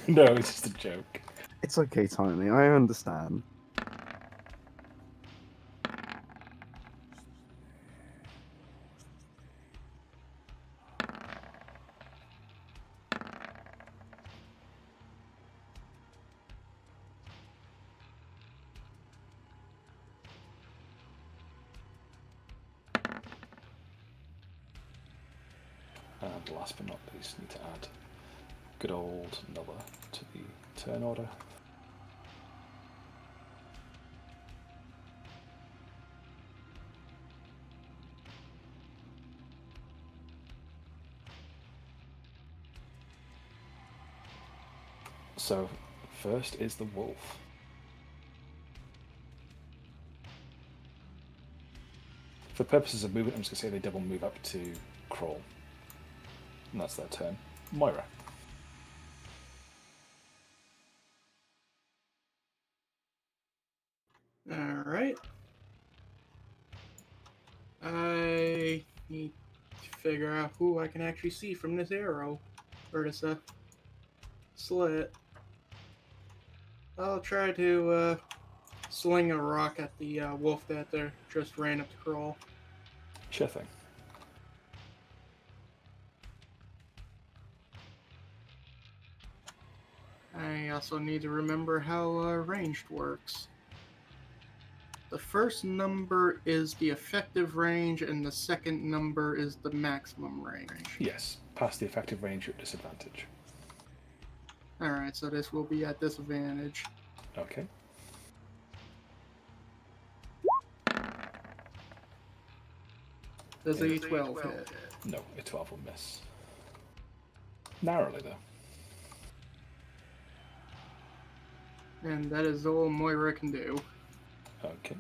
No, it's just a joke. It's okay, Tiny. I understand. And last but not least, need to add good old Nulla to the turn order. So, first is the wolf. For purposes of movement, I'm just going to say they double move up to crawl. And that's their turn. Moira. Alright. I need to figure out who I can actually see from this arrow. Or this slit. I'll try to sling a rock at the wolf that just ran up the crawl. Sure thing. I also need to remember how ranged works. The first number is the effective range, and the second number is the maximum range. Yes, past the effective range, you're at disadvantage. Alright, so this will be at disadvantage. Okay. Does a 12 hit? No, a 12 will miss. Narrowly, though. And that is all Moira can do. Okay.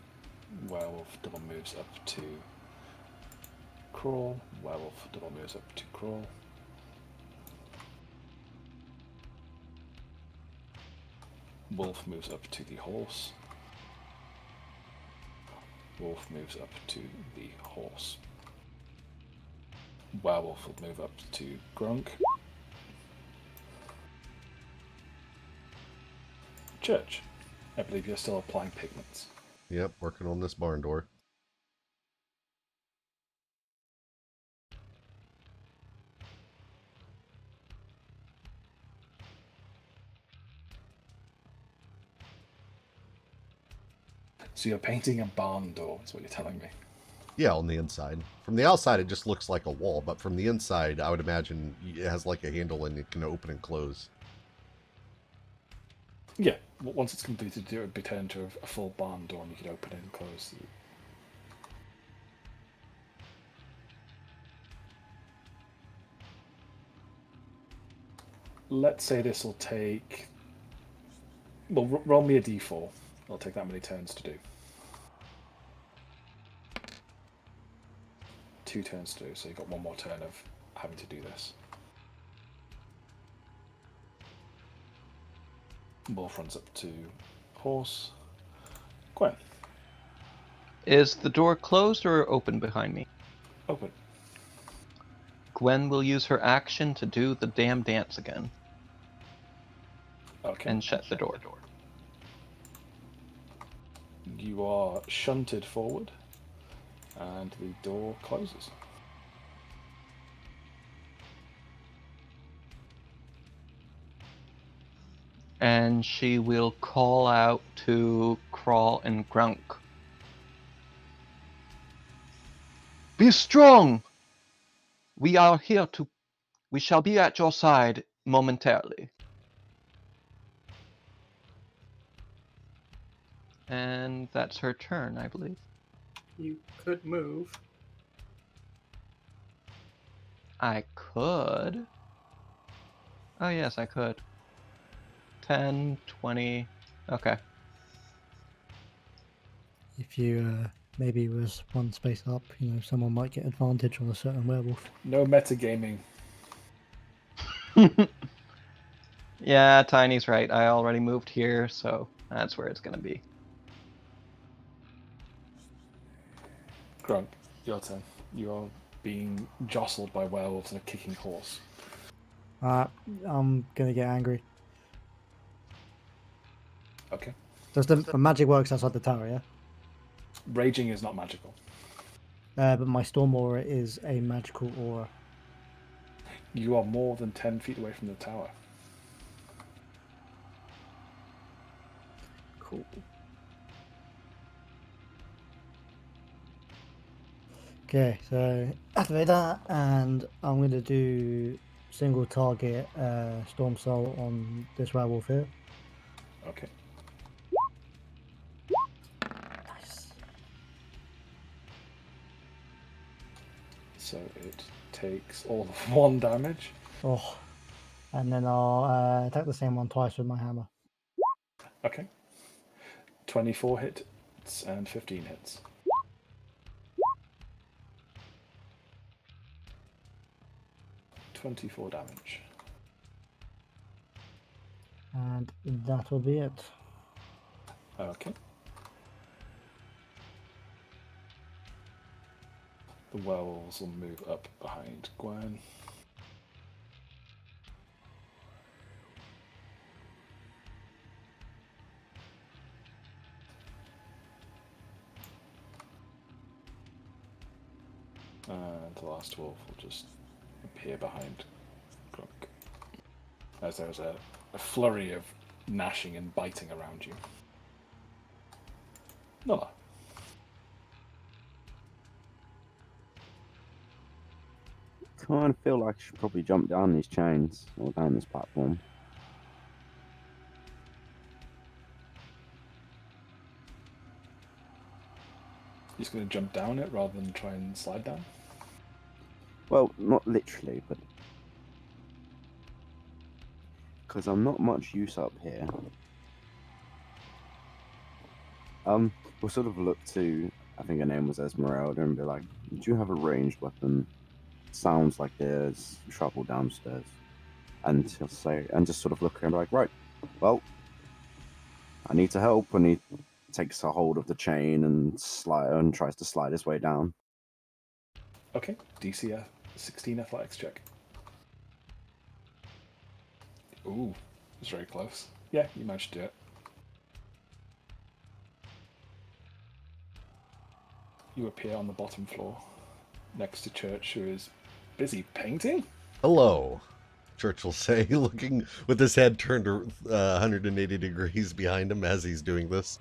Werewolf double moves up to crawl. Werewolf double moves up to crawl. Wolf moves up to the horse. Wolf moves up to the horse. Werewolf will move up to Grunk. Church. I believe you're still applying pigments. Yep, working on this barn door. So you're painting a barn door, is what you're telling me. Yeah, on the inside. From the outside, it just looks like a wall, but from the inside, I would imagine it has like a handle and it can open and close. Yeah, once it's completed, it would be turned to a full barn door, and you could open it and close it. Let's say this will take... Well, roll me a d4. It'll take that many turns to do. 2 turns to do, so you've got 1 more turn of having to do this. Wolf runs up to horse. Gwen, Is the door closed or open behind me? open. Gwen will use her action to do the damn dance again Okay. and shut the door. You are shunted forward, and the door closes. And she will call out to Crawl and Grunk. Be strong! We are here to... We shall be at your side momentarily. And that's her turn, I believe. You could move. I could. Oh, yes, I could. 10, 20. Okay. If you maybe was one space up, someone might get advantage on a certain werewolf. No metagaming. Yeah, Tiny's right. I already moved here, so that's where it's going to be. Grunk, your turn. You are being jostled by werewolves and a kicking horse. I'm gonna get angry. Okay. Does the magic works outside the tower, yeah? Raging is not magical. But my storm aura is a magical aura. You are more than 10 feet away from the tower. Cool. Okay, so activate that, and I'm going to do single target Storm Soul on this werewolf here. Okay. Nice. So it takes all of 1 damage. Oh, and then I'll attack the same one twice with my hammer. Okay. 24 hits and 15 hits. .24 damage. And that will be it. Okay. The werewolves will move up behind Gwen. And the last wolf will just appear behind Grunk. As there's a flurry of gnashing and biting around you. Nola. Kind of feel like I should probably jump down these chains or down this platform. You're just going to jump down it rather than try and slide down? Well, not literally, but because I'm not much use up here. We'll sort of look to, I think her name was Esmeralda, and be like, do you have a ranged weapon? Sounds like there's trouble downstairs. And he'll say, and just sort of look at him like, right, well, I need to help. And he takes a hold of the chain and tries to slide his way down. Okay, DC 16 athletics check. Ooh, it's very close. Yeah, you managed to do it. You appear on the bottom floor next to Church, who is busy painting. Hello, Church will say, looking with his head turned 180 degrees behind him as he's doing this.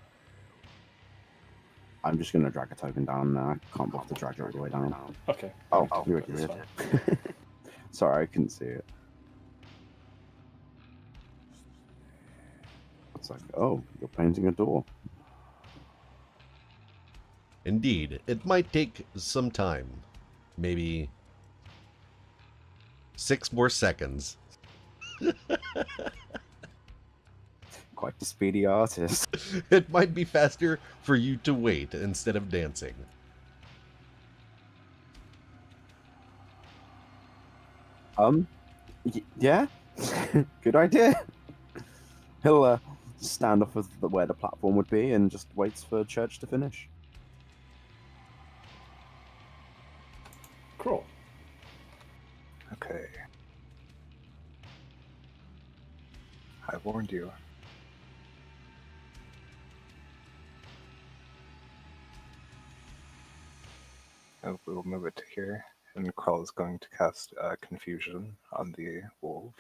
I'm just going to drag a token down now. I can't bother to drag it all the way down. Okay. Oh, you're that's good. fine. Sorry, I couldn't see it. It's like, oh, you're painting a door. Indeed, it might take some time. Maybe 6 more seconds. Quite the speedy artist. It might be faster for you to wait instead of dancing. Yeah, good idea. He'll stand off of where the platform would be and just waits for church to finish. Crawl. Okay. I warned you. Oh, we'll move it to here. And Crawl is going to cast Confusion on the wolf.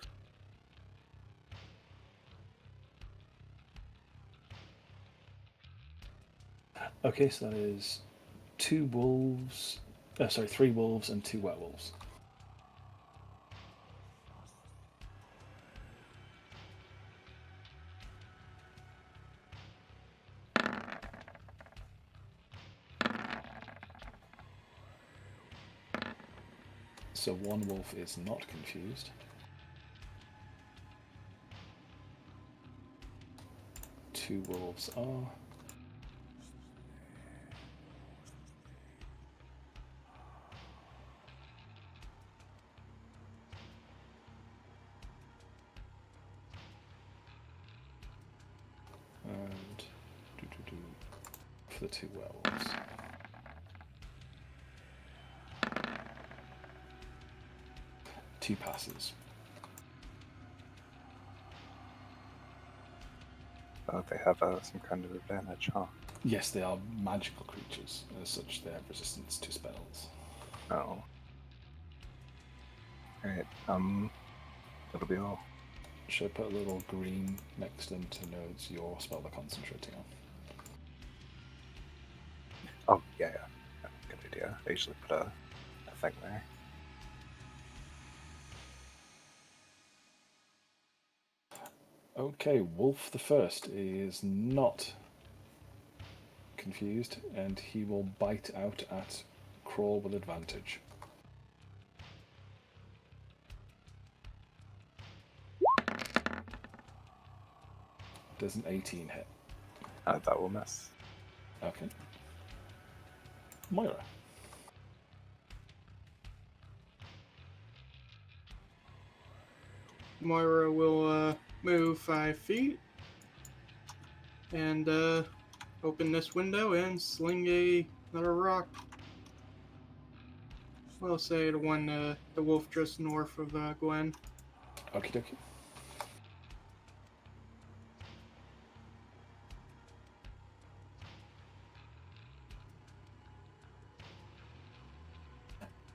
Okay, so that is 2 wolves. Sorry, 3 wolves and 2 werewolves. So 1 wolf is not confused. 2 wolves are. And for the 2 werewolves. Two passes. Oh, they have some kind of advantage, huh? Yes, they are magical creatures. As such, they have resistance to spells. Oh. Alright, that'll be all. Should I put a little green next to them to know it's your spell they're concentrating on? Oh, yeah. Good idea. I usually put a thing there. Okay, Wolf the First is not confused, and he will bite out at Crawl with advantage. Does an 18 hit? That will miss. Okay. Moira. Moira will move 5 feet and open this window and sling another rock. We'll say the one, the wolf just north of Gwen. Okie dokie.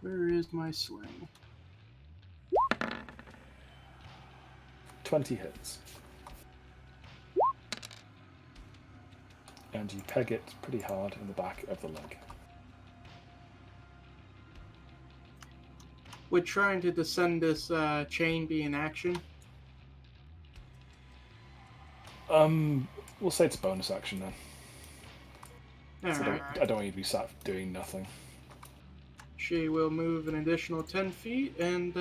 Where is my sling? 20 hits. And you peg it pretty hard in the back of the leg. Would trying to descend this chain be in action? We'll say it's a bonus action then. So Alright. I don't want you to be sat doing nothing. She will move an additional 10 feet and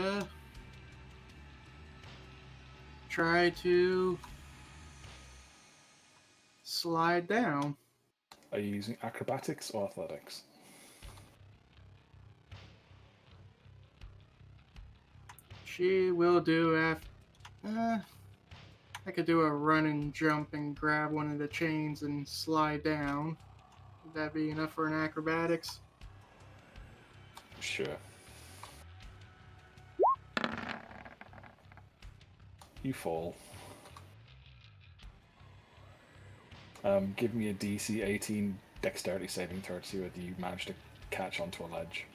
try to slide down. Are you using acrobatics or athletics? She will do I could do a run and jump and grab one of the chains and slide down. Would that be enough for an acrobatics? Sure. You fall. Give me a DC 18 dexterity saving throw to see whether you manage to catch onto a ledge.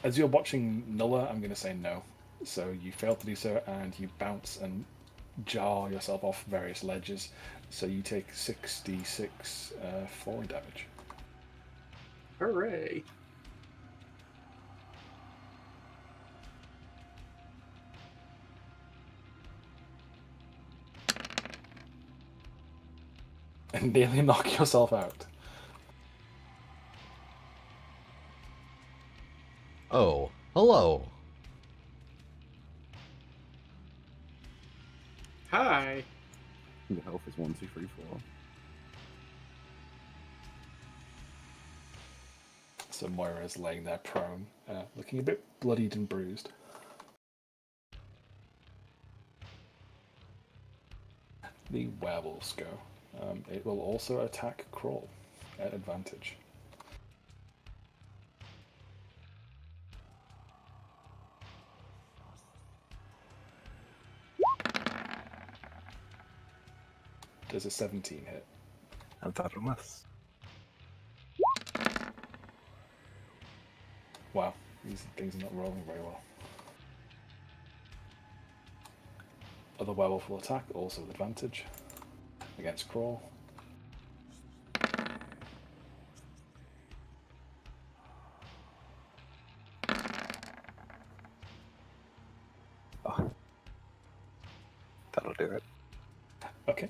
As you're watching Nulla, I'm going to say no. So you fail to do so, and you bounce and jar yourself off various ledges, so you take 66 falling damage. Hooray! And nearly knock yourself out. Oh, hello. Hi. Your health is 1, 2, 3, 4. So Moira is laying there prone, looking a bit bloodied and bruised. The werewolves go. It will also attack Crawl at advantage. Does a 17 hit? I thought it was. Wow, these things are not rolling very well. Other werewolf will attack, also with advantage, against Crawl. Oh. That'll do it. Okay,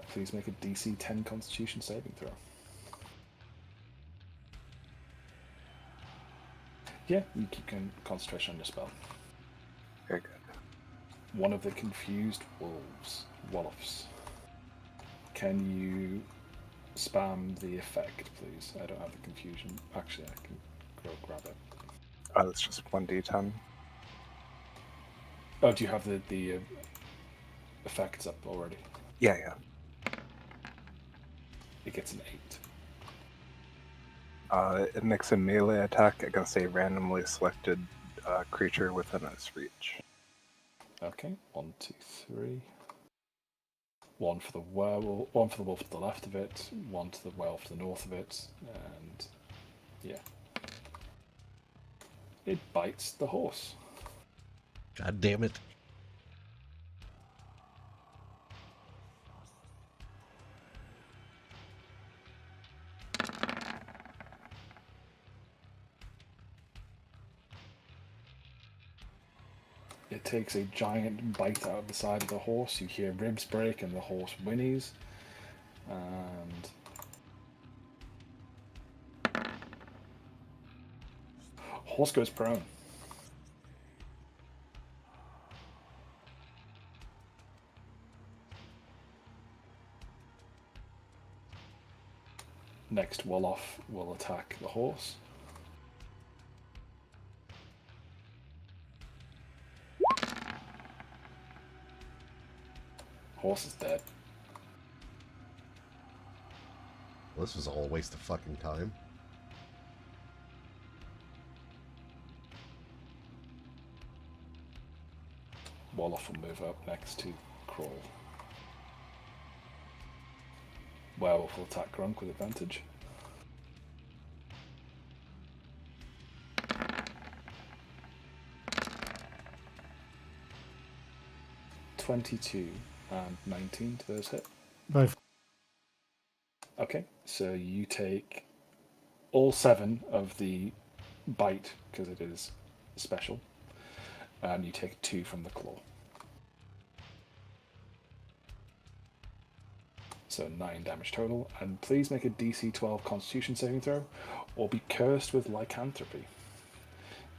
please make a DC 10 Constitution saving throw. Yeah, you keep concentration on your spell. Very good. One of the confused wolves. Can you spam the effect, please? I don't have the confusion. Actually, I can go grab it. Oh, it's just 1d10. Oh, do you have the effects up already? Yeah, yeah. It gets an 8. It makes a melee attack against a randomly selected creature within its reach. Okay, 1, 2, 3. One for the werewolf, one for the wolf to the left of it, one to the werewolf to the north of it, and yeah. It bites the horse. God damn it. It takes a giant bite out of the side of the horse. You hear ribs break and the horse whinnies. And horse goes prone. Next, Wolof will attack the horse. Horse is dead. Well, this was all a waste of fucking time. Wolof will move up next to Crawl. Werewolf will attack Grunk with advantage. (22) and 19 to those hit. Both. Okay, so you take all 7 of the bite, because it is special, and you take 2 from the claw. So 9 damage total, and please make a DC 12 Constitution saving throw, or be cursed with lycanthropy.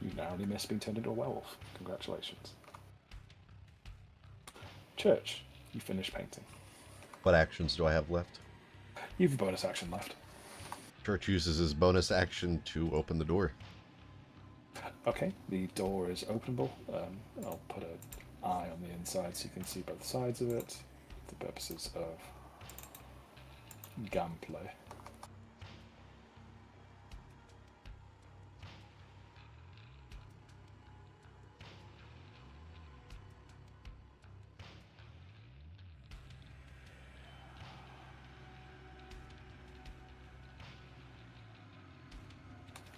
You narrowly missed being turned into a werewolf. Congratulations. Church, you finished painting. What actions do I have left? You have a bonus action left. Church uses his bonus action to open the door. Okay, the door is openable. I'll put an eye on the inside so you can see both sides of it for the purposes of gameplay.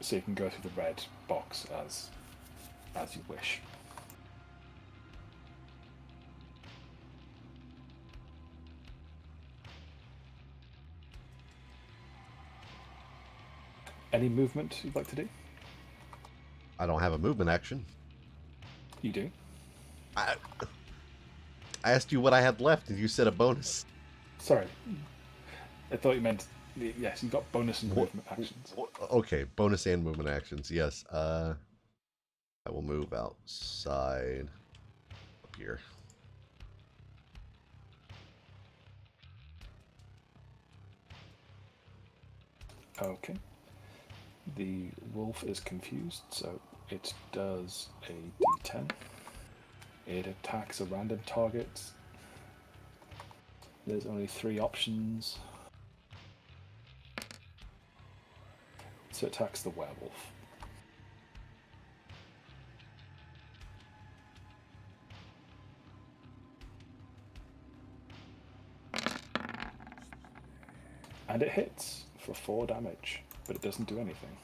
So you can go through the red box as you wish. Any movement you'd like to do? I don't have a movement action. You do. I asked you what I had left, and you said a bonus. Sorry. I thought you meant... Yes, you've got bonus and movement actions. Okay, bonus and movement actions, yes. I will move outside up here. Okay. The wolf is confused, so it does a d10. It attacks a random target. There's only 3 options. So it attacks the werewolf. And it hits for 4 damage, but it doesn't do anything.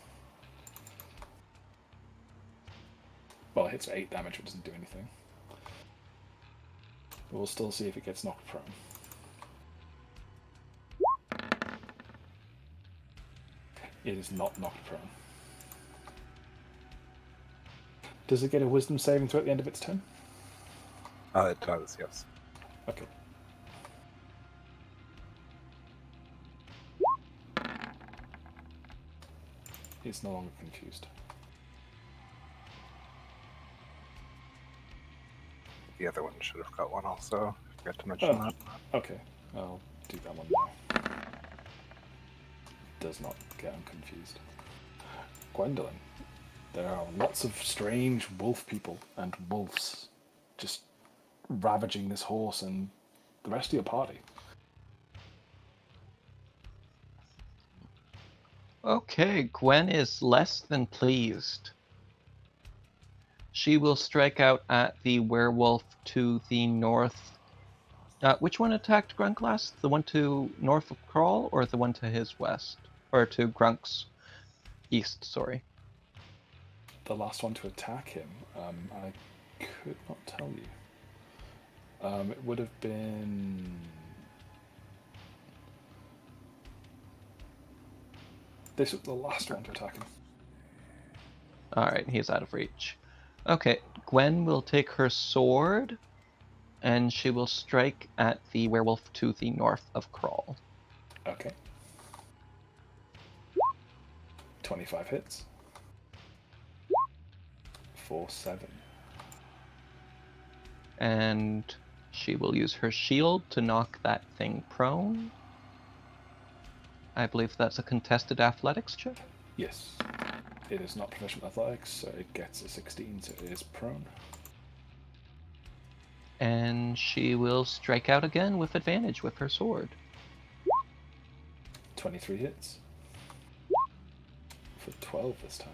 Well, it hits for 8 damage, but it doesn't do anything. But we'll still see if it gets knocked prone. It is not knocked prone. Does it get a wisdom saving throw at the end of its turn? It does, yes. Okay. It's no longer confused. The other one should have got one also. I forgot to mention that. Okay, I'll do that one now. Does not get confused. Gwendolyn, there are lots of strange wolf people and wolves just ravaging this horse and the rest of your party. Okay, Gwen is less than pleased. She will strike out at the werewolf to the north. Which one attacked Grunk last? The one to north of Crawl or the one to his west? Or to Grunk's east, sorry. The last one to attack him, I could not tell you. It would have been... This was the last one to attack him. Alright, he's out of reach. Okay, Gwen will take her sword, and she will strike at the werewolf to the north of Crawl. Okay. 25 hits. 4-7. And she will use her shield to knock that thing prone. I believe that's a contested athletics check. Yes. It is not professional athletics, so it gets a 16, so it is prone. And she will strike out again with advantage with her sword. 23 hits. For 12 this time.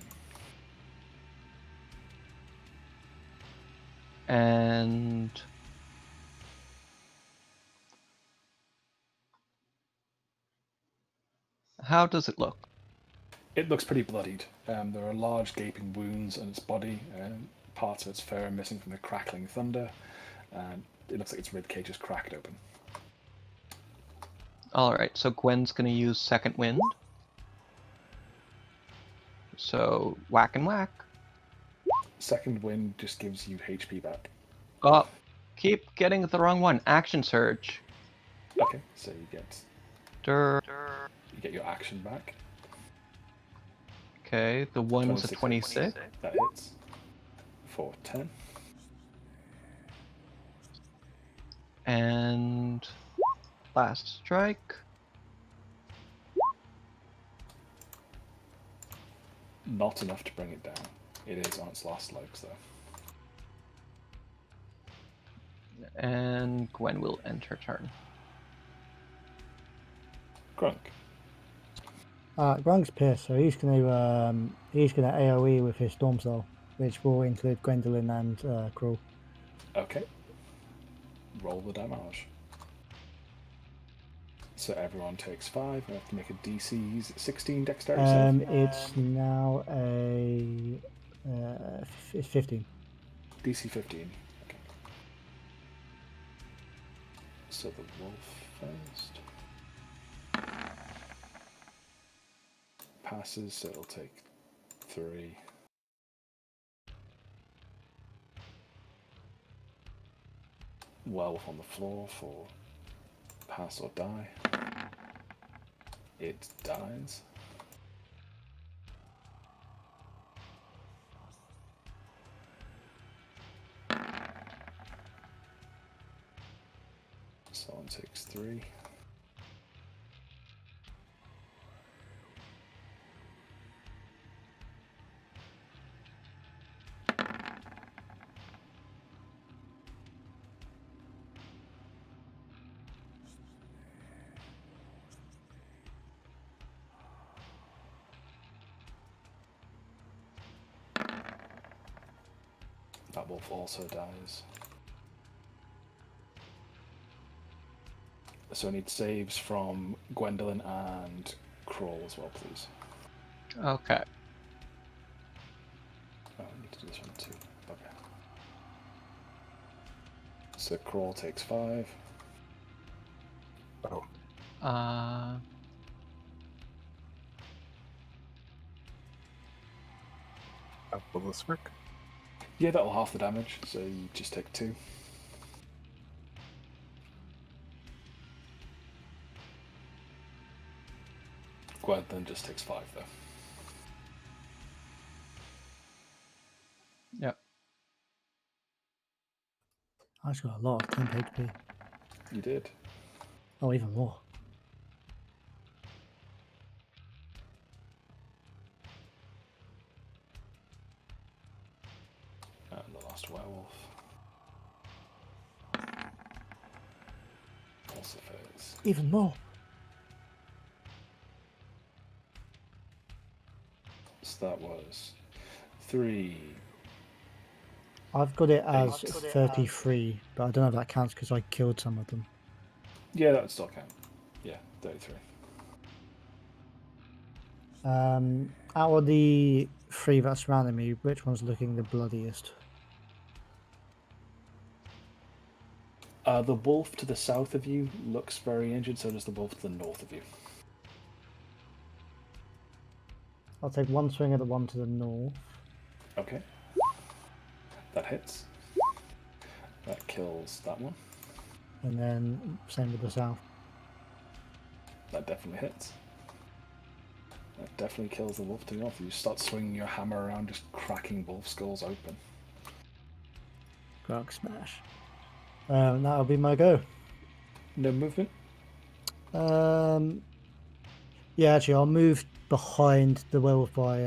And how does it look? It looks pretty bloodied. There are large gaping wounds on its body, and parts of its fur are missing from the crackling thunder, and it looks like its ribcage is cracked open. Alright, so Gwen's going to use Second Wind. So, whack and whack. Second wind just gives you HP back. Oh, keep getting the wrong one. Action Surge. Okay, so you get your action back. Okay, the one was a 26. That hits. For 10. And last strike. Not enough to bring it down. It is on its last legs, though. And Gwen will end her turn. Grunk. Grunk's pissed, so he's gonna AOE with his Storm Soul, which will include Gwendolyn and Cruel. Okay. Roll the damage. So everyone takes 5. I have to make a DC 16 dexterity save. It's now a 15. DC 15. Okay. So the wolf first. passes, so it'll take 3. Werewolf on the floor for pass or die. It dies. Someone takes 3. That wolf also dies. So I need saves from Gwendolyn and Crawl as well, please. Okay. Oh, I need to do this one too. Okay. So Crawl takes 5. Oh, will this work? Yeah, that'll half the damage, so you just take 2. Gwendolyn just takes 5 though. Yep. I just got a lot of temp HP. You did. Oh, even more. And the last werewolf. Also fails. Even more. So that was 3. I've got it as 33, but I don't know if that counts because I killed some of them. Yeah, that would still count. Yeah, 33. Out of the 3 that surrounded me, which one's looking the bloodiest? The wolf to the south of you looks very injured, so does the wolf to the north of you. I'll take one swing at the one to the north. Okay. That hits. That kills that one. And then same with the south. That definitely hits. That definitely kills the wolf to the north. You start swinging your hammer around, just cracking wolf skulls open. Grog smash. That'll be my go. No movement? Yeah, actually, I'll move behind the werewolf by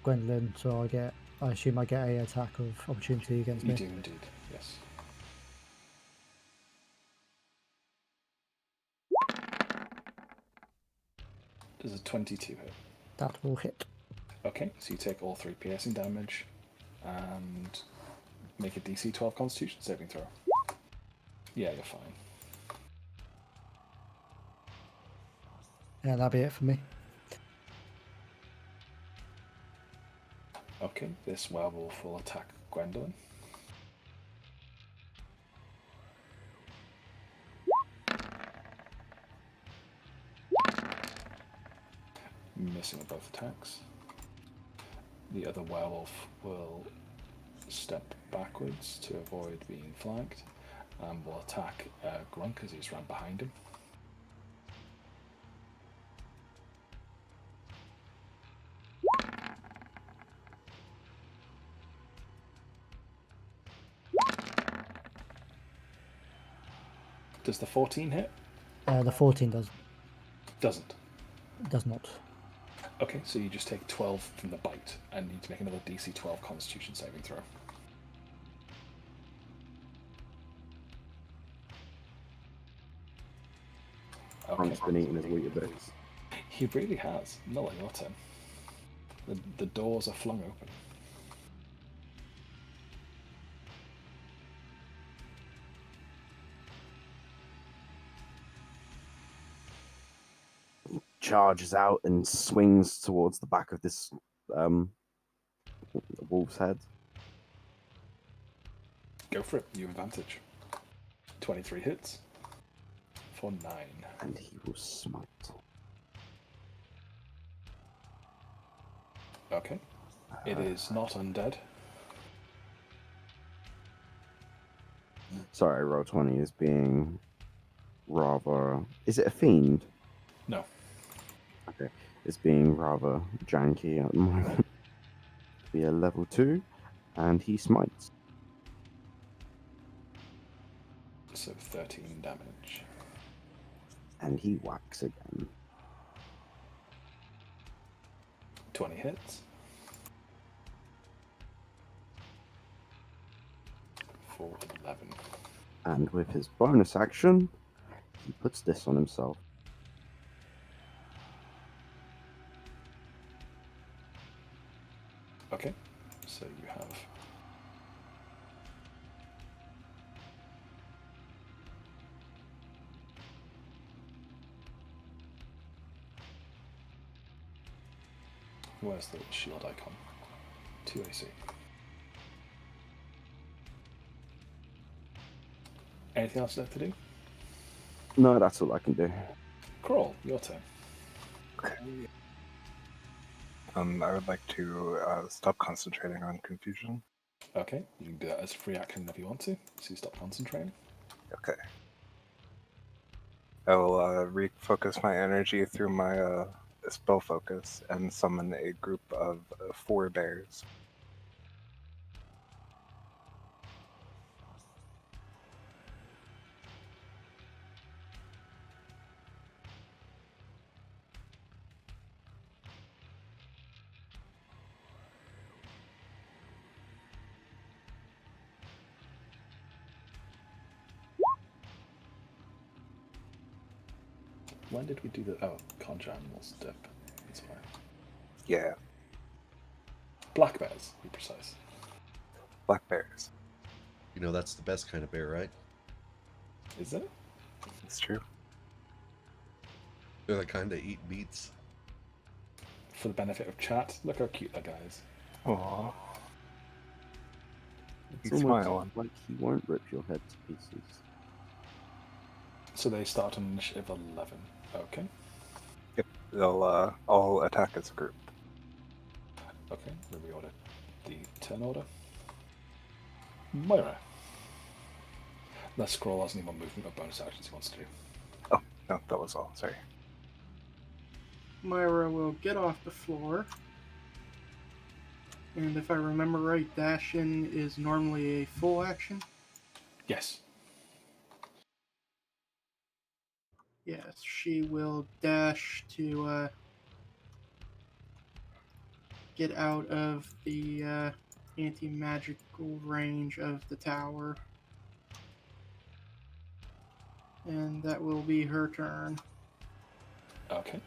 Gwendolyn, so I assume I get a attack of opportunity against You me. do indeed, yes. Does a 22 hit? That will hit. Okay, so you take all 3 piercing damage and make a DC 12 Constitution saving throw. Yeah, you're fine. Yeah, that'll be it for me. Okay, this werewolf will attack Gwendolyn. Missing on both attacks. The other werewolf will step backwards to avoid being flanked and will attack Grunk as he's run behind him. Does the 14 hit? The 14 Doesn't. does not. Okay, so you just take 12 from the bite and need to make another DC 12 Constitution saving throw. Okay. Grunk's been eating his Weetabix. He really has. Not like your turn. The doors are flung open. Charges out and swings towards the back of this wolf's head. Go for it. You have advantage. 23 hits. For 9. And he will smite. Okay. It is not undead. Sorry, roll 20 is being rather. Is it a fiend? No. Okay. It's being rather janky at the moment. Be a level 2, and he smites. So 13 damage. And he whacks again. 20 hits. For 11. And with his bonus action, he puts this on himself. Okay. So you have where's the shield icon? 2 AC. Anything else left to do? No, that's all I can do. Crawl, your turn. Okay. I would like to stop concentrating on confusion. Okay, you can do that as a free action if you want to, so you stop concentrating. Okay. I will refocus my energy through my spell focus and summon a group of 4 bears. When did we do the... Oh, conjure animals dip. That's fine. Yeah, Black bears, to be precise. black bears. You know, that's the best kind of bear, right? Is it? It's true. They're the kind that eat beets. For the benefit of chat, look how cute that guy is. Aww. It's You almost smile. like he won't rip your head to pieces. So they start on initiative 11. Okay. Yep, they'll all attack as a group. Okay, then we order the turn order. Moira. Let's scroll as any more movement or bonus actions he wants to do. Oh, no, that was all. Sorry. Myra will get off the floor. And if I remember right, dash in is normally a full action. Yes. Yes, she will dash to get out of the anti-magical range of the tower. And that will be her turn. Okay.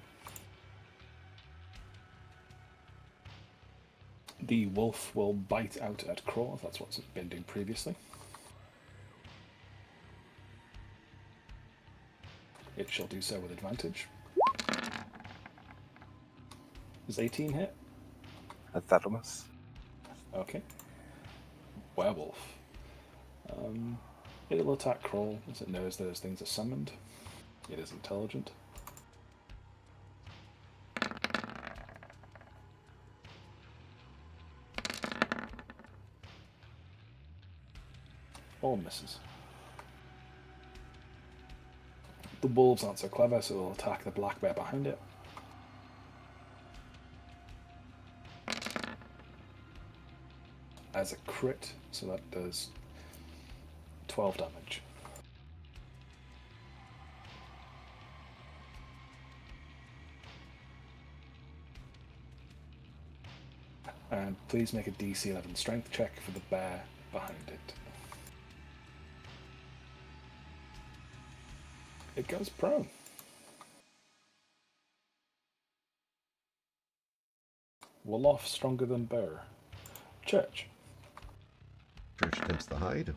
The wolf will bite out at Craw. That's what it's been doing previously. It shall do so with advantage. Does 18 hit? That'll miss. Okay. Werewolf. It'll attack Crawl as it knows those things are summoned. It is intelligent. All misses. The wolves aren't so clever, so it'll attack the black bear behind it. As a crit, so that does 12 damage. And please make a DC 11 strength check for the bear behind it. It goes prone. Wolof stronger than bear. Church. Church attempts to hide.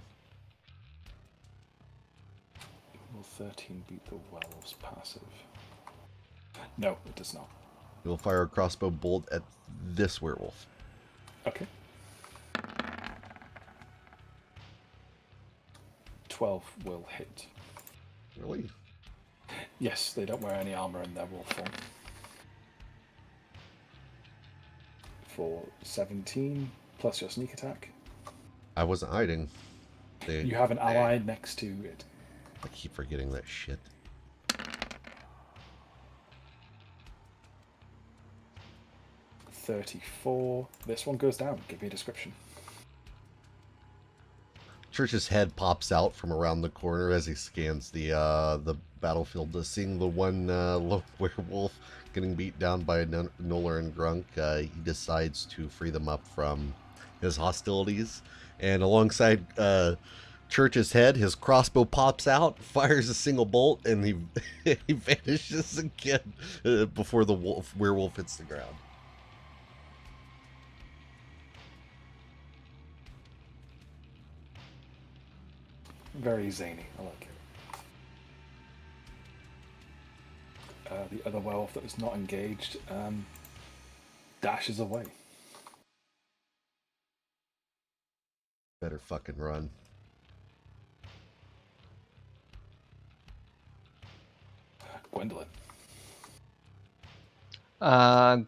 Will 13 beat the werewolf's passive? No, it does not. He will fire a crossbow bolt at this werewolf. Okay. 12 will hit. Really? Yes, they don't wear any armor in their wolf form. for 17 plus your sneak attack. I wasn't hiding. You have an ally next to it. I keep forgetting that shit. 34. This one goes down. Give me a description. Church's head pops out from around the corner as he scans the battlefield, seeing the one lone werewolf getting beat down by Noller and Grunk. He decides to free them up from his hostilities, and alongside Church's head, his crossbow pops out, fires a single bolt, and he he vanishes again before the werewolf hits the ground. Very zany. I like it. The other werewolf that was not engaged dashes away. Better fucking run. Gwendolyn.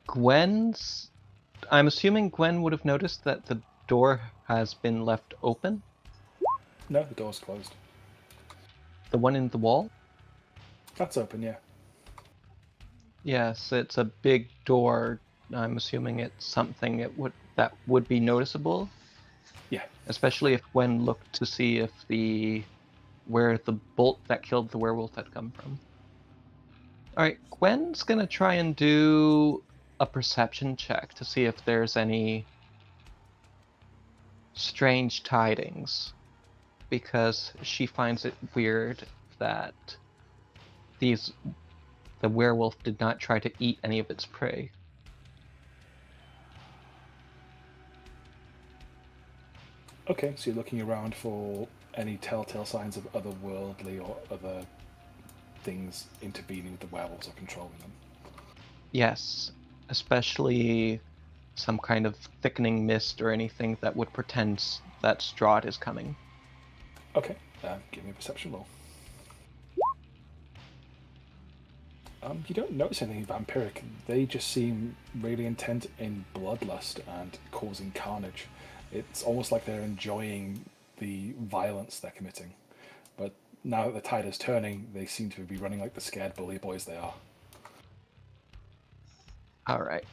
Gwen's. I'm assuming Gwen would have noticed that the door has been left open. No, the door's closed. The one in the wall? That's open, yeah. Yes, it's a big door. I'm assuming it's something that would be noticeable. Yeah. Especially if Gwen looked to see if where the bolt that killed the werewolf had come from. Alright, Gwen's gonna try and do a perception check to see if there's any strange tidings, because she finds it weird that the werewolf did not try to eat any of its prey. Okay, so you're looking around for any telltale signs of otherworldly or other things intervening with the werewolves or controlling them. Yes, especially some kind of thickening mist or anything that would pretend that Strahd is coming. Okay, give me a perception roll. You don't notice anything vampiric. They just seem really intent in bloodlust and causing carnage. It's almost like they're enjoying the violence they're committing. But now that the tide is turning, they seem to be running like the scared bully boys they are. Alright.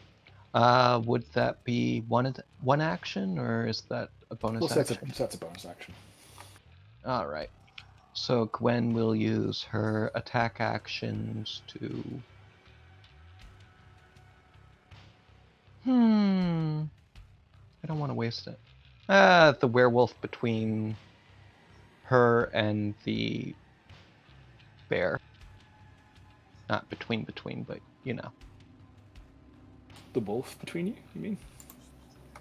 Would that be one action, or is that a bonus action? That's a bonus action. Alright. So Gwen will use her attack actions to... I don't want to waste it. The werewolf between her and the bear. Not between, but you know. The wolf between you mean?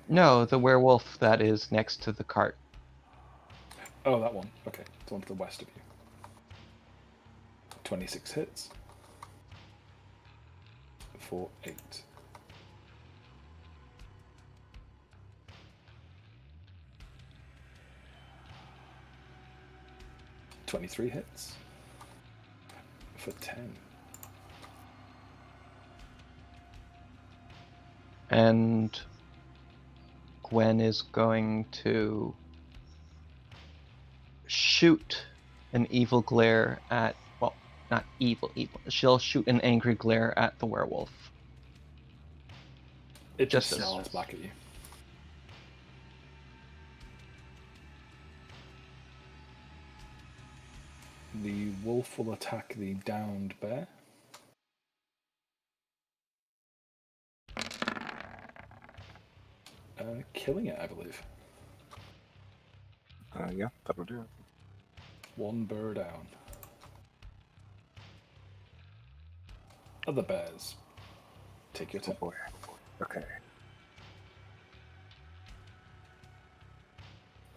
No, the werewolf that is next to the cart. Oh, that one. Okay, the one to the west of you. 26 hits. For 8. $23 hits. For 10. And Gwen is going to shoot an evil glare at, well, not evil. She'll shoot an angry glare at the werewolf. It just Just as- snarls back at you. The wolf will attack the downed bear. Killing it, I believe. Yeah, that'll do it. One bear down. Other bears. Take your Oh turn. boy. Okay.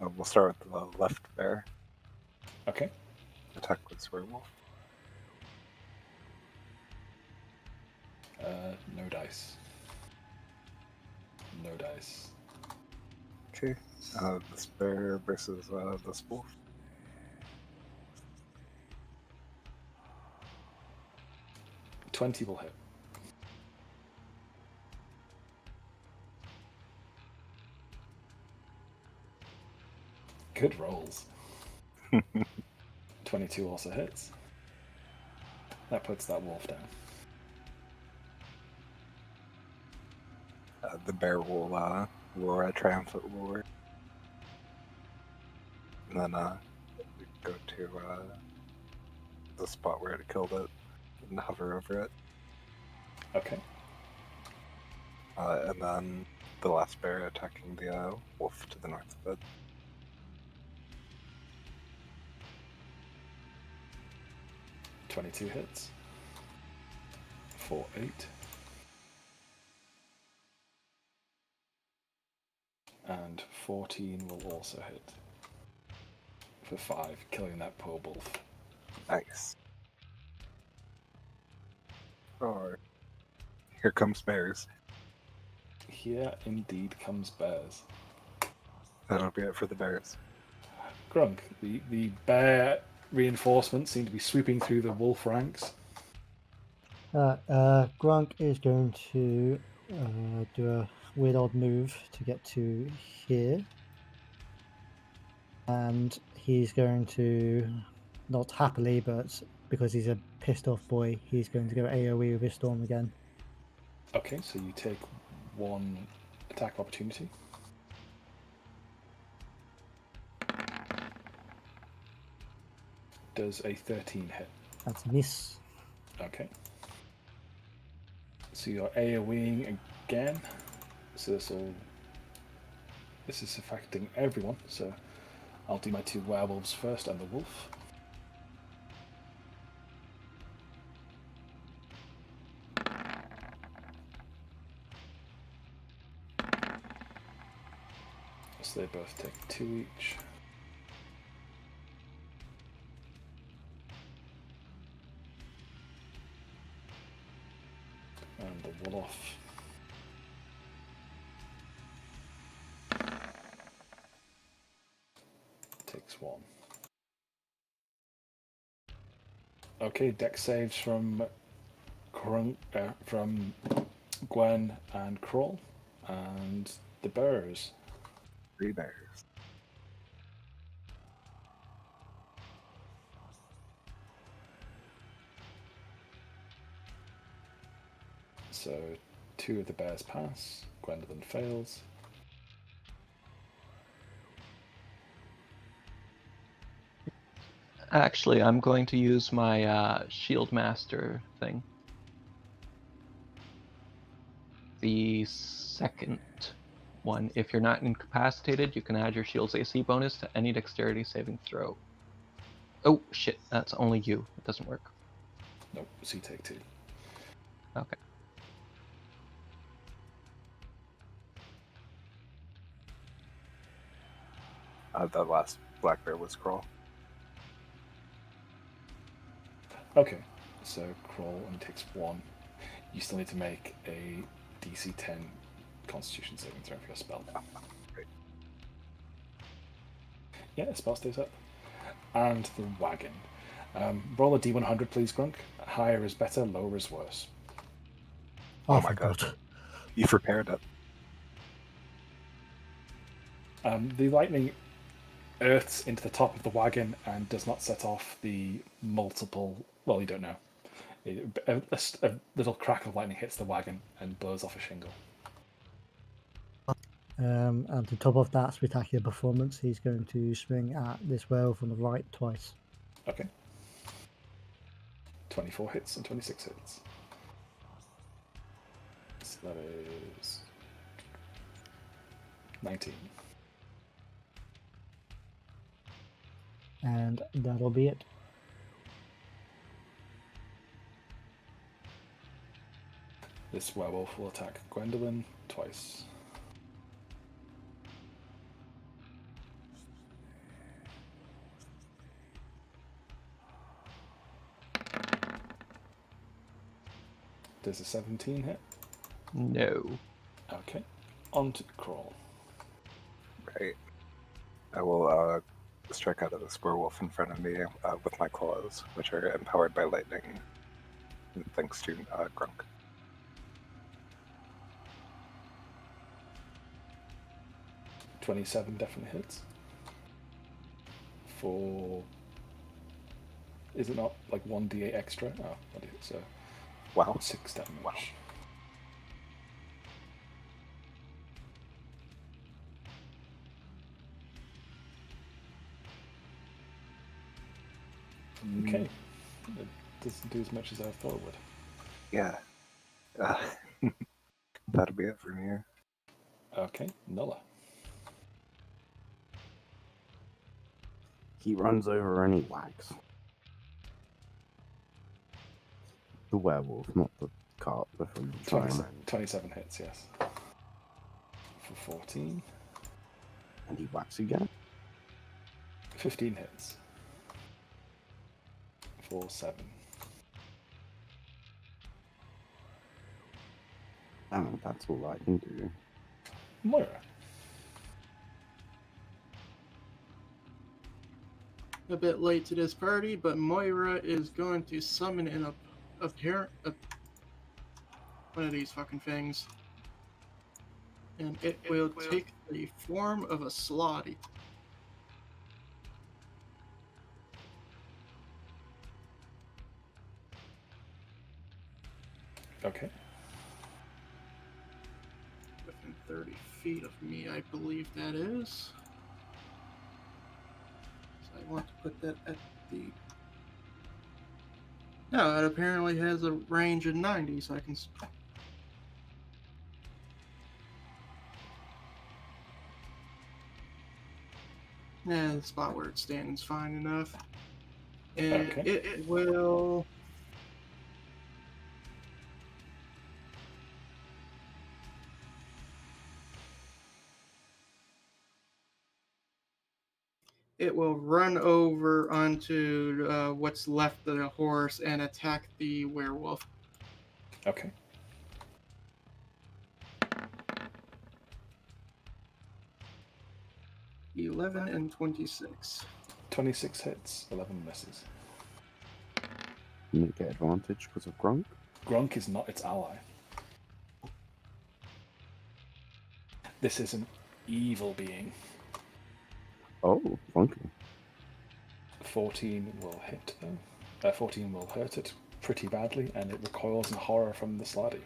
We'll start with the left bear. Okay. Attack this werewolf. No dice. No dice. Okay. This bear versus this wolf. $20 will hit. Good rolls. 22 also hits. That puts that wolf down. The bear will roar a triumphant roar. And then go to the spot where it killed it and hover over it. Okay. And then the last bear attacking the wolf to the north of it. .22 hits. For 8. And 14 will also hit. For 5, killing that poor wolf. Nice. Oh, here comes bears. Here indeed comes bears. That'll be it for the bears. Grunk, the bear reinforcements seem to be sweeping through the wolf ranks. Grunk is going to do a weird odd move to get to here. And he's going to, not happily, but because he's a pissed off boy, he's going to go AoE with his storm again. Okay, so you take 1 attack opportunity. Does a 13 hit? That's a miss. Okay. So you're AoEing again. So this is affecting everyone, so I'll do my 2 werewolves first and the wolf. So they both take 2 each. And the Wolof takes 1. Okay, dex saves from from Gwen and Kroll, and the bears. 3 bears. So 2 of the bears pass. Gwendolyn fails. Actually, I'm going to use my Shield Master thing. The second one. If you're not incapacitated, you can add your Shield's AC bonus to any dexterity saving throw. Oh, shit. That's only you. It doesn't work. Nope, so you take 2. Okay. The last black bear was Kroll. Okay, so Kroll only takes 1. You still need to make a DC 10 Constitution saving throw for your spell. Great. Yeah, the spell stays up. And the wagon. Roll a D100, please, Grunk. Higher is better, lower is worse. Oh, my my God. god. You prepared it. The lightning earths into the top of the wagon and does not set off the multiple... Well, you don't know. A little crack of lightning hits the wagon and blows off a shingle. And on top of that spectacular performance, he's going to swing at this werewolf on the right twice. Okay. 24 hits and 26 hits. So that is 19. And that'll be it. This werewolf will attack Gwendolyn twice. Does a 17 hit? No. Okay. On to Crawl. Right. I will strike out at the square wolf in front of me with my claws, which are empowered by lightning, thanks to Grunk. .27 definitely hits. for... Is it not like 1d8 extra? Oh, so Wow. 6 damage. Wow. Okay. It doesn't do as much as I thought it would. Yeah. That'll be it from here. Okay, Nulla. He runs over and he whacks. The werewolf, not the cart before you try. 27 hits, yes. For 14. And he whacks again. 15 hits. For 7. And that's all I can do. Moira. A bit late to this party, but Moira is going to summon in one of these fucking things. And it will take the form of a slotty. Okay. Within 30 feet of me, I believe that is. So I want to put that at the... No, it apparently has a range of 90, so I can... Yeah, the spot where it's standing is fine enough. And Okay. it will... It will run over onto what's left of the horse and attack the werewolf. Okay. 11 and 26. 26 hits, 11 misses. You get advantage because of Grunk. Grunk is not its ally. This is an evil being. Oh, funky. 14 will hit though. 14 will hurt it pretty badly, and it recoils in horror from the slatty.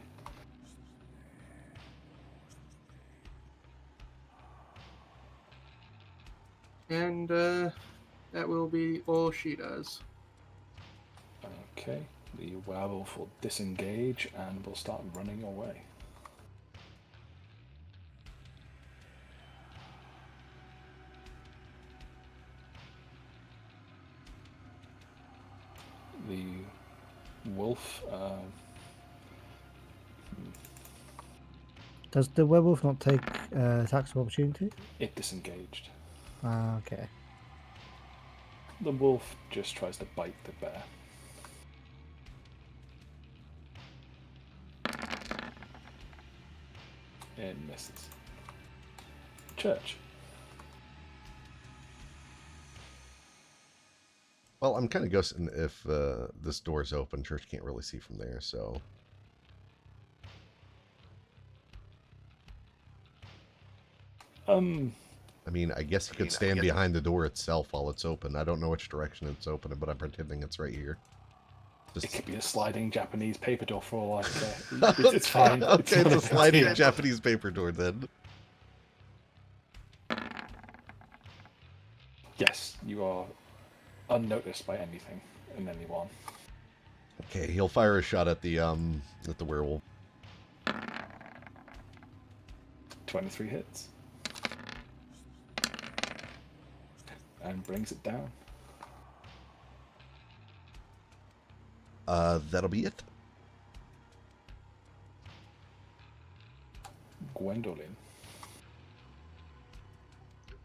And that will be all she does. Okay, the werewolf will disengage and will start running away. The wolf... Does the werewolf not take attacks of opportunity? it disengaged. Ah, okay. The wolf just tries to bite the bear. It misses. Church. Well, I'm kind of guessing if this door's open, Church can't really see from there, so... I mean, I guess he could stand behind the door itself while it's open. I don't know which direction it's open, but I'm pretending it's right here. It could be a sliding Japanese paper door for all I care. It's fine. Okay, it's a not sliding deal. Japanese paper door then. Yes, you are unnoticed by anything and anyone. Okay, he'll fire a shot at the werewolf. 23 hits. And brings it down. That'll be it. Gwendolyn.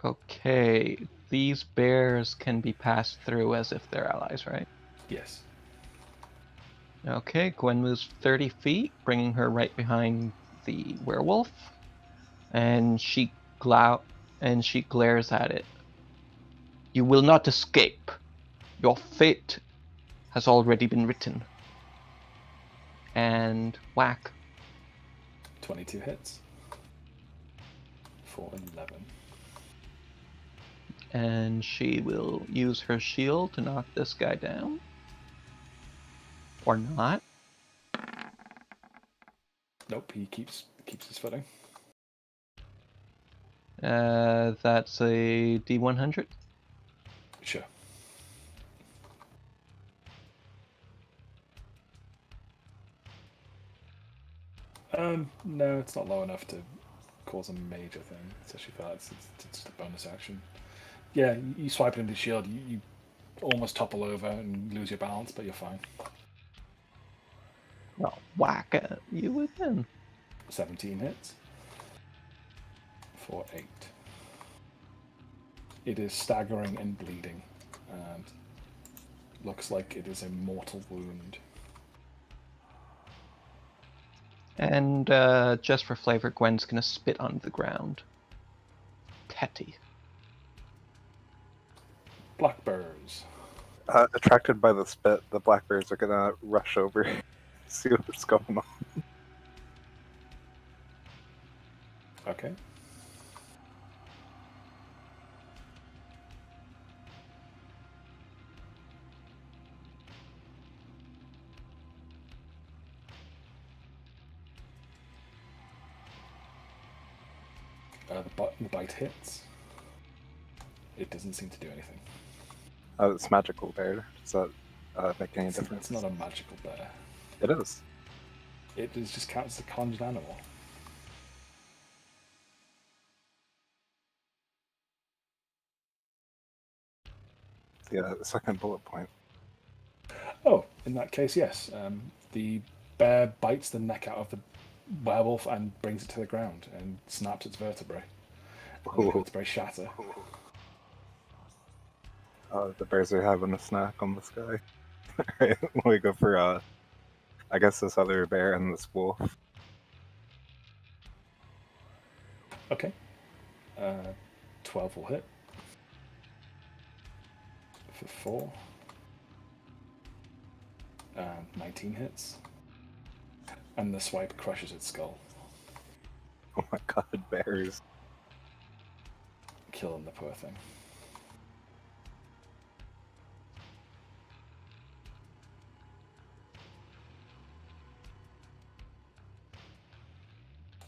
Okay, these bears can be passed through as if they're allies, right? Yes. Okay, Gwen moves 30 feet, bringing her right behind the werewolf, and she glares at it. You will not escape. Your fate has already been written. And whack. 22 hits. For 11. And she will use her shield to knock this guy down. Or not. Nope, he keeps his footing. That's a D100. Sure. No, it's not low enough to cause a major thing. Especially for that, it's just a bonus action. Yeah, you swipe it into the shield, you almost topple over and lose your balance, but you're fine. Well, whack at you again. 17 hits. For 8. It is staggering and bleeding, and looks like it is a mortal wound. And just for flavor, Gwen's gonna spit on the ground. Petty. Black bears. Attracted by the spit, the black bears are gonna rush over, see what's going on. Okay. The bite hits. It doesn't seem to do anything. It's magical bear. Does that make any difference? It's not a magical bear. It is. It is just counts as a conjured animal. Yeah, the second bullet point. Oh, in that case, yes. The bear bites the neck out of the werewolf and brings it to the ground and snaps its vertebrae. And the vertebrae shatter. The bears are having a snack on this guy. Alright, we go for, I guess this other bear and this wolf. Okay. 12 will hit. For 4. 19 hits. And the swipe crushes its skull. Oh my god, bears. Killing the poor thing.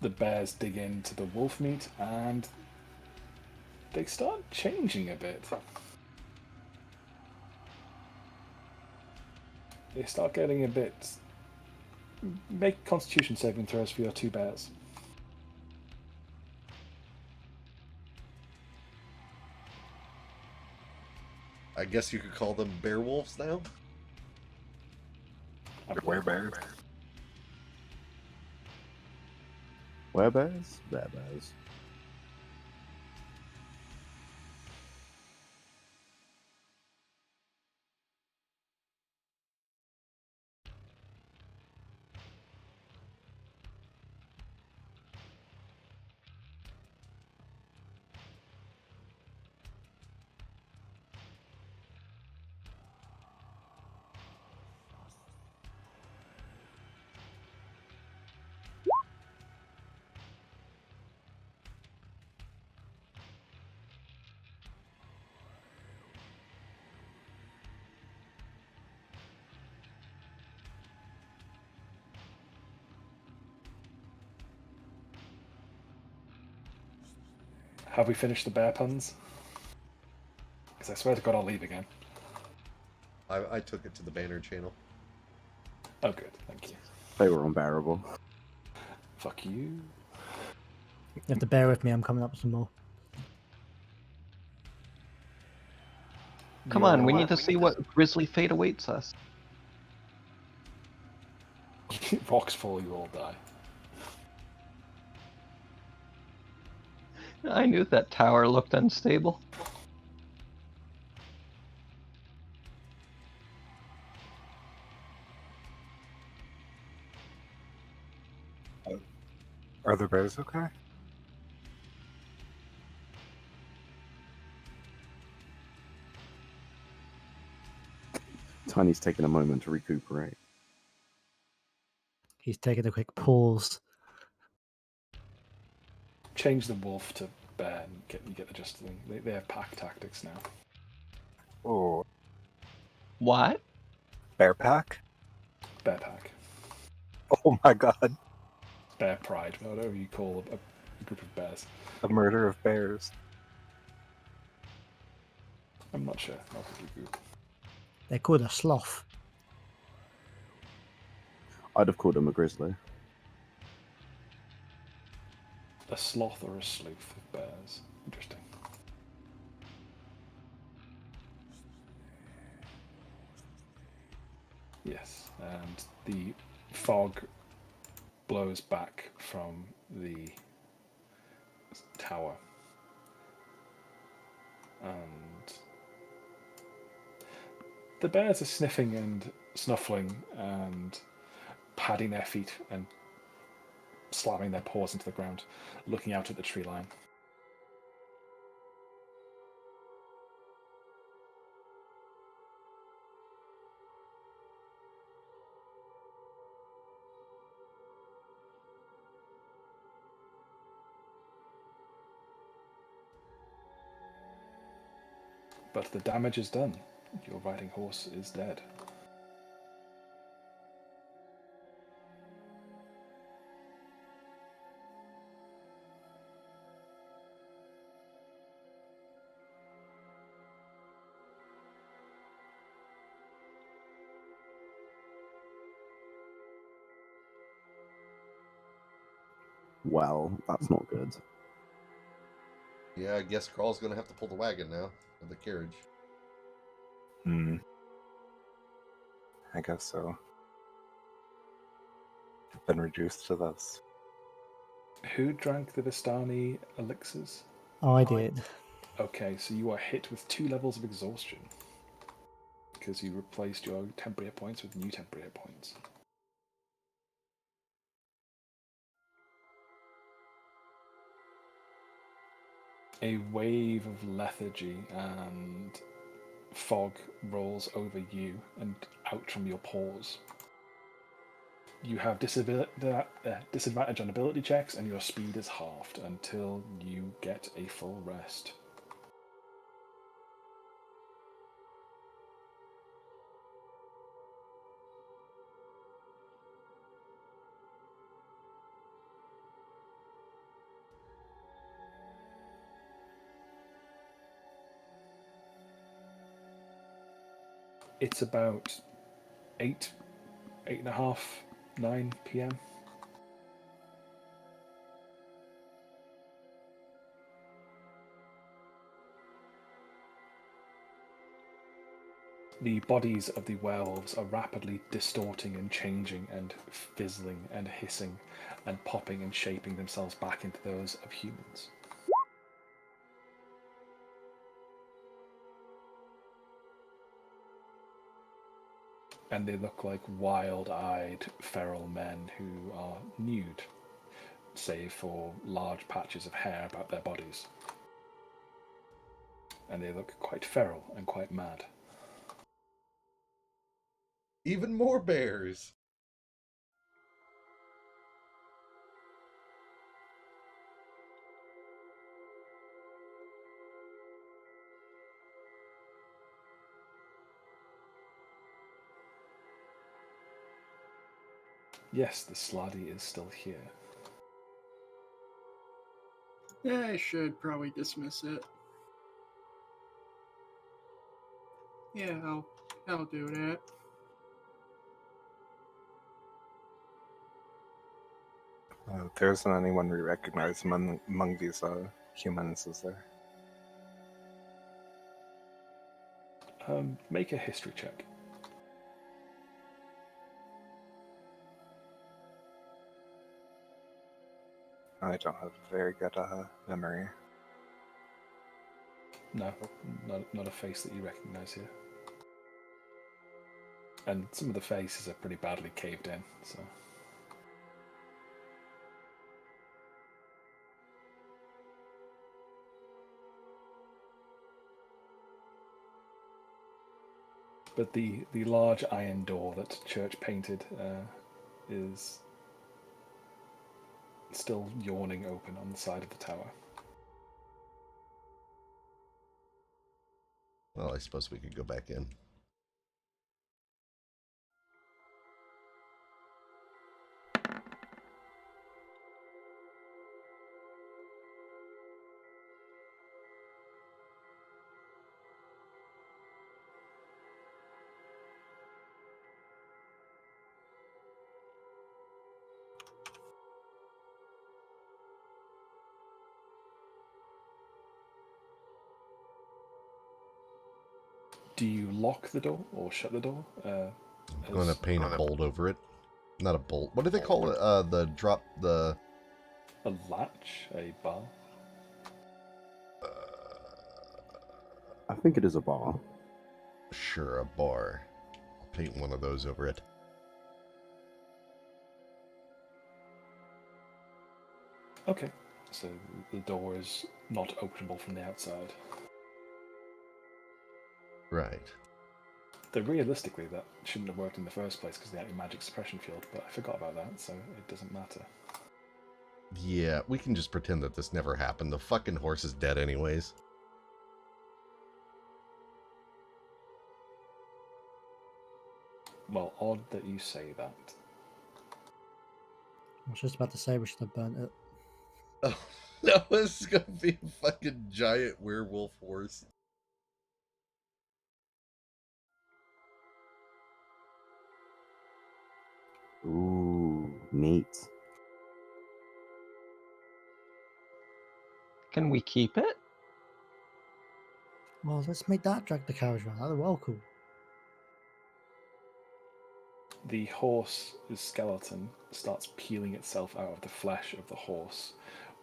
The bears dig into the wolf meat and they start changing a bit. They start getting a bit... Make constitution saving throws for your 2 bears. I guess you could call them bear wolves now. Werebears. Werebears? Werebears. Have we finished the bear puns? Because I swear to God I'll leave again. I took it to the banner channel. Oh good, thank you. They were unbearable. Fuck you. You have to bear with me, I'm coming up with some more. Come on, we need to see what grisly fate awaits us. Rocks fall, you all die. I knew that tower looked unstable. Are the bears okay? Tiny's taking a moment to recuperate. He's taking a quick pause. Change the wolf to bear, and you get the gist of them. They have pack tactics now. Oh, What? bear pack? Bear pack. Oh my god. Bear pride, whatever you call a group of bears. The murder of bears. I'm not sure. Not a group. They're called a sloth. I'd have called him a grizzly. A sloth or a sleuth of bears. Interesting. Yes, and the fog blows back from the tower. And the bears are sniffing and snuffling and padding their feet and slamming their paws into the ground, looking out at the tree line. But the damage is done. Your riding horse is dead. Well, that's not good. Yeah, I guess Carl's gonna have to pull the wagon now, or the carriage. I guess so. Been reduced to this. Who drank the Vistani elixirs? I did. Okay, so you are hit with 2 levels of exhaustion. Because you replaced your temporary hit points with new temporary hit points. A wave of lethargy and fog rolls over you and out from your paws. You have disadvantage on ability checks, and your speed is halved until you get a full rest. It's about 8:30, 9 p.m. The bodies of the werewolves are rapidly distorting and changing and fizzling and hissing and popping and shaping themselves back into those of humans. And they look like wild-eyed feral men who are nude, save for large patches of hair about their bodies. And they look quite feral and quite mad. Even more bears! Yes, the Sladdy is still here. Yeah, I should probably dismiss it. Yeah, I'll do that. There isn't anyone we recognize among these humans, is there? Make a history check. I don't have a very good memory. No, not a face that you recognise here. And some of the faces are pretty badly caved in, so... But the large iron door that Church painted is still yawning open on the side of the tower. Well, I suppose we could go back in. Do you lock the door or shut the door? I'm going to paint a bolt over it. Not a bolt. What do they call it? The drop, the... A latch? A bar? I think it is a bar. Sure, a bar. I'll paint one of those over it. Okay, so the door is not openable from the outside. Right. Though realistically, that shouldn't have worked in the first place because of the anti-magic suppression field, but I forgot about that, so it doesn't matter. Yeah, we can just pretend that this never happened. The fucking horse is dead anyways. Well, odd that you say that. I was just about to say we should have burnt it. Oh, no, this is gonna be a fucking giant werewolf horse. Ooh, neat. Can we keep it? Well, let's make that drag the carriage around. That'd be well cool. The horse's skeleton starts peeling itself out of the flesh of the horse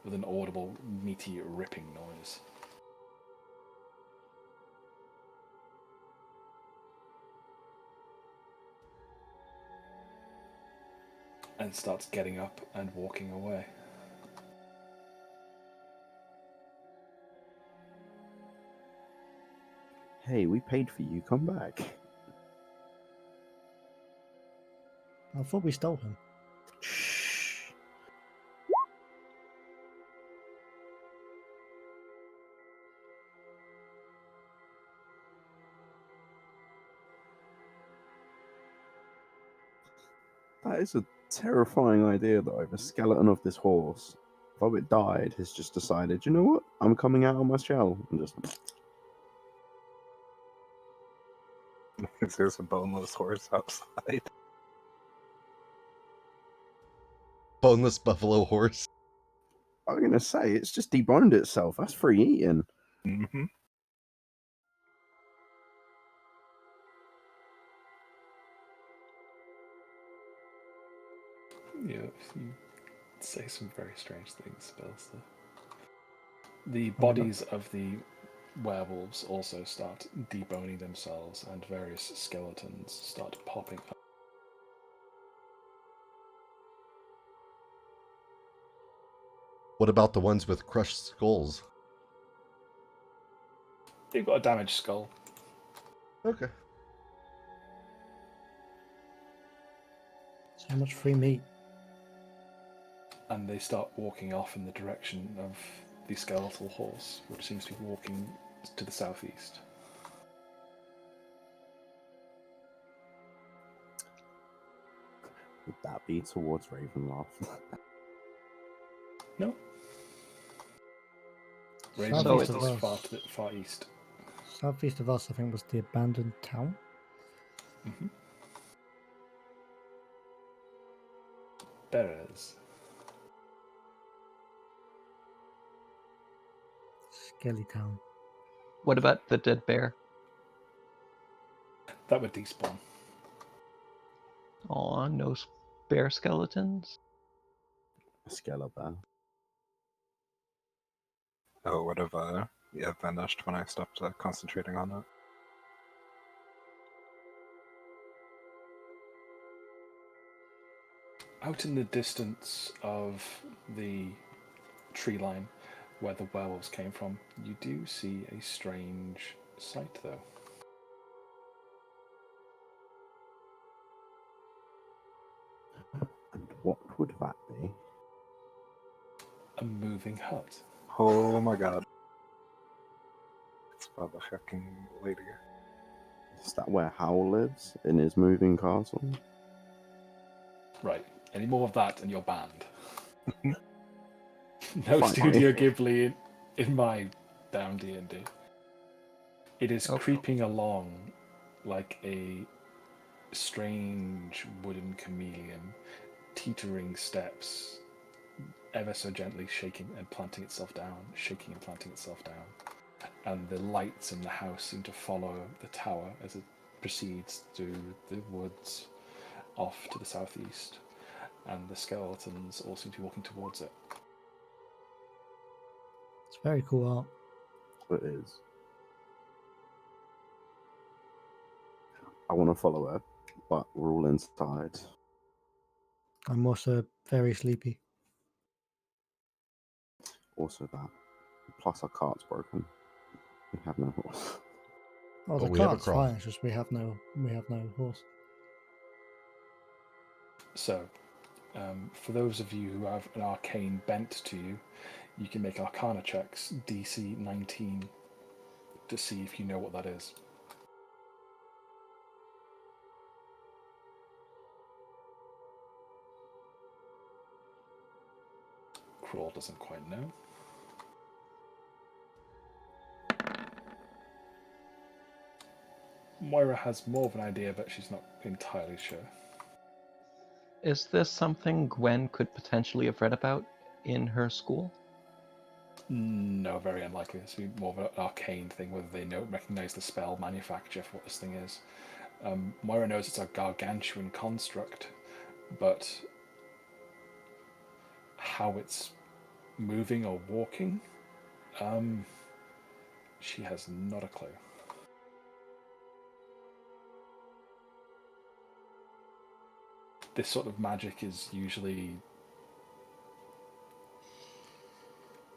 with an audible, meaty, ripping noise. And starts getting up and walking away. Hey, we paid for you. Come back. I thought we stole him. Shh. That is a terrifying idea, though. The skeleton of this horse, though it died, has just decided, you know what? I'm coming out of my shell. And just... There's a boneless horse outside. Boneless buffalo horse. I'm going to say, it's just deboned itself. That's free eating. Mm-hmm. Yeah, you say some very strange things, Spellster. The bodies of the werewolves also start deboning themselves, and various skeletons start popping up. What about the ones with crushed skulls? They've got a damaged skull. Okay. So much free meat. And they start walking off in the direction of the skeletal horse, which seems to be walking to the southeast. Would that be towards Ravenloft? No. Southeast Ravenloft of is us. far to the far east. Southeast of us, I think, was the abandoned town. Mm-hmm. There it is. Skelly town. What about the dead bear? That would despawn. Aw, no bear skeletons? Skeleton. Oh, it would have vanished when I stopped concentrating on it. Out in the distance of the tree line where the werewolves came from, you do see a strange sight, though. And what would that be? A moving hut. Oh my god. It's motherfucking lady. Is that where Howl lives? In his moving castle? Right. Any more of that and you're banned. No Fine. Studio Ghibli in my damn D&D. It is Oh. creeping along like a strange wooden chameleon, teetering steps, ever so gently shaking and planting itself down, shaking and planting itself down. And the lights in the house seem to follow the tower as it proceeds through the woods off to the southeast. And the skeletons all seem to be walking towards it. It's very cool art. It is. I want to follow her, but we're all inside. I'm also very sleepy. Also that. Plus our cart's broken. We have no horse. Oh, But the we have a cart's crawl. fine. It's just we have no horse. So, for those of you who have an arcane bent to you, you can make Arcana checks, DC 19, to see if you know what that is. Crawl doesn't quite know. Moira has more of an idea, but she's not entirely sure. Is this something Gwen could potentially have read about in her school? No, very unlikely. It's more of an arcane thing, whether they recognize the spell manufacture for what this thing is. Moira knows it's a gargantuan construct, but how it's moving or walking, she has not a clue. This sort of magic is usually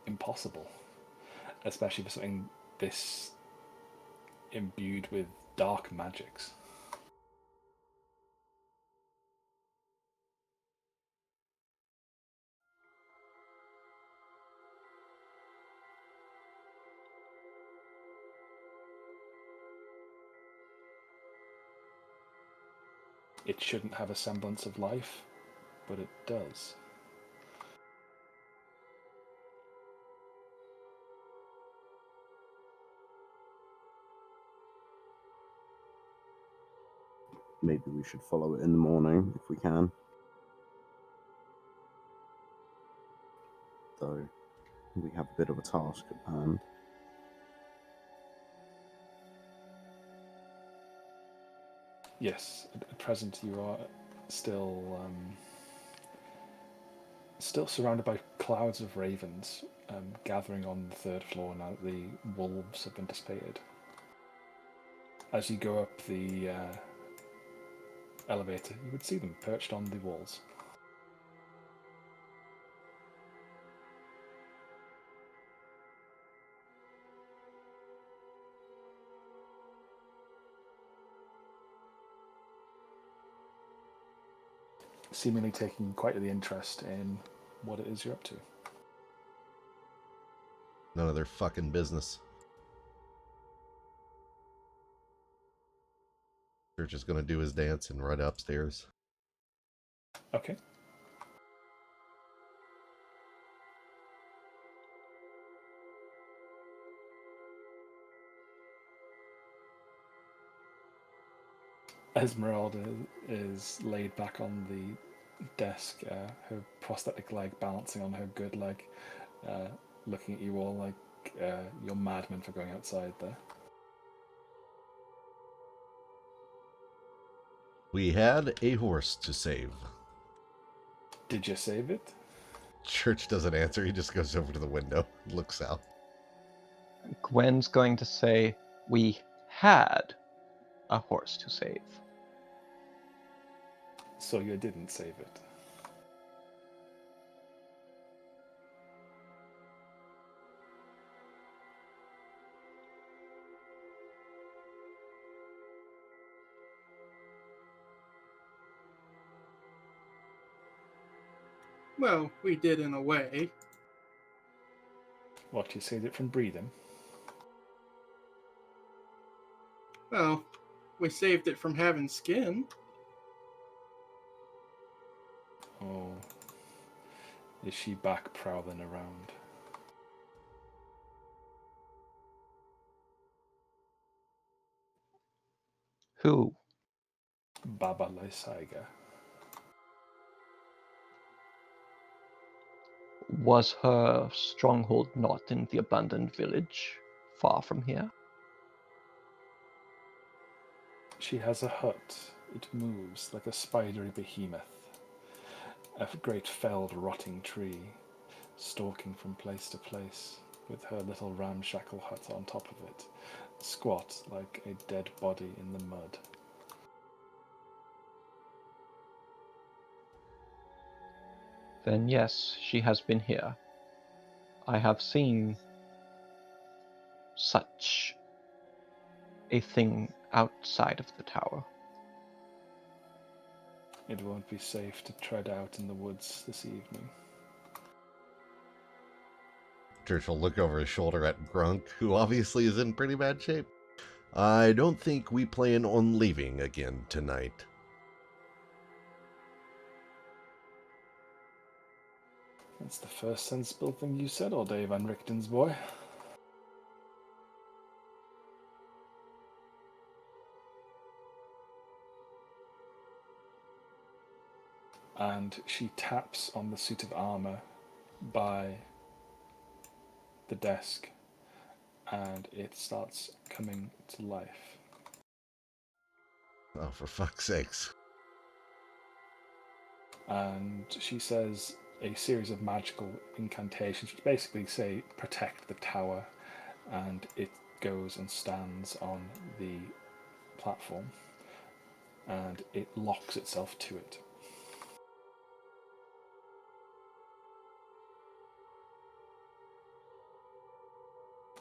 impossible, especially for something this imbued with dark magics. It shouldn't have a semblance of life, but it does. Maybe we should follow it in the morning if we can. Though we have a bit of a task at hand. Yes, at present you are still surrounded by clouds of ravens gathering on the third floor now that the wolves have been dissipated. As you go up the elevator, you would see them perched on the walls. Seemingly taking quite the interest in what it is you're up to. None of their fucking business. Church is gonna do his dance and run upstairs. Okay. Esmeralda is laid back on the desk, her prosthetic leg balancing on her good leg, looking at you all like you're madmen for going outside there. We had a horse to save. Did you save it? Church doesn't answer. He just goes over to the window and looks out. Gwen's going to say, we had a horse to save. So you didn't save it. Well, we did in a way. What, you saved it from breathing? Well, we saved it from having skin. Or is she back prowling around? Who? Baba Lysiga. Was her stronghold not in the abandoned village, far from here? She has a hut. It moves like a spidery behemoth. A great felled rotting tree, stalking from place to place, with her little ramshackle hut on top of it, squat like a dead body in the mud. Then yes, she has been here. I have seen such a thing outside of the tower. It won't be safe to tread out in the woods this evening. Church will look over his shoulder at Grunk, who obviously is in pretty bad shape. I don't think we plan on leaving again tonight. That's the first sensible thing you said all day, Van Richten's boy. And she taps on the suit of armor by the desk, and it starts coming to life. Oh, for fuck's sakes. And she says a series of magical incantations, which basically say protect the tower, and it goes and stands on the platform, and it locks itself to it.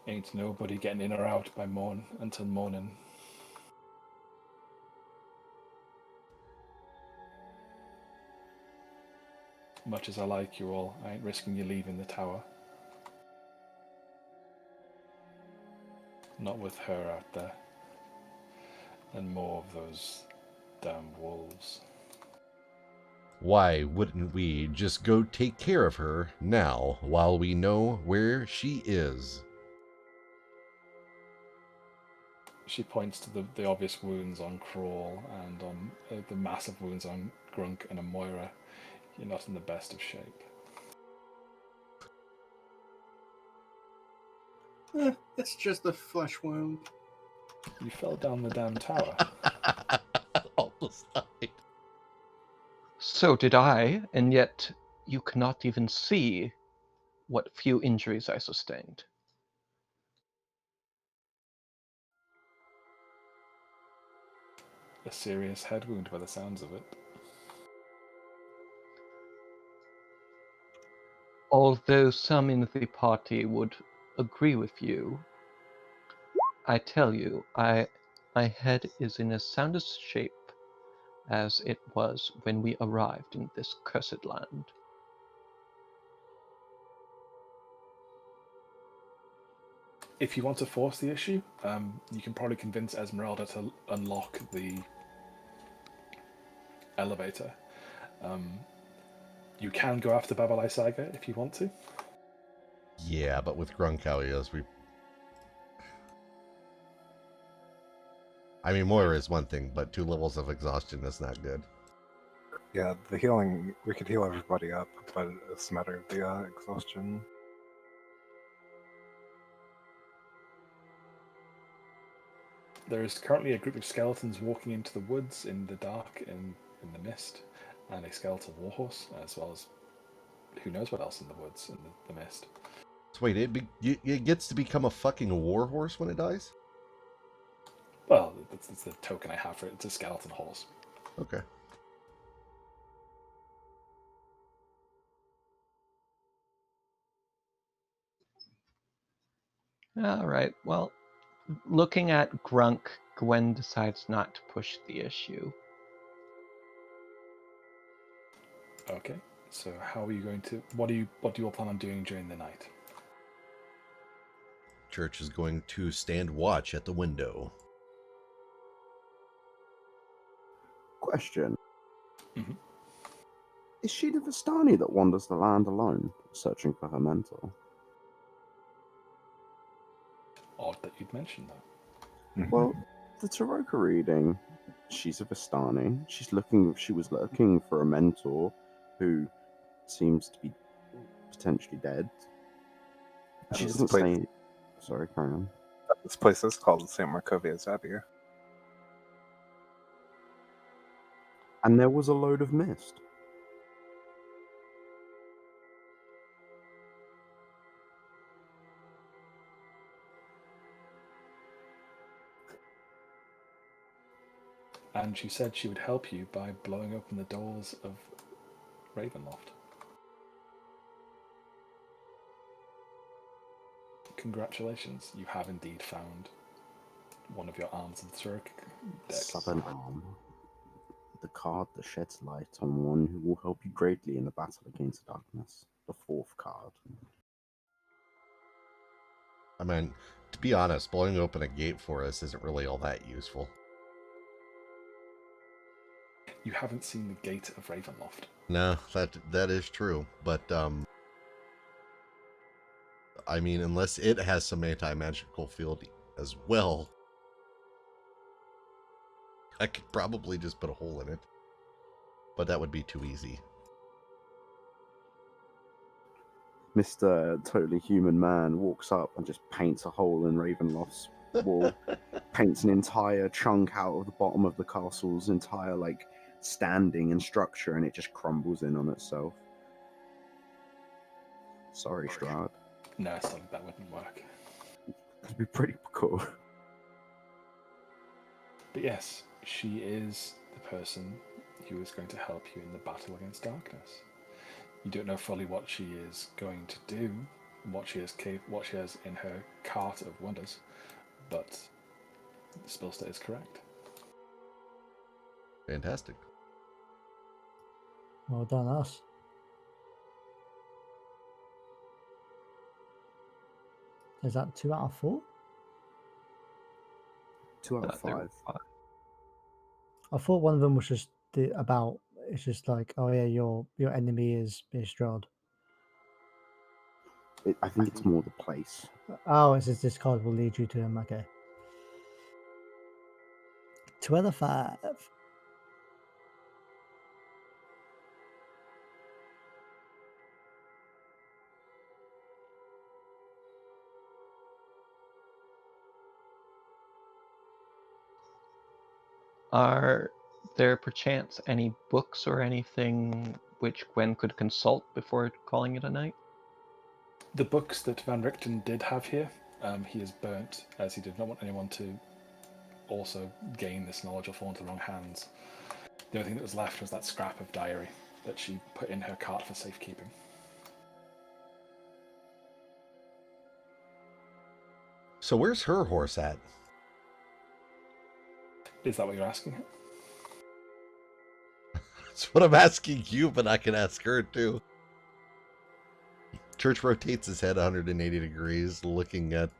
Ain't nobody getting in or out by until morning. Much as I like you all, I ain't risking you leaving the tower. Not with her out there. And more of those damn wolves. Why wouldn't we just go take care of her now while we know where she is? She points to the obvious wounds on Crawl and on the massive wounds on Grunk and Amoira. You're not in the best of shape. It's just a flesh wound. You fell down the damn tower. Almost died. So did I, and yet you cannot even see what few injuries I sustained. A serious head wound by the sounds of it. Although some in the party would agree with you, I tell you, my head is in as sound a shape as it was when we arrived in this cursed land. If you want to force the issue, you can probably convince Esmeralda to unlock the elevator. You can go after Babalai Saga if you want to. Yeah, but with Grunk how he is, I mean, Moira is one thing, but 2 levels of exhaustion is not good. Yeah, the healing, we could heal everybody up, but it's a matter of the exhaustion. There is currently a group of skeletons walking into the woods in the dark, in the mist, and a skeletal warhorse, as well as who knows what else in the woods, in the mist. So wait, it gets to become a fucking warhorse when it dies? Well, that's the token I have for it. It's a skeleton horse. Okay. All right, well, looking at Grunk, Gwen decides not to push the issue. Okay, so how are you going to... What do you all plan on doing during the night? Church is going to stand watch at the window. Question. Mhm. Is she the Vistani that wanders the land alone, searching for her mentor? Odd that you'd mention that. Well, the Taroka reading, she's a Vistani. She was looking for a mentor who seems to be potentially dead. She this doesn't place, say. Sorry, carry on. this place is called St. Markovia's Abbey. And there was a load of mist. And she said she would help you by blowing open the doors of Ravenloft. Congratulations, you have indeed found one of your arms of the Zurich deck. Southern Arm. The card that sheds light on one who will help you greatly in the battle against darkness. The fourth card. I mean, to be honest, blowing open a gate for us isn't really all that useful. You haven't seen the gate of Ravenloft. No, that is true. But, I mean, unless it has some anti-magical field as well, I could probably just put a hole in it. But that would be too easy. Mr. Totally Human Man walks up and just paints a hole in Ravenloft's wall. Paints an entire chunk out of the bottom of the castle's entire, standing and structure, and it just crumbles in on itself. Sorry, Strahd. No, sorry, that wouldn't work. That'd be pretty cool. But yes, she is the person who is going to help you in the battle against darkness. You don't know fully what she is going to do, what she has in her cart of wonders, but the spell state is correct. Fantastic. Well done, us. Is that 2 out of 4? 2 out of 5. I thought one of them was just it's just like, oh yeah, your enemy is Strahd. I think it's more the place. Oh, it says this card will lead you to him. Okay. 2 out of 5. Are there perchance any books or anything which Gwen could consult before calling it a night? The books that Van Richten did have here, he has burnt, as he did not want anyone to also gain this knowledge or fall into the wrong hands. The only thing that was left was that scrap of diary that she put in her cart for safekeeping. So where's her horse at? Is that what you're asking her? That's what I'm asking you, but I can ask her too. Church rotates his head 180 degrees, looking at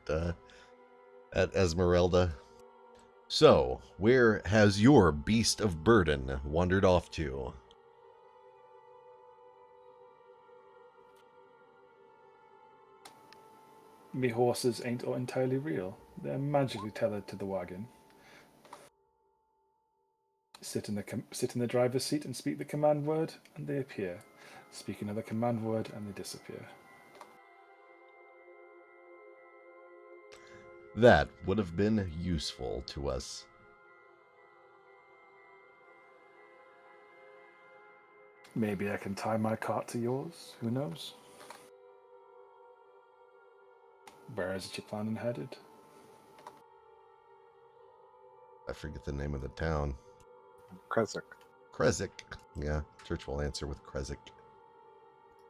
Esmeralda. So, where has your beast of burden wandered off to? Me horses ain't entirely real. They're magically tethered to the wagon. Sit in the driver's seat and speak the command word, and they appear. Speak another command word, and they disappear. That would have been useful to us. Maybe I can tie my cart to yours. Who knows? Where is it you're planning headed? I forget the name of the town. Kresik. Kresik. Yeah, Church will answer with Kresik.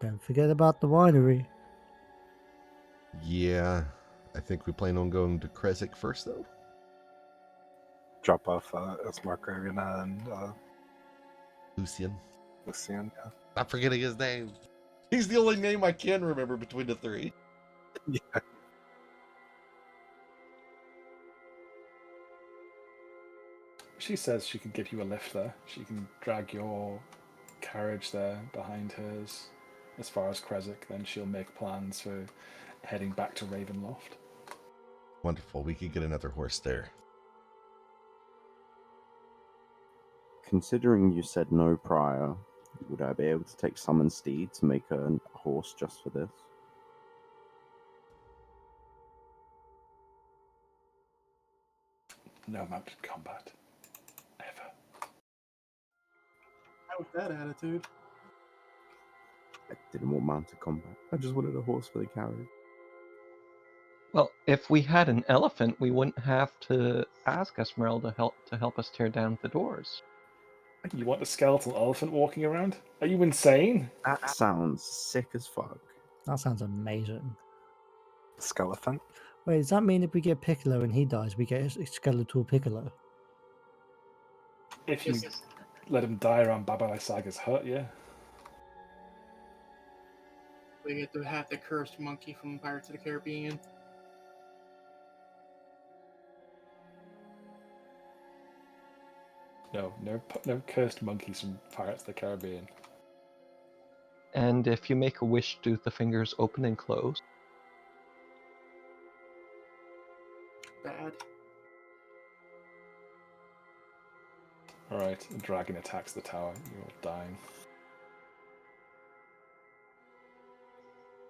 Don't forget about the winery. Yeah, I think we plan on going to Kresik first, though. Drop off Esmarkarina and Lucian. Lucian, yeah. Not forgetting his name. He's the only name I can remember between the three. Yeah. She says she can give you a lift there. She can drag your carriage there behind hers as far as Kresik. Then she'll make plans for heading back to Ravenloft. Wonderful. We could get another horse there. Considering you said no prior, would I be able to take summon steed to make a horse just for this? No mounted combat. Ever. Not with that attitude. I didn't want mounted combat. I just wanted a horse for the carriage. Well, if we had an elephant, we wouldn't have to ask Esmeralda to help us tear down the doors. You want a skeletal elephant walking around? Are you insane? That sounds sick as fuck. That sounds amazing. Skeleton. Wait, does that mean if we get Piccolo and he dies, we get a skeletal Piccolo? If you let him die around Baba Saga's hut, yeah. We get to have the cursed monkey from Pirates of the Caribbean. No cursed monkeys from Pirates of the Caribbean. And if you make a wish, do the fingers open and close? Bad. Alright, a dragon attacks the tower. You're dying.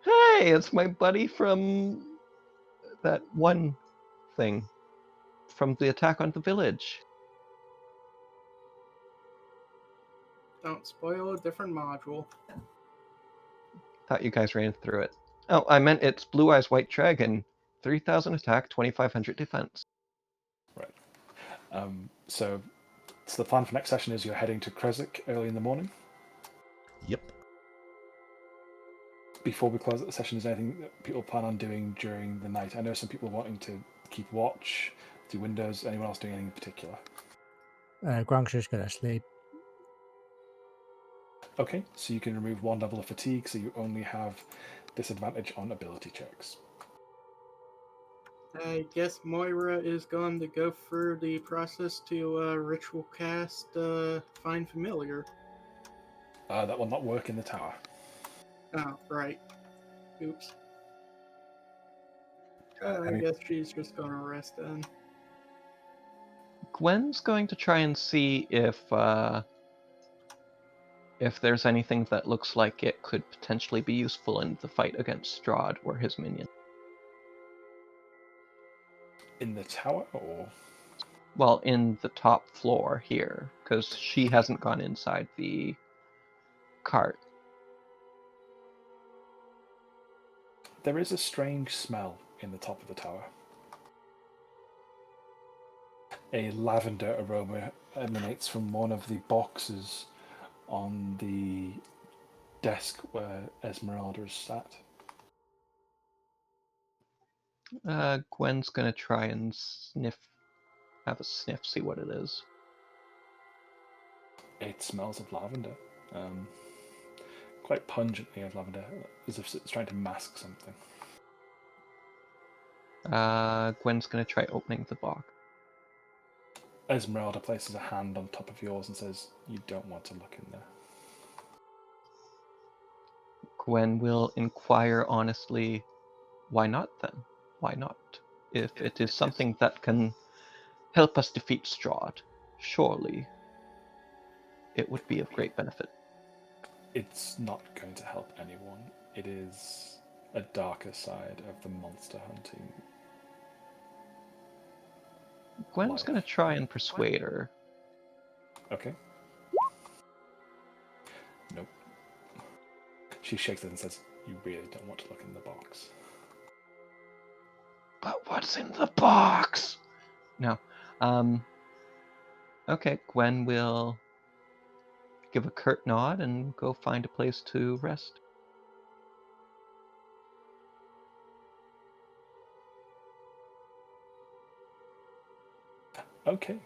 Hey, it's my buddy from that one thing. From the attack on the village. Don't spoil a different module. Thought you guys ran through it. Oh, I meant it's Blue Eyes White Dragon. 3,000 attack, 2,500 defense. Right. So the plan for next session is you're heading to Kresik early in the morning. Yep. Before we close out the session, is there anything that people plan on doing during the night? I know some people are wanting to keep watch, do windows. Anyone else doing anything in particular? Grunk's just going to sleep. Okay, so you can remove one level of fatigue, so you only have disadvantage on ability checks. I guess Moira is going to go through the process to ritual cast Find Familiar. That will not work in the tower. Oh, right. Oops. I guess she's just going to rest then. Gwen's going to try and see if there's anything that looks like it could potentially be useful in the fight against Strahd or his minion. In the tower, or? Well, in the top floor here, because she hasn't gone inside the cart. There is a strange smell in the top of the tower. A lavender aroma emanates from one of the boxes on the desk where Esmeralda is sat. Gwen's gonna try and have a sniff, see what it is. It smells of lavender. Quite pungently of lavender, as if it's trying to mask something. Gwen's gonna try opening the box. Esmeralda places a hand on top of yours and says, "You don't want to look in there." Gwen will inquire honestly, why not then? Why not? If it is something that can help us defeat Strahd, surely it would be of great benefit. It's not going to help anyone. It is a darker side of the monster hunting. Gwen's gonna try and persuade her. Okay. Nope. She shakes it and says, "You really don't want to look in the box." But what's in the box? No. Okay, Gwen will give a curt nod and go find a place to rest. Okay.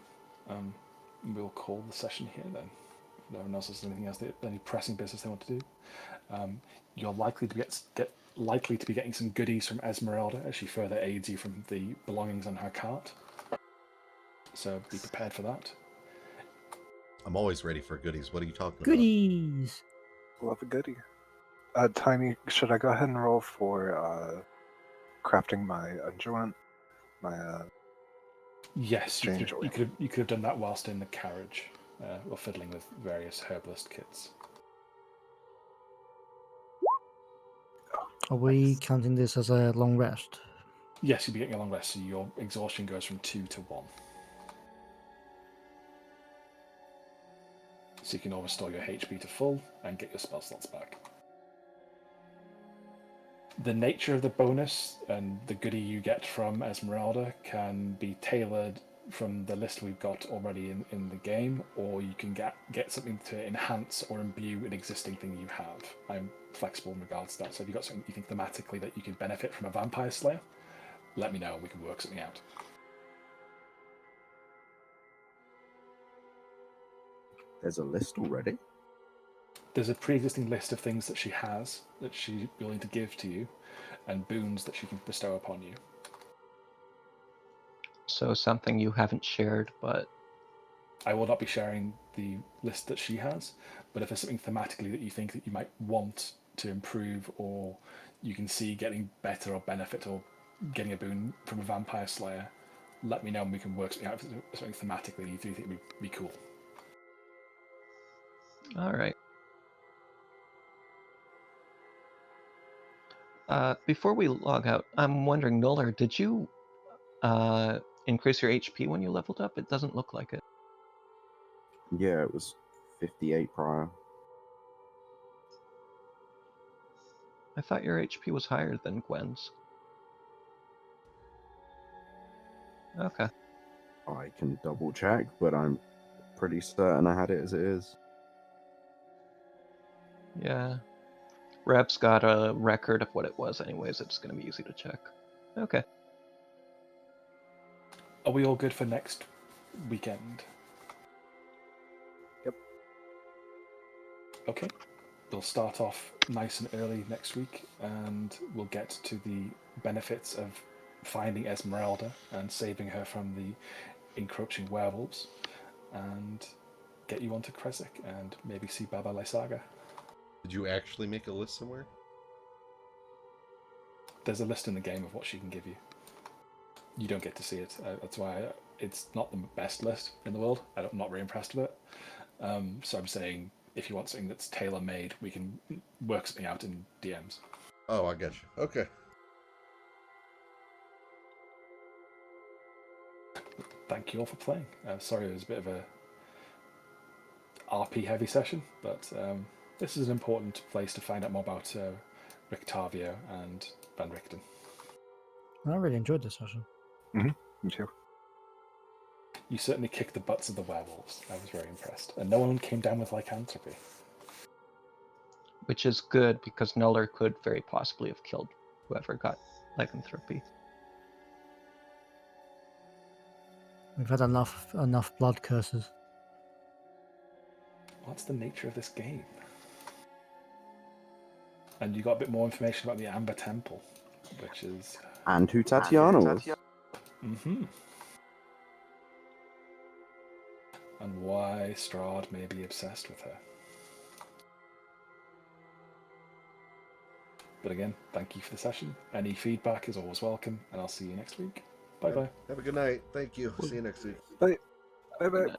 We'll call the session here then. If no one else has anything else, any pressing business they want to do. You're likely to be getting some goodies from Esmeralda as she further aids you from the belongings on her cart. So be prepared for that. I'm always ready for goodies. What are you talking Goodies! Love a goodie. Tiny, should I go ahead and roll for crafting my unguent? My Yes, Strange oil. you could have done that whilst in the carriage, or fiddling with various herbalist kits. Are we counting this as a long rest? Yes, you'll be getting a long rest, so your exhaustion goes from 2 to 1. So you can all restore your HP to full and get your spell slots back. The nature of the bonus and the goodie you get from Esmeralda can be tailored from the list we've got already in the game, or you can get something to enhance or imbue an existing thing you have. I'm flexible in regards to that, so if you've got something you think thematically that you can benefit from a Vampire Slayer, let me know and we can work something out. There's a list already. There's a pre-existing list of things that she has that she's willing to give to you, and boons that she can bestow upon you. So something you haven't shared, but I will not be sharing the list that she has, but if there's something thematically that you think that you might want to improve, or you can see getting better or benefit or getting a boon from a Vampire Slayer, let me know and we can work something out. If it's something thematically you think would be cool. all right. Before we log out, I'm wondering, Noller, did you increase your HP when you leveled up? It doesn't look like it. Yeah, it was 58 prior. I thought your HP was higher than Gwen's. Okay. I can double check, but I'm pretty certain I had it as it is. Yeah. Rep's got a record of what it was anyways. It's going to be easy to check. Okay. Are we all good for next weekend? Yep. Okay. We'll start off nice and early next week, and we'll get to the benefits of finding Esmeralda and saving her from the encroaching werewolves, and get you onto Kresik and maybe see Baba Lysaga. Did you actually make a list somewhere? There's a list in the game of what she can give you. You don't get to see it. That's why it's not the best list in the world. I'm not very impressed with it. So I'm saying, if you want something that's tailor-made, we can work something out in DMs. Oh, I got you. Okay. Thank you all for playing. Sorry it was a bit of a RP-heavy session, but this is an important place to find out more about Rictavio and Van Richten. I really enjoyed this session. Me too. You certainly kicked the butts of the werewolves. I was very impressed. And no one came down with lycanthropy. Which is good, because Noller could very possibly have killed whoever got lycanthropy. We've had enough blood curses. What's the nature of this game? And you got a bit more information about the Amber Temple, which is... And who Tatiana was. Mm-hmm. And why Strahd may be obsessed with her. But again, thank you for the session. Any feedback is always welcome, and I'll see you next week. Bye-bye. Have a good night. Thank you. See you next week. Bye. Bye-bye.